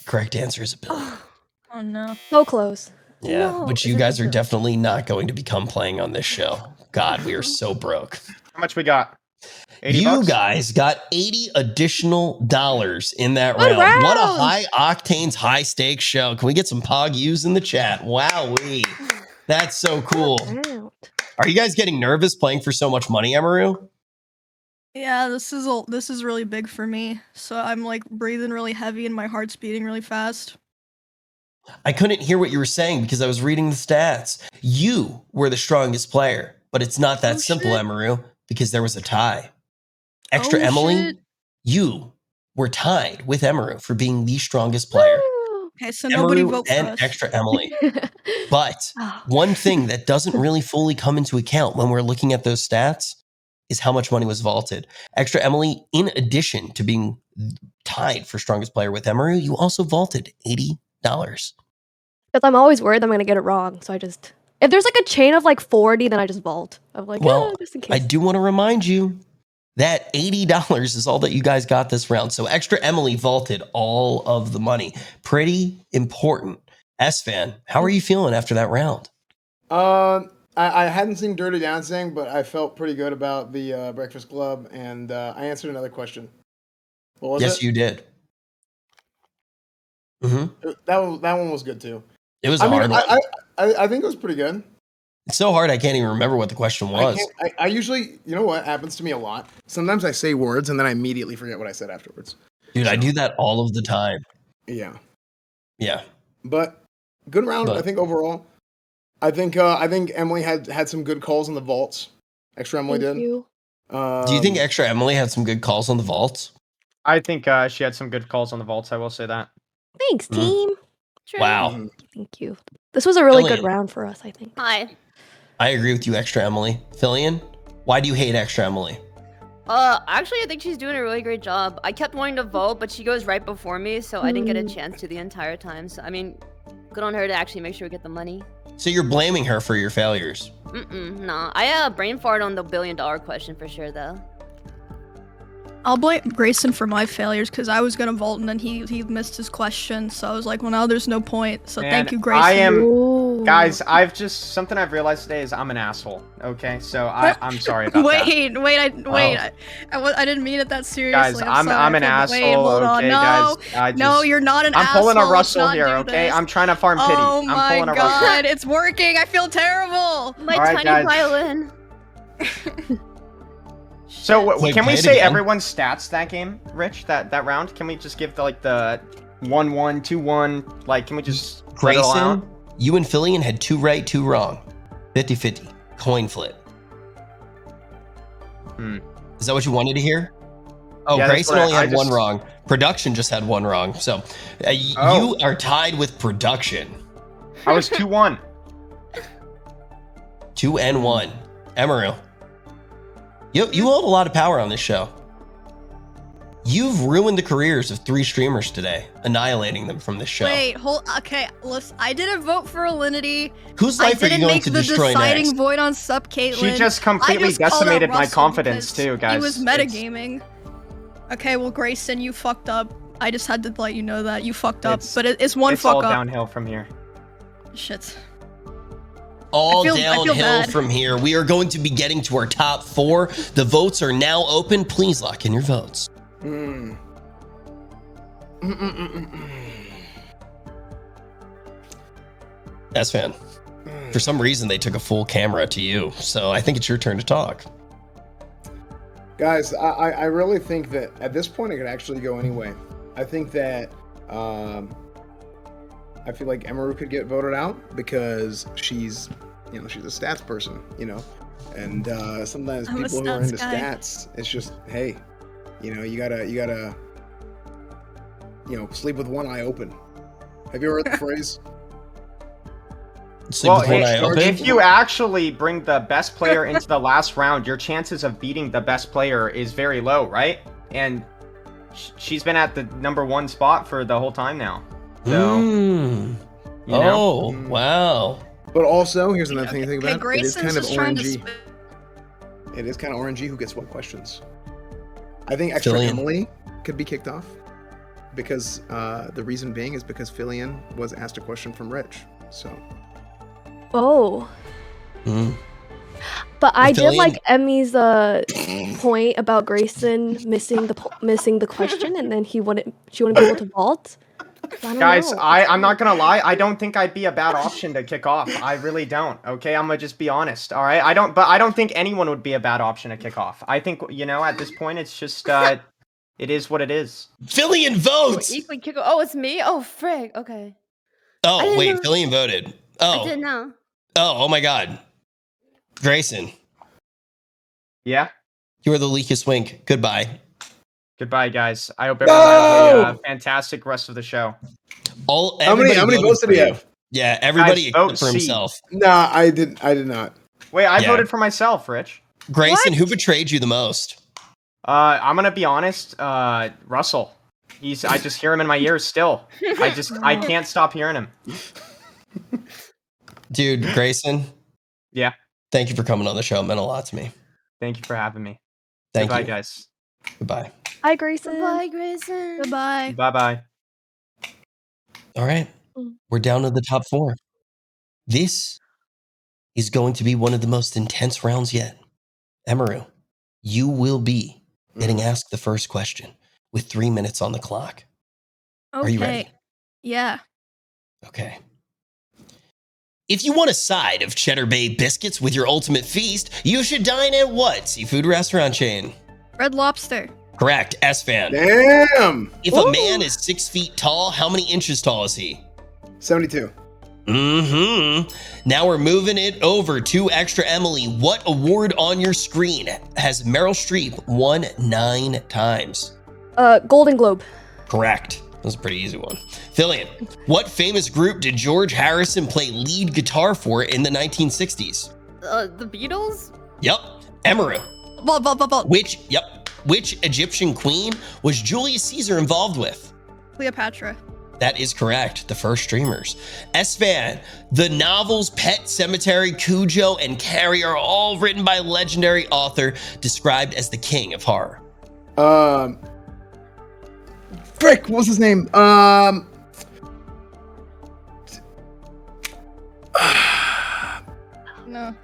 Speaker 1: Correct answer is $1 billion.
Speaker 6: Oh no.
Speaker 7: So close.
Speaker 1: Yeah,
Speaker 11: No,
Speaker 1: which
Speaker 11: is
Speaker 1: you
Speaker 11: it
Speaker 1: guys are
Speaker 11: $1 billion?
Speaker 1: definitely not going to become playing on this show. God, we are so broke.
Speaker 5: How much we got? 80
Speaker 1: You
Speaker 5: bucks?
Speaker 1: guys got $80 additional in that
Speaker 7: Good
Speaker 1: round. What a
Speaker 7: round.
Speaker 1: high octanes, high stakes show. Can we get some pog U's in the chat? Wowee. That's so cool.
Speaker 7: Round.
Speaker 1: Are you guys getting nervous playing for so much money, Amaru?
Speaker 6: Yeah, this is really big for me. So I'm like breathing really heavy and my heart's beating really fast.
Speaker 1: I couldn't hear what you were saying because I was reading the stats. You were the strongest player, but it's not that simple,
Speaker 6: shit.
Speaker 1: Amaru, because there was a tie. Extra
Speaker 6: Oh,
Speaker 1: Emily,
Speaker 6: shit.
Speaker 1: you were tied with Amaru for being the strongest player.
Speaker 7: Woo.
Speaker 6: Okay, so nobody
Speaker 1: Amaru
Speaker 6: vote for
Speaker 1: and
Speaker 6: us.
Speaker 1: Extra Emily. But
Speaker 7: Oh.
Speaker 1: one thing that doesn't really fully come into account when we're looking at those stats is how much money was vaulted. Extra Emily, in addition to being tied for strongest player with Amaru, you also vaulted $80.
Speaker 7: Because I'm always worried I'm gonna get it wrong. So I just, if there's like a chain of like 40, then I just vault. I'm like,
Speaker 1: Well,
Speaker 7: just in
Speaker 1: I
Speaker 7: case.
Speaker 1: do want to remind you that $80 is all that you guys got this round. So Extra Emily vaulted all of the money. Pretty important. S-Fan, how are you feeling after that round?
Speaker 9: I hadn't seen Dirty Dancing, but I felt pretty good about the Breakfast Club, and I answered another question. What was
Speaker 1: Yes,
Speaker 9: it?
Speaker 1: you did. hmm
Speaker 9: That one was good too.
Speaker 1: It was
Speaker 9: I
Speaker 1: a
Speaker 9: mean,
Speaker 1: hard one.
Speaker 9: I think it was pretty good.
Speaker 1: It's so hard I can't even remember what the question was.
Speaker 9: I usually, you know what happens to me a lot? Sometimes I say words and then I immediately forget what I said afterwards.
Speaker 1: Dude, I do that all of the time.
Speaker 9: Yeah,
Speaker 1: Yeah.
Speaker 9: but good round. I
Speaker 1: But-
Speaker 9: think overall. I think Emily had some good calls in the vaults. Extra Emily
Speaker 7: Thank
Speaker 9: did.
Speaker 7: you.
Speaker 1: Do you think Extra Emily had some good calls on the vaults?
Speaker 5: I think she had some good calls on the vaults. I will say that.
Speaker 7: Thanks,
Speaker 1: Mm.
Speaker 7: team.
Speaker 1: Wow.
Speaker 9: Mhm.
Speaker 7: Thank you. This was a really
Speaker 1: Elliot.
Speaker 7: good round for us, I think.
Speaker 11: Hi.
Speaker 1: I agree with you, Extra Emily. Fillion, why do you hate Extra Emily?
Speaker 11: Actually, I think she's doing a really great job. I kept wanting to vote, but she goes right before me, so I didn't get a chance to the entire time. So, I mean, good on her to actually make sure we get the money.
Speaker 1: So you're blaming her for your failures.
Speaker 11: Nah. I brain fart on the $1 billion question for sure, though.
Speaker 6: I'll blame Grayson for my failures because I was gonna vault and then he missed his question. So I was like, well, now there's no point. So thank
Speaker 5: And
Speaker 6: you, Grayson.
Speaker 5: I am,
Speaker 7: Ooh.
Speaker 5: guys. Something I've realized today is I'm an asshole. Okay, so I'm sorry about that.
Speaker 6: Wait, I didn't mean it that seriously.
Speaker 5: Guys, I'm an asshole.
Speaker 6: Wait, hold on.
Speaker 5: Okay,
Speaker 6: No,
Speaker 5: guys.
Speaker 6: no, you're not an
Speaker 5: I'm
Speaker 6: asshole.
Speaker 5: pulling a
Speaker 6: Let's
Speaker 5: Russell
Speaker 6: not
Speaker 5: here,
Speaker 6: do
Speaker 5: okay?
Speaker 6: this.
Speaker 5: I'm trying to farm pity.
Speaker 6: Oh
Speaker 5: I'm
Speaker 6: my
Speaker 5: pulling a Russell.
Speaker 6: god, it's working. I feel terrible.
Speaker 11: My
Speaker 5: All right,
Speaker 11: tiny
Speaker 5: guys.
Speaker 11: violin.
Speaker 5: So
Speaker 1: Wait,
Speaker 5: can we
Speaker 1: play it
Speaker 5: say
Speaker 1: again.
Speaker 5: everyone's stats that game, Rich? That round? Can we just give the 1-1, 2-1? Like, can we just spread it all out?
Speaker 1: Grayson, you and Fillion had 2 right, 2 wrong. 50-50. Coin flip. Is that what you wanted to hear? Oh,
Speaker 5: Yeah, that's
Speaker 1: Grayson
Speaker 5: what
Speaker 1: only
Speaker 5: I
Speaker 1: had 1
Speaker 5: just-
Speaker 1: wrong. Production just had 1 wrong. So
Speaker 5: Oh.
Speaker 1: you are tied with production.
Speaker 5: I was 2-1.
Speaker 1: 2-1. Emerald. You hold a lot of power on this show. You've ruined the careers of 3 streamers today, annihilating them from this show.
Speaker 6: Wait, okay, listen, I didn't vote for Alinity.
Speaker 1: Whose
Speaker 6: I
Speaker 1: life are you
Speaker 6: didn't
Speaker 1: going
Speaker 6: make
Speaker 1: to
Speaker 6: the
Speaker 1: destroy
Speaker 6: deciding
Speaker 1: next?
Speaker 6: void on Sup Caitlyn.
Speaker 5: She just completely
Speaker 6: I just called out
Speaker 5: decimated my
Speaker 6: Russell
Speaker 5: confidence
Speaker 6: because
Speaker 5: too, guys.
Speaker 6: He was
Speaker 5: It's-
Speaker 6: metagaming. Okay, well, Grayson, you fucked up. I just had to let you know that you fucked up,
Speaker 5: It's-
Speaker 6: but it's one
Speaker 5: It's
Speaker 6: fuck
Speaker 5: all
Speaker 6: up.
Speaker 5: downhill from here.
Speaker 6: Shit.
Speaker 1: All
Speaker 6: I feel
Speaker 1: downhill
Speaker 6: bad.
Speaker 1: from here. We are going to be getting to our top 4. The votes are now open. Please lock in your votes. S-Fan. For some reason, they took a full camera to you, so I think it's your turn to talk.
Speaker 9: Guys, I really think that at this point it could actually go anyway. I think that I feel like Emaru could get voted out because she's a stats person, And sometimes
Speaker 6: I'm a
Speaker 9: people who are into
Speaker 6: stats guy.
Speaker 9: stats, it's just, hey, you gotta sleep with one eye open. Have you ever heard the phrase?
Speaker 1: Sleep with one eye open?
Speaker 5: If you actually bring the best player into the last round, your chances of beating the best player is very low, right? And she's been at the #1 spot for the whole time now. So, you know?
Speaker 1: Oh, wow.
Speaker 9: But also, here's another thing to think
Speaker 6: Okay,
Speaker 9: about. It is
Speaker 6: Grayson's
Speaker 9: kind of
Speaker 6: just trying to
Speaker 9: orangey. It is kind of orangey who gets what questions. I think Extra
Speaker 1: Fillion.
Speaker 9: Emily could be kicked off because the reason being is because Fillion was asked a question from Rich. So.
Speaker 7: Oh.
Speaker 1: Mm.
Speaker 7: But I did
Speaker 1: Fillion-
Speaker 7: like Emmy's point about Grayson missing the question, and then she wouldn't be able to vault. I don't
Speaker 5: Guys,
Speaker 7: know.
Speaker 5: I'm not gonna lie. I don't think I'd be a bad option to kick off. I really don't. Okay, I'm gonna just be honest. All right, I don't think anyone would be a bad option to kick off. I think at this point, it's just it is what it is.
Speaker 1: Fillion votes.
Speaker 11: Equally kick. Oh, it's me. Oh, frig. Okay. I
Speaker 1: Oh,
Speaker 11: didn't
Speaker 1: wait,
Speaker 11: know.
Speaker 1: Fillion voted.
Speaker 11: I
Speaker 1: Oh,
Speaker 11: didn't know.
Speaker 1: oh my God. Grayson,
Speaker 5: Yeah.
Speaker 1: you are the leakiest wink. Goodbye.
Speaker 5: Goodbye, guys. I hope everyone has a fantastic rest of the show.
Speaker 9: How many
Speaker 1: Everybody voted
Speaker 9: votes did
Speaker 1: for
Speaker 9: he
Speaker 1: you.
Speaker 9: have?
Speaker 1: Yeah, everybody
Speaker 5: Guys, vote
Speaker 1: except for
Speaker 5: C.
Speaker 1: himself.
Speaker 9: Nah, I did not.
Speaker 5: Wait, I
Speaker 1: Yeah.
Speaker 5: voted for myself, Rich.
Speaker 1: Grayson, who betrayed you the most?
Speaker 5: I'm gonna be honest. Russell. I just hear him in my ears still. I can't stop hearing him.
Speaker 1: Dude, Grayson,
Speaker 5: Yeah.
Speaker 1: thank you for coming on the show. It meant a lot to me.
Speaker 5: Thank you for having me.
Speaker 1: Thank
Speaker 5: Goodbye,
Speaker 1: you.
Speaker 5: guys.
Speaker 1: Goodbye.
Speaker 7: Hi, Grayson.
Speaker 11: Bye, Grayson.
Speaker 6: Goodbye.
Speaker 5: Bye bye.
Speaker 1: All right. We're down to the top 4. This is going to be one of the most intense rounds yet. Emaru, you will be getting asked the first question with 3 minutes on the clock.
Speaker 6: Okay.
Speaker 1: Are you ready?
Speaker 6: Yeah.
Speaker 1: Okay. If you want a side of Cheddar Bay biscuits with your ultimate feast, you should dine at what seafood restaurant chain?
Speaker 6: Red Lobster.
Speaker 1: Correct, S-Fan.
Speaker 9: Damn.
Speaker 1: If a man is 6 feet tall, how many inches tall is he?
Speaker 9: 72.
Speaker 1: Now we're moving it over to Extra Emily. What award on your screen has Meryl Streep won 9 times?
Speaker 7: Golden Globe.
Speaker 1: Correct. That was a pretty easy one. Fillion, what famous group did George Harrison play lead guitar for in the 1960s?
Speaker 11: The Beatles?
Speaker 1: Yep. Emaru.
Speaker 6: Vault.
Speaker 1: Which Egyptian queen was Julius Caesar involved with?
Speaker 6: Cleopatra.
Speaker 1: That is correct. The first streamers. S-Fan, the novels Pet Cemetery, Cujo, and Carrie are all written by legendary author described as the king of horror.
Speaker 9: Frick, what's his name?
Speaker 6: No.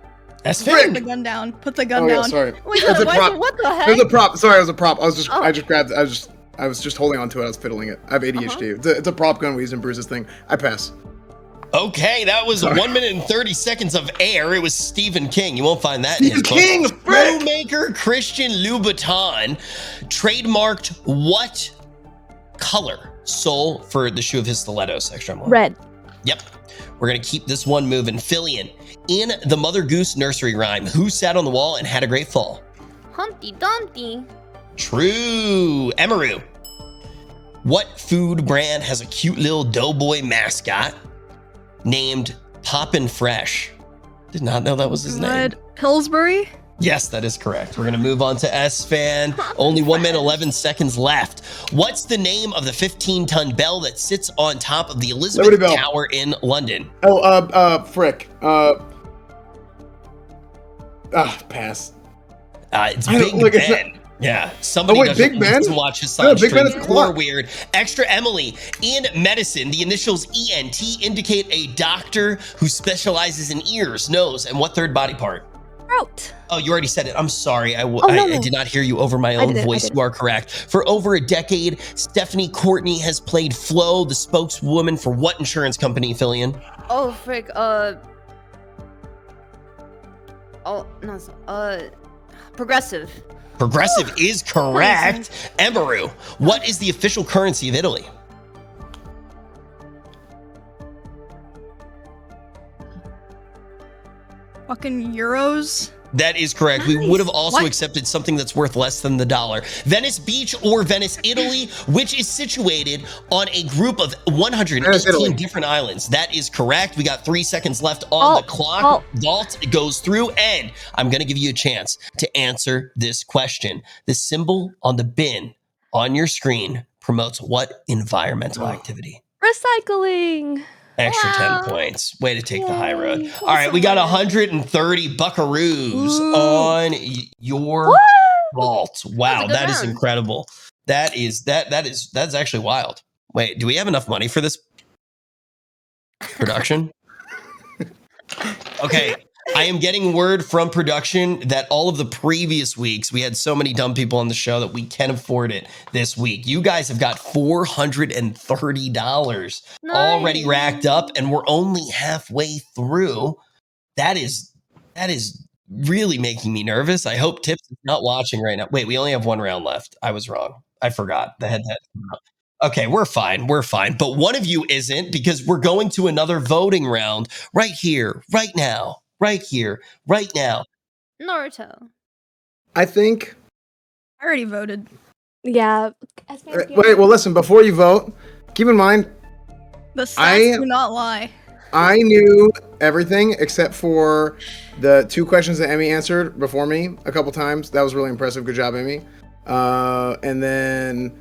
Speaker 1: S-Fan.
Speaker 6: Put the gun down. Put the gun
Speaker 9: Oh, yeah,
Speaker 6: down.
Speaker 9: sorry.
Speaker 11: Wait,
Speaker 9: It's a
Speaker 11: what,
Speaker 9: prop.
Speaker 11: what the heck?
Speaker 9: It was a prop. Sorry, it was a prop. I just grabbed. I was just holding on to it. I was fiddling it. I have ADHD. It's a prop gun we use in Bruce's thing. I pass.
Speaker 1: Okay, that was 1 minute and 30 seconds of air. It was Stephen King. You won't find that in his book.
Speaker 9: King, frick!
Speaker 1: Shoemaker Christian Louboutin trademarked what color sole for the shoe of his stilettos? Extra more.
Speaker 7: Red.
Speaker 1: Yep. We're going to keep this one moving. Fillion, in the Mother Goose nursery rhyme, who sat on the wall and had a great fall?
Speaker 11: Humpty Dumpty.
Speaker 1: True. Emaru, what food brand has a cute little doughboy mascot named Poppin' Fresh? Did not know that was his name.
Speaker 6: Red Pillsbury.
Speaker 1: Yes, that is correct. We're going to move on to S-Fan. Only 1 minute, 11 seconds left. What's the name of the 15-ton bell that sits on top of the Elizabeth
Speaker 9: Liberty Bell.
Speaker 1: Tower in London?
Speaker 9: Oh, frick. Pass.
Speaker 1: It's
Speaker 9: I don't-
Speaker 1: Big
Speaker 9: look, it's
Speaker 1: Ben. Yeah, somebody
Speaker 9: Oh, wait,
Speaker 1: doesn't,
Speaker 9: Big Ben?
Speaker 1: doesn't watch his
Speaker 9: No,
Speaker 1: science
Speaker 9: Big Ben
Speaker 1: stream
Speaker 9: is
Speaker 1: or
Speaker 9: clock.
Speaker 1: weird. Extra Emily, in medicine, the initials ENT indicate a doctor who specializes in ears, nose, and what third body part?
Speaker 7: Throat.
Speaker 1: Oh, you already said it. I'm sorry. I
Speaker 7: no.
Speaker 1: did not hear you over my
Speaker 7: I
Speaker 1: own
Speaker 7: didn't, I
Speaker 1: voice.
Speaker 7: didn't.
Speaker 1: You are correct. For over a decade, Stephanie Courtney has played Flo, the spokeswoman for what insurance company, Fillion?
Speaker 11: Oh, frick. Oh, no. Progressive.
Speaker 1: Progressive is correct. Emaru, what is the official currency of Italy?
Speaker 6: Fucking euros.
Speaker 1: That is correct. We would have also
Speaker 6: What?
Speaker 1: accepted something that's worth less than the dollar. Venice Beach or Venice, Italy, which is situated on a group of
Speaker 9: Venice,
Speaker 1: 118
Speaker 9: Italy.
Speaker 1: different islands. That is correct. We got 3 seconds left on the clock. Vault goes through, and I'm going to give you a chance to answer this question. The symbol on the bin on your screen promotes what environmental activity?
Speaker 7: Recycling.
Speaker 1: Extra 10 points. Way to take the high road. All right, we got 130 buckaroos on your vault. Wow,
Speaker 11: good
Speaker 1: that is
Speaker 11: round.
Speaker 1: incredible. That's actually wild. Wait, do we have enough money for this production? Okay, I am getting word from production that all of the previous weeks we had so many dumb people on the show that we can afford it this week. You guys have got $430 already racked up, and we're only halfway through. That is really making me nervous. I hope Tips is not watching right now. Wait, we only have one round left. I was wrong. I forgot the head-to-head. Okay, we're fine. We're fine. But one of you isn't, because we're going to another voting round right here, right now, right here, right now.
Speaker 11: Naruto.
Speaker 9: I think.
Speaker 6: I already voted.
Speaker 7: Yeah.
Speaker 9: Wait, well, listen, before you vote, keep in mind,
Speaker 6: The stats do not lie.
Speaker 9: I knew everything except for the 2 questions that Emmy answered before me a couple times. That was really impressive. Good job, Emmy. And then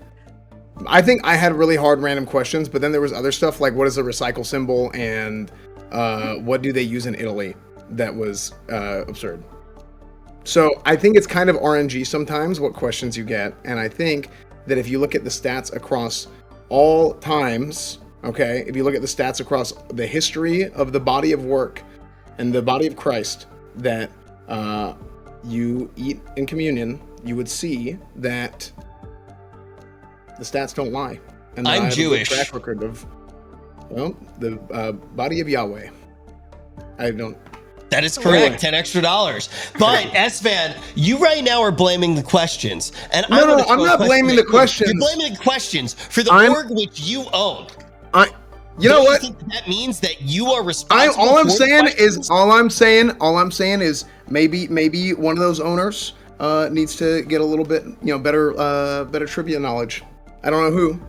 Speaker 9: I think I had really hard random questions, but then there was other stuff like what is a recycle symbol and what do they use in Italy? That was absurd. So I think it's kind of RNG sometimes what questions you get, and I think that if you look at the stats across all times, okay, if you look at the stats across the history of the body of work and the body of Christ that you eat in communion, you would see that the stats don't lie. And
Speaker 1: I'm
Speaker 9: I have a good
Speaker 1: Jewish.
Speaker 9: track record of, well, the body of Yahweh. I don't.
Speaker 1: That is correct. $10 extra. But Esvan, you right now are blaming the questions, and
Speaker 9: No, I'm not blaming the questions.
Speaker 1: You're blaming the questions for the org which you own.
Speaker 9: You know what?
Speaker 1: Think that means that you are responsible.
Speaker 9: All I'm
Speaker 1: for
Speaker 9: saying is maybe one of those owners needs to get a little bit better trivia knowledge. I don't know who.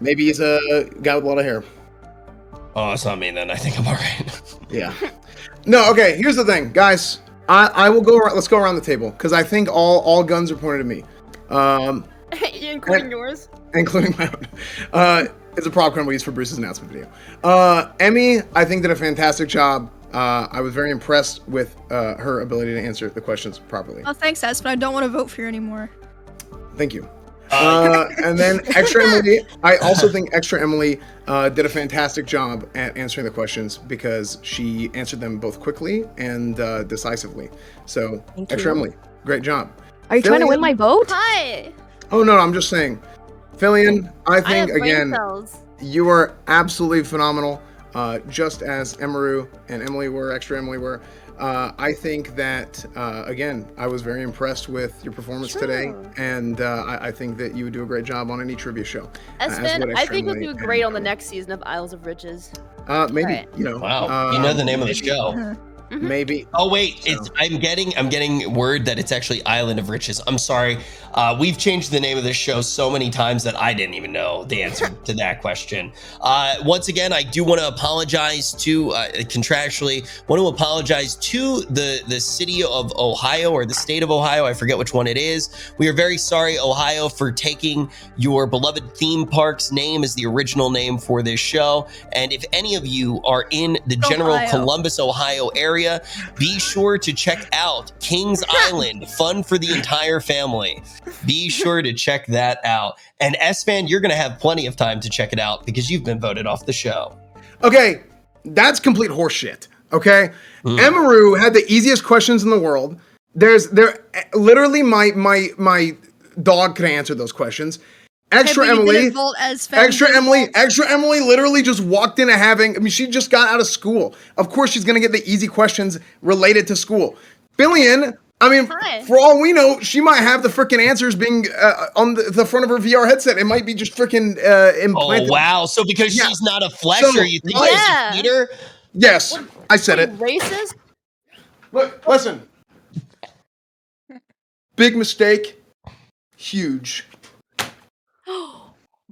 Speaker 9: Maybe he's a guy with a lot of hair.
Speaker 1: Oh, it's not me then. I think I'm all right.
Speaker 9: Yeah. No, okay, here's the thing, guys. I will go around, let's go around the table, because I think all guns are pointed at me.
Speaker 11: Including yours?
Speaker 9: Including my own. It's a prop gun we used for Bruce's announcement video. Emmy, I think, did a fantastic job. I was very impressed with her ability to answer the questions properly.
Speaker 6: Oh, thanks, Espen. I don't want to vote for you anymore.
Speaker 9: Thank you. And then Extra Emily, I also think Extra Emily did a fantastic job at answering the questions because she answered them both quickly and decisively. So, Extra Emily, great job.
Speaker 7: Are you trying to win my vote?
Speaker 11: Hi.
Speaker 9: Oh, no, I'm just saying. Fillion, I think,
Speaker 11: have brain
Speaker 9: again,
Speaker 11: cells.
Speaker 9: you are absolutely phenomenal, just as Emaru and Emily were, Extra Emily were. I think that, again, I was very impressed with your performance today, and I think that you would do a great job on any trivia show.
Speaker 11: Espen, I think you'll do great on the next season of Isles of Riches.
Speaker 9: Maybe,
Speaker 11: Right.
Speaker 1: Wow, you know the name of the show.
Speaker 9: Maybe.
Speaker 1: Oh wait, I'm getting word that it's actually Island of Riches. I'm sorry. We've changed the name of this show so many times that I didn't even know the answer to that question. Once again, I do want to apologize to contractually the city of Ohio or the state of Ohio. I forget which one it is. We are very sorry, Ohio, for taking your beloved theme park's name as the original name for this show. And if any of you are in the general
Speaker 6: Ohio.
Speaker 1: Columbus, Ohio area, be sure to check out Kings Island, fun for the entire family. Be sure to check that out. And S-Fan, you're going to have plenty of time to check it out because you've been voted off the show.
Speaker 9: Okay, that's complete horseshit. Okay, Emaru had the easiest questions in the world. Literally my dog could answer those questions. Extra
Speaker 6: Hey, but you
Speaker 9: Emily,
Speaker 6: didn't vote Espen.
Speaker 9: Extra Emily literally just walked into she just got out of school. Of course she's gonna get the easy questions related to school. Billion, for all we know, she might have the freaking answers being on the front of her VR headset. It might be just freaking implanted.
Speaker 1: Oh, wow. So because she's not a flesher, you think she's a computer?
Speaker 9: Yes, I said it.
Speaker 11: Racist?
Speaker 9: Look, listen. Big mistake. Huge.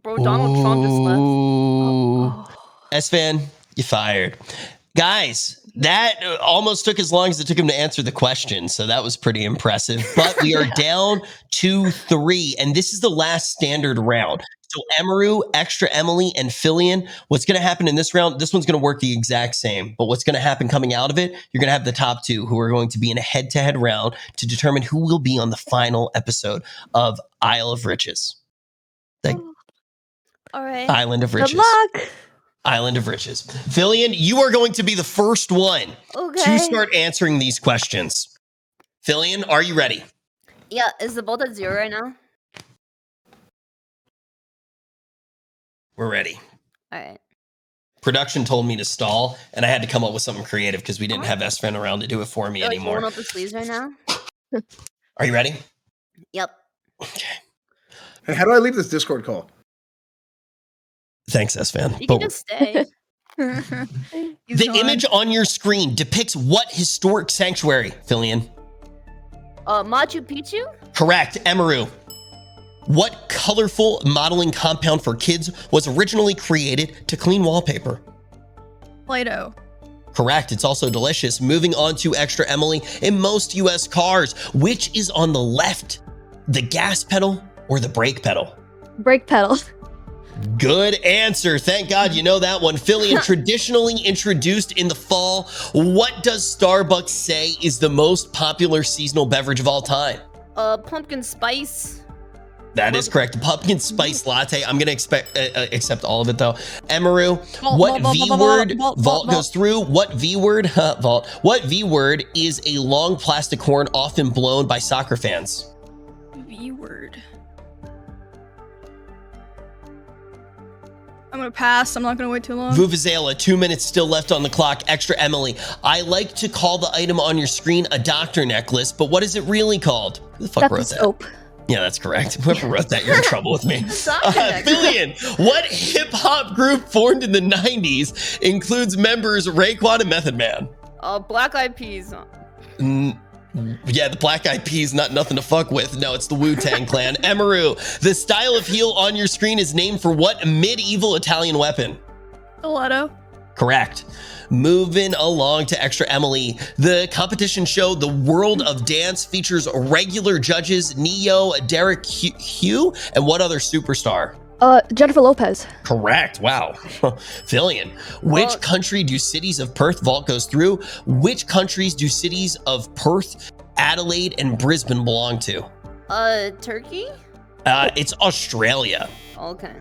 Speaker 11: Bro, Donald Trump just left.
Speaker 1: Ooh. S-Fan, you fired. Guys, that almost took as long as it took him to answer the question, so that was pretty impressive. But we are down to 3, and this is the last standard round. So Emaru, Extra Emily, and Fillion, what's going to happen in this round, this one's going to work the exact same. But what's going to happen coming out of it, you're going to have the top 2 who are going to be in a head-to-head round to determine who will be on the final episode of Isle of Riches.
Speaker 11: All right.
Speaker 1: Island of Riches.
Speaker 7: Good luck.
Speaker 1: Island of Riches. Fillion, you are going to be the first one to start answering these questions. Fillion, are you ready?
Speaker 11: Yeah, is the bolt at 0 right now?
Speaker 1: We're ready.
Speaker 11: All right.
Speaker 1: Production told me to stall, and I had to come up with something creative because we didn't have S-Fan around to do it for me
Speaker 11: Like
Speaker 1: anymore.
Speaker 11: rolling up the sleeves right now?
Speaker 1: Are you ready?
Speaker 11: Yep.
Speaker 1: Okay.
Speaker 9: Hey, how do I leave this Discord call?
Speaker 1: Thanks, S-Fan.
Speaker 11: You
Speaker 1: But
Speaker 11: can just stay.
Speaker 1: the image on your screen depicts what historic sanctuary, Fillion?
Speaker 11: Machu Picchu?
Speaker 1: Correct. Emaru. What colorful modeling compound for kids was originally created to clean wallpaper?
Speaker 6: Play-Doh.
Speaker 1: Correct. It's also delicious. Moving on to Extra Emily. In most US cars, which is on the left? The gas pedal or the brake pedal?
Speaker 7: Brake pedal.
Speaker 1: Good answer. Thank God you know that one. Fillion, traditionally introduced in the fall, what does Starbucks say is the most popular seasonal beverage of all time?
Speaker 11: Pumpkin spice.
Speaker 1: That is correct. The pumpkin spice latte. I'm going to accept all of it, though. Emaru, what V word? Vault goes through. What V word? Vault. What V word is a long plastic horn often blown by soccer fans?
Speaker 6: V word. I'm gonna pass. I'm not gonna wait too long.
Speaker 1: Vuvuzela, 2 minutes still left on the clock. Extra Emily. I like to call the item on your screen a doctor necklace, but what is it really called? Who the fuck wrote that?
Speaker 7: Soap.
Speaker 1: Yeah, that's correct. Whoever wrote that, you're in trouble with me. Fillion, what hip hop group formed in the 90s includes members Raekwon and Method Man?
Speaker 11: Black Eyed Peas.
Speaker 1: Yeah, the Black Eyed Peas, nothing to fuck with. No, it's the Wu-Tang Clan. Emaru, the style of heel on your screen is named for what medieval Italian weapon?
Speaker 6: Stiletto.
Speaker 1: Correct. Moving along to Extra Emily. The competition show The World of Dance features regular judges Neo, Derek Hugh, and what other superstar?
Speaker 7: Jennifer Lopez.
Speaker 1: Correct. Wow. Fillion. Which country do cities of Perth vault goes through? Which countries do cities of Perth, Adelaide, and Brisbane belong to?
Speaker 11: Turkey?
Speaker 1: It's Australia.
Speaker 11: Okay.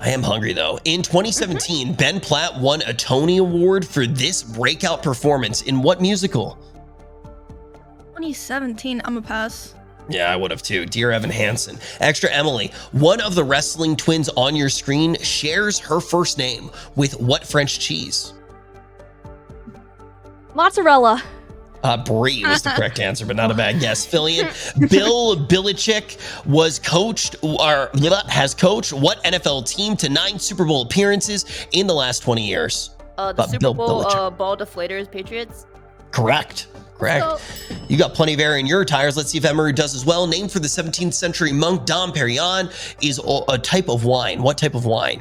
Speaker 1: I am hungry though. In 2017, Ben Platt won a Tony Award for this breakout performance in what musical?
Speaker 6: 2017. I'm a pass.
Speaker 1: Yeah, I would have too. Dear Evan Hansen. Extra Emily, one of the wrestling twins on your screen shares her first name with what French cheese?
Speaker 7: Mozzarella.
Speaker 1: Brie was the correct answer, but not a bad guess. Fillion, Bill Belichick has coached what NFL team to 9 Super Bowl appearances in the last 20 years?
Speaker 11: The Super Bowl ball deflators, Patriots.
Speaker 1: Correct. You got plenty of air in your tires. Let's see if Emaru does as well. Named for the 17th century monk Dom Perignon is a type of wine. What type of wine?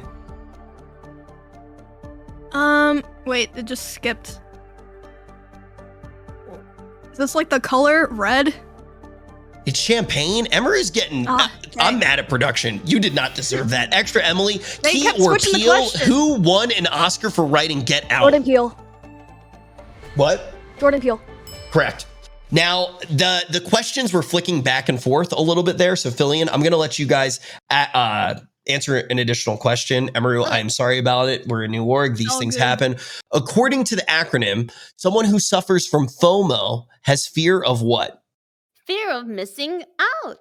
Speaker 6: Wait, it just skipped. Is this like the color red?
Speaker 1: It's champagne. Emaru's getting. I'm mad at production. You did not deserve that. Extra Emily, Key or Peele, who won an Oscar for writing Get Out?
Speaker 7: Jordan Peele.
Speaker 1: What?
Speaker 7: Jordan Peele.
Speaker 1: Correct. Now, the questions were flicking back and forth a little bit there. So, Fillion, I'm going to let you guys answer an additional question. Emaru, I'm sorry about it. We're a new org. These things happen. According to the acronym, someone who suffers from FOMO has fear of what?
Speaker 11: Fear of missing out.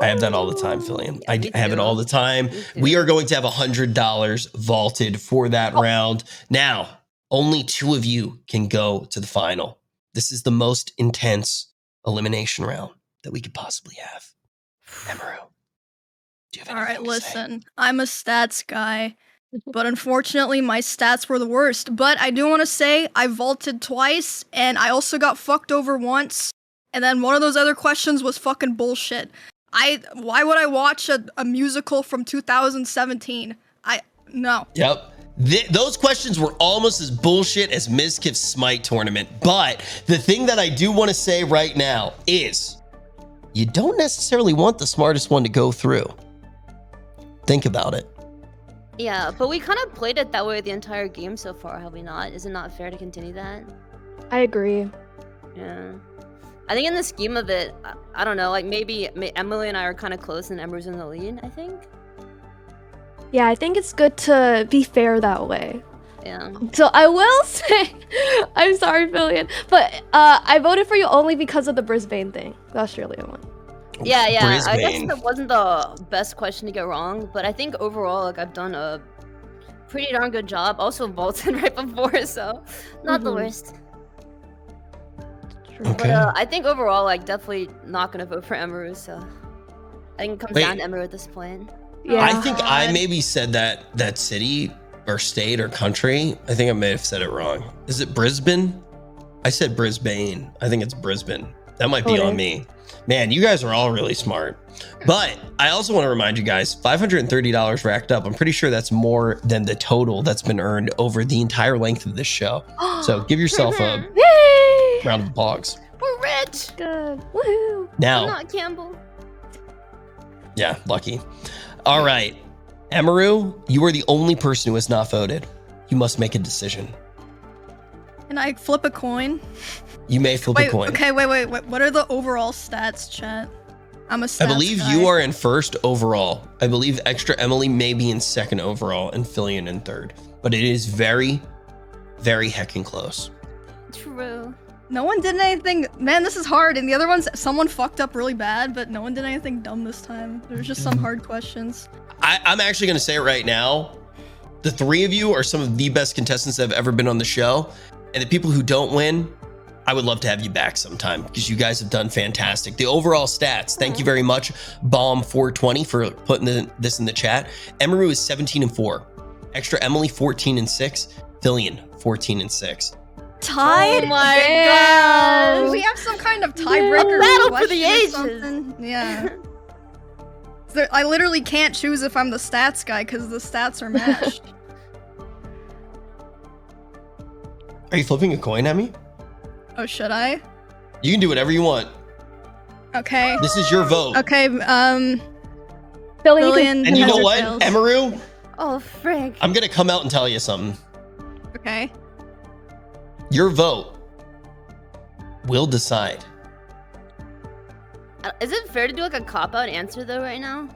Speaker 1: I have that all the time, Fillion. I have it all the time. We are going to have $100 vaulted for that round. Now, only 2 of you can go to the final. This is the most intense elimination round that we could possibly have. Emaru, do you have anything
Speaker 6: All right,
Speaker 1: to
Speaker 6: listen. I'm a stats guy, but unfortunately my stats were the worst. But I do want to say I vaulted twice, and I also got fucked over once. And then one of those other questions was fucking bullshit. Why would I watch a musical from 2017? No.
Speaker 1: Yep. Those questions were almost as bullshit as Mizkif's Smite tournament. But the thing that I do want to say right now is you don't necessarily want the smartest one to go through. Think about it.
Speaker 11: Yeah, but we kind of played it that way the entire game so far, have we not? Is it not fair to continue that?
Speaker 7: I agree.
Speaker 11: Yeah. I think in the scheme of it, I don't know, like maybe Emily and I are kind of close and Ember's in the lead, I think.
Speaker 7: Yeah, I think it's good to be fair that way.
Speaker 11: Yeah.
Speaker 7: So I will say, I'm sorry, Fillion, but I voted for you only because of the Brisbane thing, the Australian one.
Speaker 11: Yeah, I guess
Speaker 1: Brisbane.
Speaker 11: that wasn't the best question to get wrong, but I think overall, like, I've done a pretty darn good job. Also vaulted right before, so not the worst.
Speaker 1: Okay.
Speaker 11: But I think overall, like, definitely not gonna vote for Emeru, so I think it comes down to Emeru at this point.
Speaker 7: Yeah.
Speaker 1: I think I maybe said that city or state or country. I think I may have said it wrong. Is it Brisbane? I said Brisbane. I think it's Brisbane. That might be on me. Man, you guys are all really smart. But I also want to remind you guys, $530 racked up. I'm pretty sure that's more than the total that's been earned over the entire length of this show. So give yourself a
Speaker 7: Yay!
Speaker 1: round of applause.
Speaker 11: We're rich.
Speaker 7: Good. Woohoo.
Speaker 11: I'm
Speaker 1: Now,
Speaker 11: not Campbell.
Speaker 1: yeah, lucky. All right. Emeru, you are the only person who has not voted. You must make a decision.
Speaker 6: Can I flip a coin?
Speaker 1: You may flip a coin.
Speaker 6: Okay, wait. What are the overall stats, chat? I'm a stats
Speaker 1: I believe
Speaker 6: guy.
Speaker 1: you are in first overall. I believe Extra Emily may be in second overall and Fillion in third. But it is very, very heckin' close.
Speaker 11: True.
Speaker 6: No one did anything. Man, this is hard. And the other ones, someone fucked up really bad, but no one did anything dumb this time. There's just some hard questions.
Speaker 1: I'm actually going to say it right now. The three of you are some of the best contestants that have ever been on the show. And the people who don't win, I would love to have you back sometime because you guys have done fantastic. The overall stats, thank you very much, Bomb420, for putting this in the chat. Emeru is 17-4. Extra Emily, 14-6. Fillion, 14-6.
Speaker 6: Tied?
Speaker 11: Oh my gosh.
Speaker 6: We have some kind of tiebreaker
Speaker 11: battle for the
Speaker 6: question or
Speaker 11: ages.
Speaker 6: something. Yeah. I literally can't choose if I'm the stats guy because the stats are matched.
Speaker 1: Are you flipping a coin at me?
Speaker 6: Oh, should I?
Speaker 1: You can do whatever you want.
Speaker 6: Okay.
Speaker 1: This is your vote.
Speaker 6: Okay,
Speaker 7: Fillion,
Speaker 1: And you know
Speaker 6: has
Speaker 1: what,
Speaker 6: failed.
Speaker 1: Emeru?
Speaker 11: Oh, frick.
Speaker 1: I'm going to come out and tell you something.
Speaker 6: Okay.
Speaker 1: Your vote will decide.
Speaker 11: Is it fair to do like a cop-out answer though right now?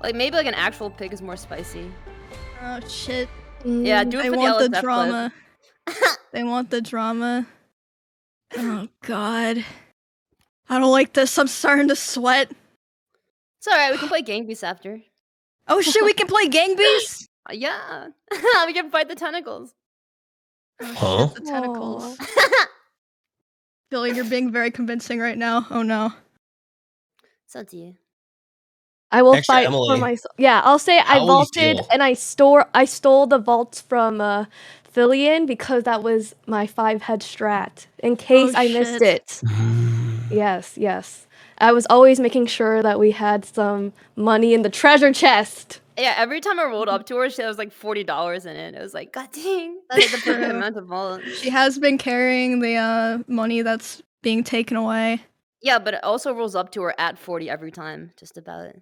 Speaker 11: Like maybe like an actual pick is more spicy.
Speaker 6: Oh, shit.
Speaker 11: Yeah, do it
Speaker 6: They
Speaker 11: for
Speaker 6: want
Speaker 11: the
Speaker 6: the
Speaker 11: LSF
Speaker 6: drama. They want the drama. Oh, God. I don't like this. I'm starting to sweat.
Speaker 11: It's alright, we can play Gang Beasts after.
Speaker 6: Oh, shit, we can play Gang Beasts?
Speaker 11: Yeah. We can fight the tentacles.
Speaker 1: Huh?
Speaker 6: The tentacles. Billy, you're being very convincing right now. Oh, no.
Speaker 11: It's up to you.
Speaker 7: I will
Speaker 1: Extra
Speaker 7: fight
Speaker 1: Emily.
Speaker 7: for myself. Yeah, I'll say I
Speaker 1: How will you
Speaker 7: vaulted
Speaker 1: feel?
Speaker 7: and I stole the vaults from Fillion because that was my 5-head strat in case
Speaker 6: Oh,
Speaker 7: I missed
Speaker 6: shit.
Speaker 7: it. Yes. I was always making sure that we had some money in the treasure chest.
Speaker 11: Yeah, every time I rolled up to her, she was like $40 in it. It was like, god dang, that's like the perfect
Speaker 6: True.
Speaker 11: amount of vault.
Speaker 6: She has been carrying the money that's being taken away.
Speaker 11: Yeah, but it also rolls up to her at 40 every time, just about.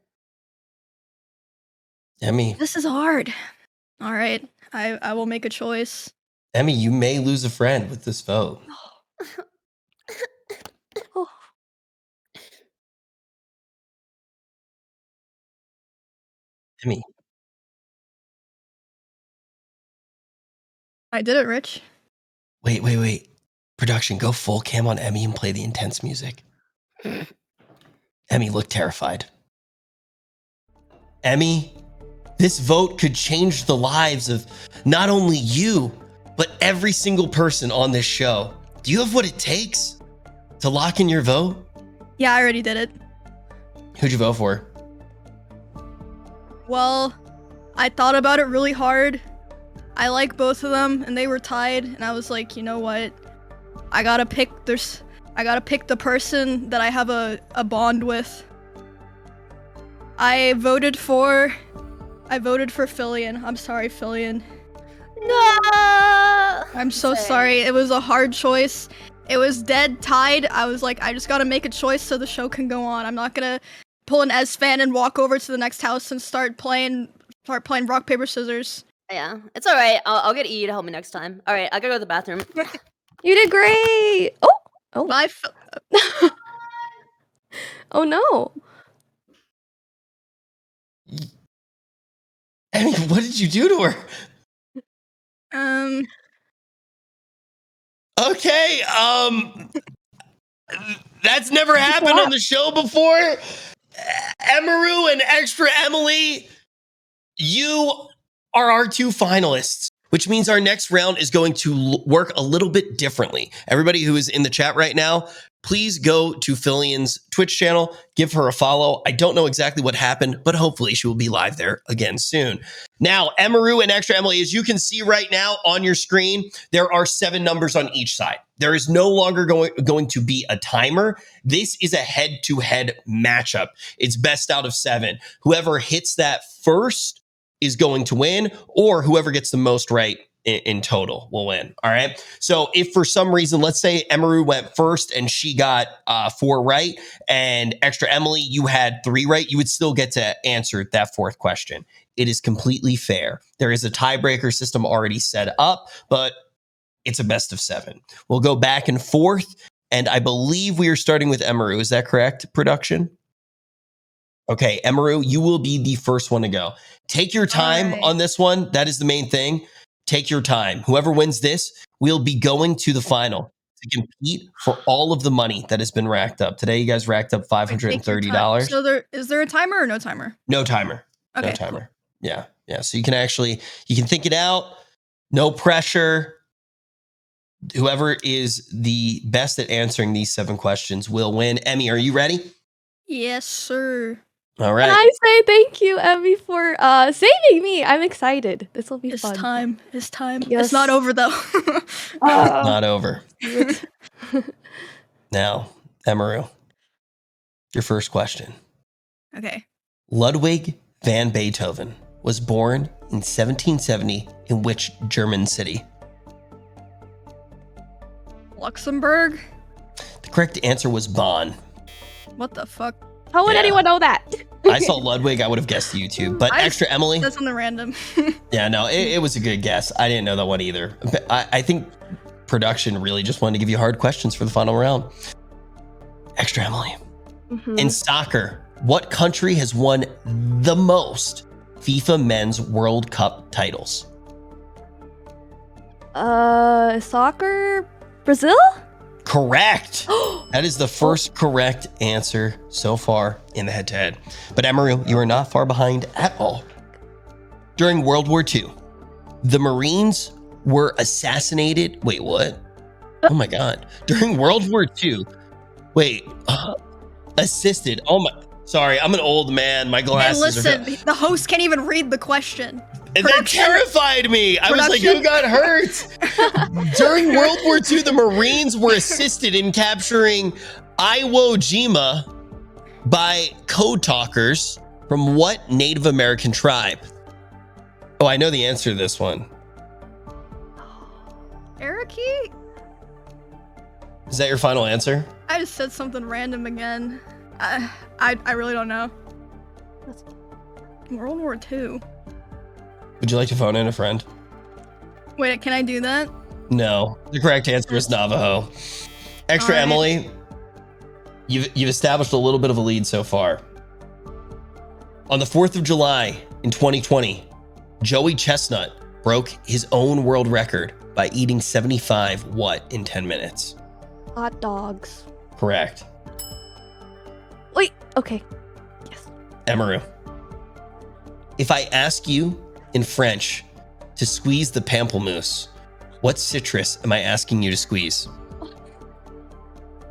Speaker 1: Emmy,
Speaker 6: This is hard. All right, I will make a choice.
Speaker 1: Emmy, you may lose a friend with this vote.
Speaker 7: Oh.
Speaker 1: Emmy,
Speaker 6: I did it, Rich.
Speaker 1: wait. Production, go full cam on Emmy and play the intense music. Emmy, look terrified. Emmy, this vote could change the lives of not only you, but every single person on this show. Do you have what it takes to lock in your vote?
Speaker 6: Yeah, I already did it.
Speaker 1: Who'd you vote for?
Speaker 6: Well, I thought about it really hard. I like both of them, and they were tied, and I was like, you know what? I gotta pick. There's I gotta pick the person that I have a bond with. I voted for Fillion. I'm sorry, Fillion.
Speaker 11: No.
Speaker 6: I'm so sorry. It was a hard choice. It was dead tied. I was like, I just gotta make a choice so the show can go on. I'm not gonna pull an S fan and walk over to the next house and start playing rock, paper, scissors.
Speaker 11: Yeah, it's all right. I'll get E to help me next time. All right, I gotta go to the bathroom.
Speaker 7: You did great. Oh.
Speaker 6: Bye.
Speaker 7: Oh no.
Speaker 1: I mean, what did you do to her? Okay, that's never happened on the show before. Emaru and Extra Emily, you are our 2 finalists, which means our next round is going to work a little bit differently. Everybody who is in the chat right now, please go to Fillion's Twitch channel, give her a follow. I don't know exactly what happened, but hopefully she will be live there again soon. Now, Emaru and Extra Emily, as you can see right now on your screen, there are 7 numbers on each side. There is no longer going to be a timer. This is a head-to-head matchup. It's best out of 7. Whoever hits that first is going to win, or whoever gets the most right in total will win. All right. So if for some reason, let's say Emaru went first and she got 4 right, and Extra Emily, you had 3 right, you would still get to answer that 4th question. It is completely fair. There is a tiebreaker system already set up, but it's a best of 7. We'll go back and forth, and I believe we are starting with Emaru. Is that correct, production? Okay, Emaru, you will be the first one to go. Take your time on this one. That is the main thing. Take your time. Whoever wins this will be going to the final to compete for all of the money that has been racked up. Today, you guys racked up $530.
Speaker 6: So is there a timer or no timer?
Speaker 1: No timer.
Speaker 6: Okay,
Speaker 1: no timer. Yeah. So you can think it out. No pressure. Whoever is the best at answering these 7 questions will win. Emmy, are you ready?
Speaker 6: Yes, sir.
Speaker 1: All right.
Speaker 7: Can I say thank you, Emmy, for saving me? I'm excited. This will be fun.
Speaker 6: It's time.
Speaker 7: Yes.
Speaker 6: It's not over though.
Speaker 1: Not over. Now, Emaru, your first question.
Speaker 6: Okay.
Speaker 1: Ludwig van Beethoven was born in 1770 in which German city?
Speaker 6: Luxembourg?
Speaker 1: The correct answer was Bonn.
Speaker 6: What the fuck?
Speaker 7: How would anyone know that?
Speaker 1: I saw Ludwig, I would have guessed YouTube. But Extra Emily?
Speaker 6: That's something random.
Speaker 1: Yeah, no, it was a good guess. I didn't know that one either. But I think production really just wanted to give you hard questions for the final round. Extra Emily. In soccer, what country has won the most FIFA Men's World Cup titles?
Speaker 7: Soccer? Brazil?
Speaker 1: Correct. That is the first correct answer so far in the head-to-head. But Emaru, you are not far behind at all. During World War II, the Marines were assassinated. Wait, what? Oh my God. During World War II, assisted. Oh my, sorry, I'm an old man. My glasses
Speaker 6: Hey, listen, the host can't even read the question.
Speaker 1: And that terrified me. I was like, who got hurt? During World War II, the Marines were assisted in capturing Iwo Jima by code talkers from what Native American tribe? Oh, I know the answer to this one.
Speaker 6: Eriki?
Speaker 1: Is that your final answer?
Speaker 6: I just said something random again. I really don't know. World War II.
Speaker 1: Would you like to phone in a friend?
Speaker 6: Wait, can I do that?
Speaker 1: No. The correct answer is Navajo. Extra
Speaker 6: All right.
Speaker 1: Emily, you've established a little bit of a lead so far. On the 4th of July in 2020, Joey Chestnut broke his own world record by eating 75 what in 10 minutes?
Speaker 7: Hot dogs.
Speaker 1: Correct.
Speaker 7: Wait, okay.
Speaker 1: Emaru. If I ask you in French to squeeze the pamplemousse, what citrus am I asking you to squeeze?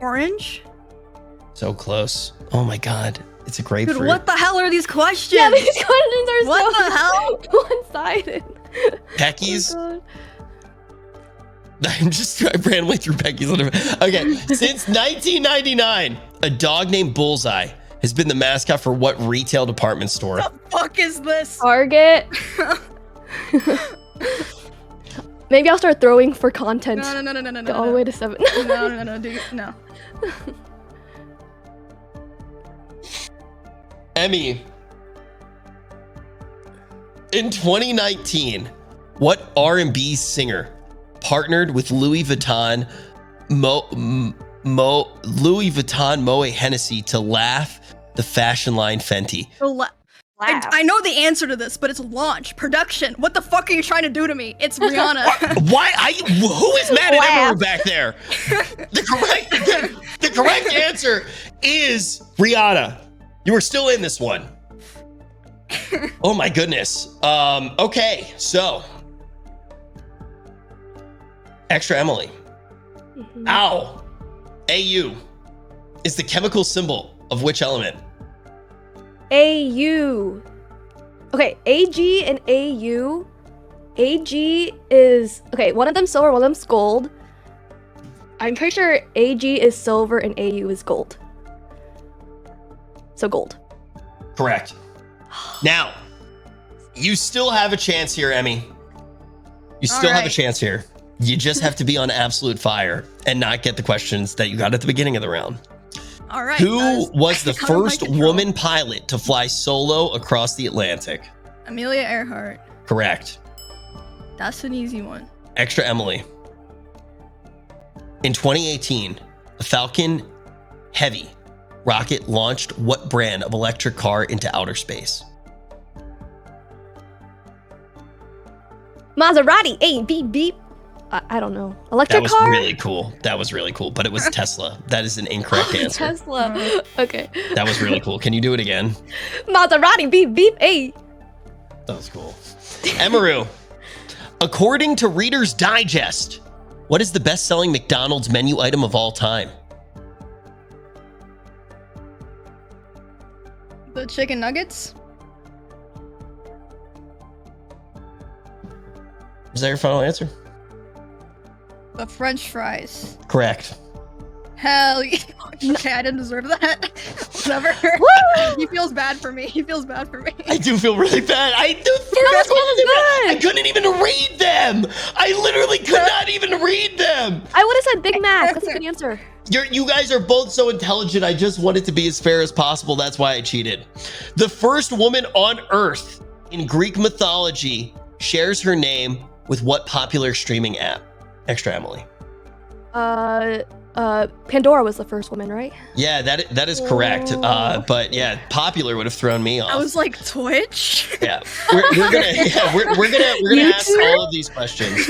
Speaker 6: Orange?
Speaker 1: So close. Oh my God. It's a grapefruit.
Speaker 6: Dude, what the hell are these questions?
Speaker 7: Yeah, these questions are
Speaker 6: what
Speaker 7: so
Speaker 6: the hell?
Speaker 7: one-sided.
Speaker 1: Peckies?
Speaker 7: Oh
Speaker 1: I ran way through Becky's letter. Okay. Since 1999, a dog named Bullseye has been the mascot for what retail department store?
Speaker 6: What the fuck is this?
Speaker 7: Target. Maybe I'll start throwing for content.
Speaker 6: No.
Speaker 7: Go all the way to 7.
Speaker 6: No, dude. No.
Speaker 1: Emmy, in 2019, what R&B singer partnered with Louis Vuitton Moet Hennessy to laugh the fashion line Fenty?
Speaker 6: I know the answer to this, but it's launch, production. What the fuck are you trying to do to me? It's Rihanna.
Speaker 1: Why? Who is mad at everyone back there? The correct answer is Rihanna. You are still in this one. Oh my goodness. Okay, so extra Emily. Ow. AU is the chemical symbol of which element?
Speaker 7: AU. Okay, AG and AU. AG is, okay, one of them silver, one of them's gold. I'm pretty sure AG is silver and AU is gold. So gold.
Speaker 1: Correct. Now, you still have a chance here, Emmy. You still have a chance here. You just have to be on absolute fire and not get the questions that you got at the beginning of the round.
Speaker 6: All right.
Speaker 1: Who was the first woman pilot to fly solo across the Atlantic?
Speaker 6: Amelia Earhart.
Speaker 1: Correct.
Speaker 6: That's an easy one.
Speaker 1: Extra Emily. In 2018, a Falcon Heavy rocket launched what brand of electric car into outer space?
Speaker 7: Maserati. A beep beep. I don't know. Electric car?
Speaker 1: That was really cool. That was really cool, but it was Tesla. That is an incorrect answer.
Speaker 7: Tesla. Okay.
Speaker 1: That was really cool. Can you do it again?
Speaker 7: Maserati. Beep beep. A.
Speaker 1: That was cool. Emaru, according to Reader's Digest, what is the best-selling McDonald's menu item of all time?
Speaker 6: The chicken nuggets?
Speaker 1: Is that your final answer?
Speaker 6: The French fries.
Speaker 1: Correct.
Speaker 6: Hell yeah. Okay, I didn't deserve that. Whatever. He feels bad for me.
Speaker 1: I do feel really bad. I couldn't even read them. I literally could not even read them.
Speaker 7: I would have said Big Mac. That's a good answer.
Speaker 1: You guys are both so intelligent. I just wanted to be as fair as possible. That's why I cheated. The first woman on Earth in Greek mythology shares her name with what popular streaming app? Extra Emily.
Speaker 7: Pandora was the first woman, right?
Speaker 1: Yeah, that is correct. But yeah, popular would have thrown me off.
Speaker 6: I was like, Twitch?
Speaker 1: Yeah, we're gonna ask all of these questions.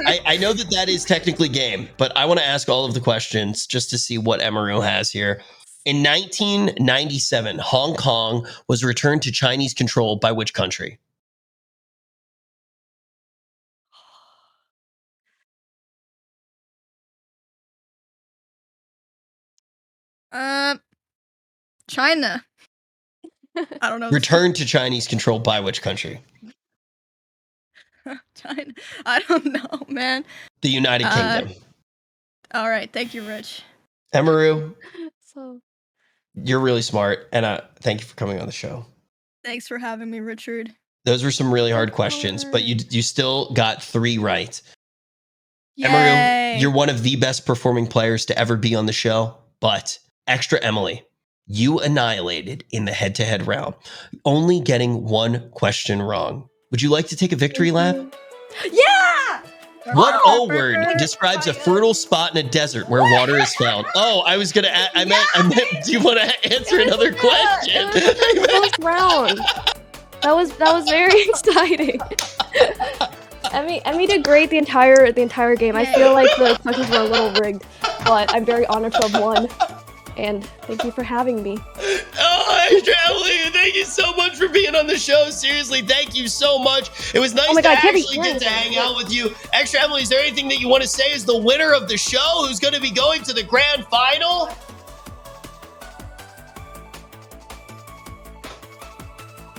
Speaker 1: I know that is technically game, but I want to ask all of the questions just to see what Emaru has here. In 1997, Hong Kong was returned to Chinese control by which country?
Speaker 6: China. I don't know.
Speaker 1: Returned to Chinese control by which country?
Speaker 6: China. I don't know, man.
Speaker 1: The United Kingdom.
Speaker 6: All right. Thank you, Rich.
Speaker 1: Emaru,
Speaker 7: So
Speaker 1: you're really smart, and thank you for coming on the show.
Speaker 6: Thanks for having me, Richard.
Speaker 1: Those were some really hard questions, but you still got 3 right.
Speaker 6: Yay.
Speaker 1: Emaru, you're one of the best performing players to ever be on the show, but Extra Emily, you annihilated in the head-to-head round, only getting 1 question wrong. Would you like to take a victory lap?
Speaker 12: Yeah!
Speaker 1: What O word describes a fertile spot in a desert where water is found? Oh, I was gonna. I meant. Do you want to answer another question?
Speaker 7: First round. That was very exciting. Emmy did great the entire game. I feel like the questions were a little rigged, but I'm very honored to have won. And thank you for having me.
Speaker 1: Oh, Extra Emily, thank you so much for being on the show. Seriously, thank you so much. It was nice to actually get to hang out with you. Extra Emily, is there anything that you want to say as the winner of the show who's going to be going to the grand final?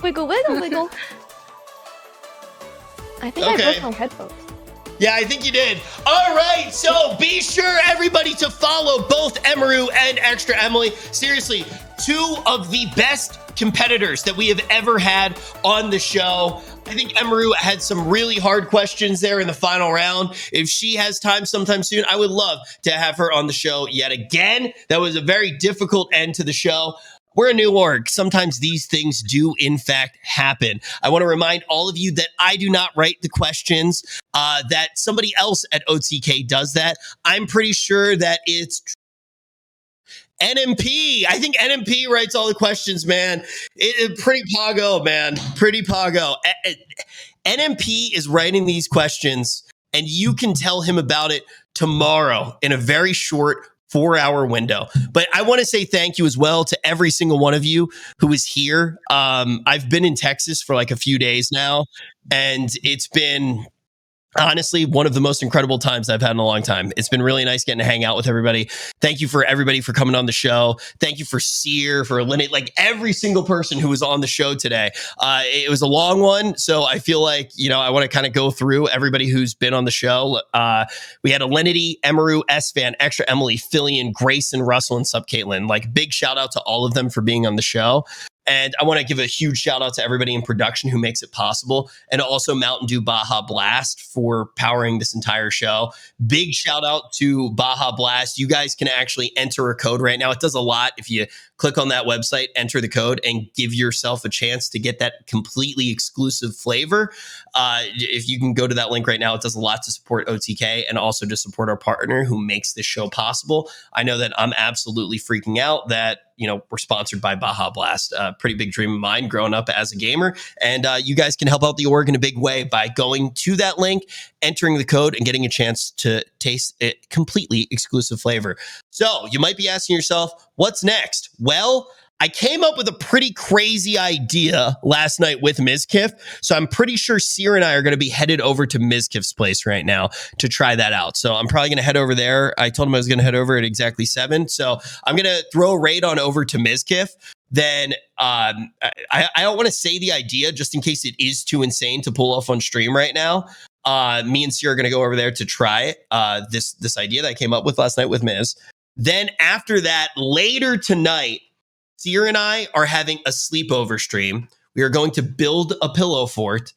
Speaker 7: Wiggle, wiggle, wiggle. I think I broke my headphones.
Speaker 1: Yeah, I think you did. All right, so be sure, everybody, to follow both Emaru and Extra Emily. Seriously, two of the best competitors that we have ever had on the show. I think Emaru had some really hard questions there in the final round. If she has time sometime soon, I would love to have her on the show yet again. That was a very difficult end to the show. We're a new org. Sometimes these things do, in fact, happen. I want to remind all of you that I do not write the questions, that somebody else at OTK does that. I'm pretty sure that it's NMP. I think NMP writes all the questions, man. Pretty Pago, man. Pretty Pago. NMP is writing these questions, and you can tell him about it tomorrow in a very short 4-hour window. But I want to say thank you as well to every single one of you who is here. I've been in Texas for like a few days now, and it's been honestly one of the most incredible times I've had in a long time. It's been really nice getting to hang out with everybody. Thank you for everybody for coming on the show. Thank you for Seer, for Lynette, like every single person who was on the show today. It was a long one, so I feel like, I want to kind of go through everybody who's been on the show. We had Alinity, Emaru, S-Fan, Extra Emily, Fillion, Grayson, Russell, and Sup Caitlin. Like, big shout out to all of them for being on the show. And I want to give a huge shout out to everybody in production who makes it possible. And also Mountain Dew Baja Blast for powering this entire show. Big shout out to Baja Blast. You guys can actually enter a code right now. It does a lot. If you click on that website, enter the code, and give yourself a chance to get that completely exclusive flavor. If you can go to that link right now, it does a lot to support OTK and also to support our partner who makes this show possible. I know that I'm absolutely freaking out that we're sponsored by Baja Blast. Pretty big dream of mine growing up as a gamer. And you guys can help out the org in a big way by going to that link, entering the code, and getting a chance to taste it completely exclusive flavor. So you might be asking yourself, what's next? Well, I came up with a pretty crazy idea last night with Mizkif. So I'm pretty sure Seer and I are going to be headed over to Mizkif's place right now to try that out. So I'm probably going to head over there. I told him I was going to head over at exactly 7. So I'm going to throw a raid on over to Mizkif. Then I don't want to say the idea just in case it is too insane to pull off on stream right now. Me and Seer are going to go over there to try this idea that I came up with last night with Miz. Then after that, later tonight, Seer and I are having a sleepover stream. We are going to build a pillow fort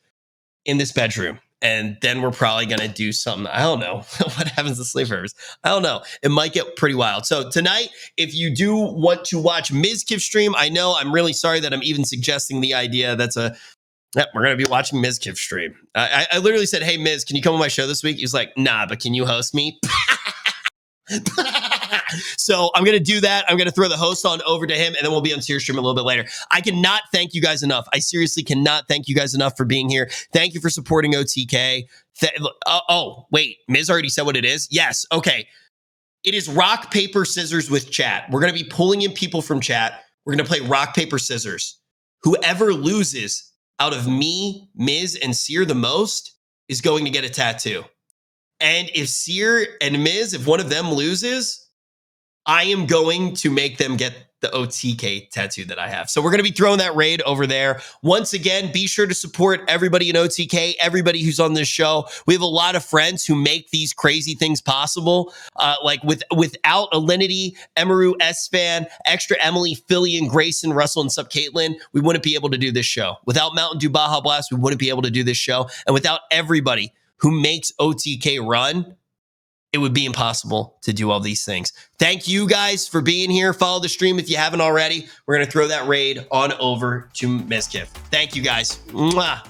Speaker 1: in this bedroom. And then we're probably going to do something. I don't know what happens to sleepovers. I don't know. It might get pretty wild. So tonight, if you do want to watch Mizkif stream, I know I'm really sorry that I'm even suggesting the idea. We're going to be watching Mizkif stream. I literally said, hey, Miz, can you come on my show this week? He's like, nah, but can you host me? So I'm going to do that. I'm going to throw the host on over to him, and then we'll be on Seer Stream a little bit later. I cannot thank you guys enough. I seriously cannot thank you guys enough for being here. Thank you for supporting OTK. Wait, Miz already said what it is? Yes. Okay. It is rock, paper, scissors with chat. We're going to be pulling in people from chat. We're going to play rock, paper, scissors. Whoever loses out of me, Miz, and Seer the most is going to get a tattoo. And if Seer and Miz, if one of them loses, I am going to make them get the OTK tattoo that I have. So we're going to be throwing that raid over there. Once again, be sure to support everybody in OTK, everybody who's on this show. We have a lot of friends who make these crazy things possible. Without Alinity, Emaru, S-Fan, Extra Emily, Fillion, Grayson, Russell, and Sup Caitlin, we wouldn't be able to do this show. Without Mountain Dew Baja Blast, we wouldn't be able to do this show. And without everybody who makes OTK run, it would be impossible to do all these things. Thank you guys for being here. Follow the stream if you haven't already. We're going to throw that raid on over to Mizkif. Thank you guys. Mwah.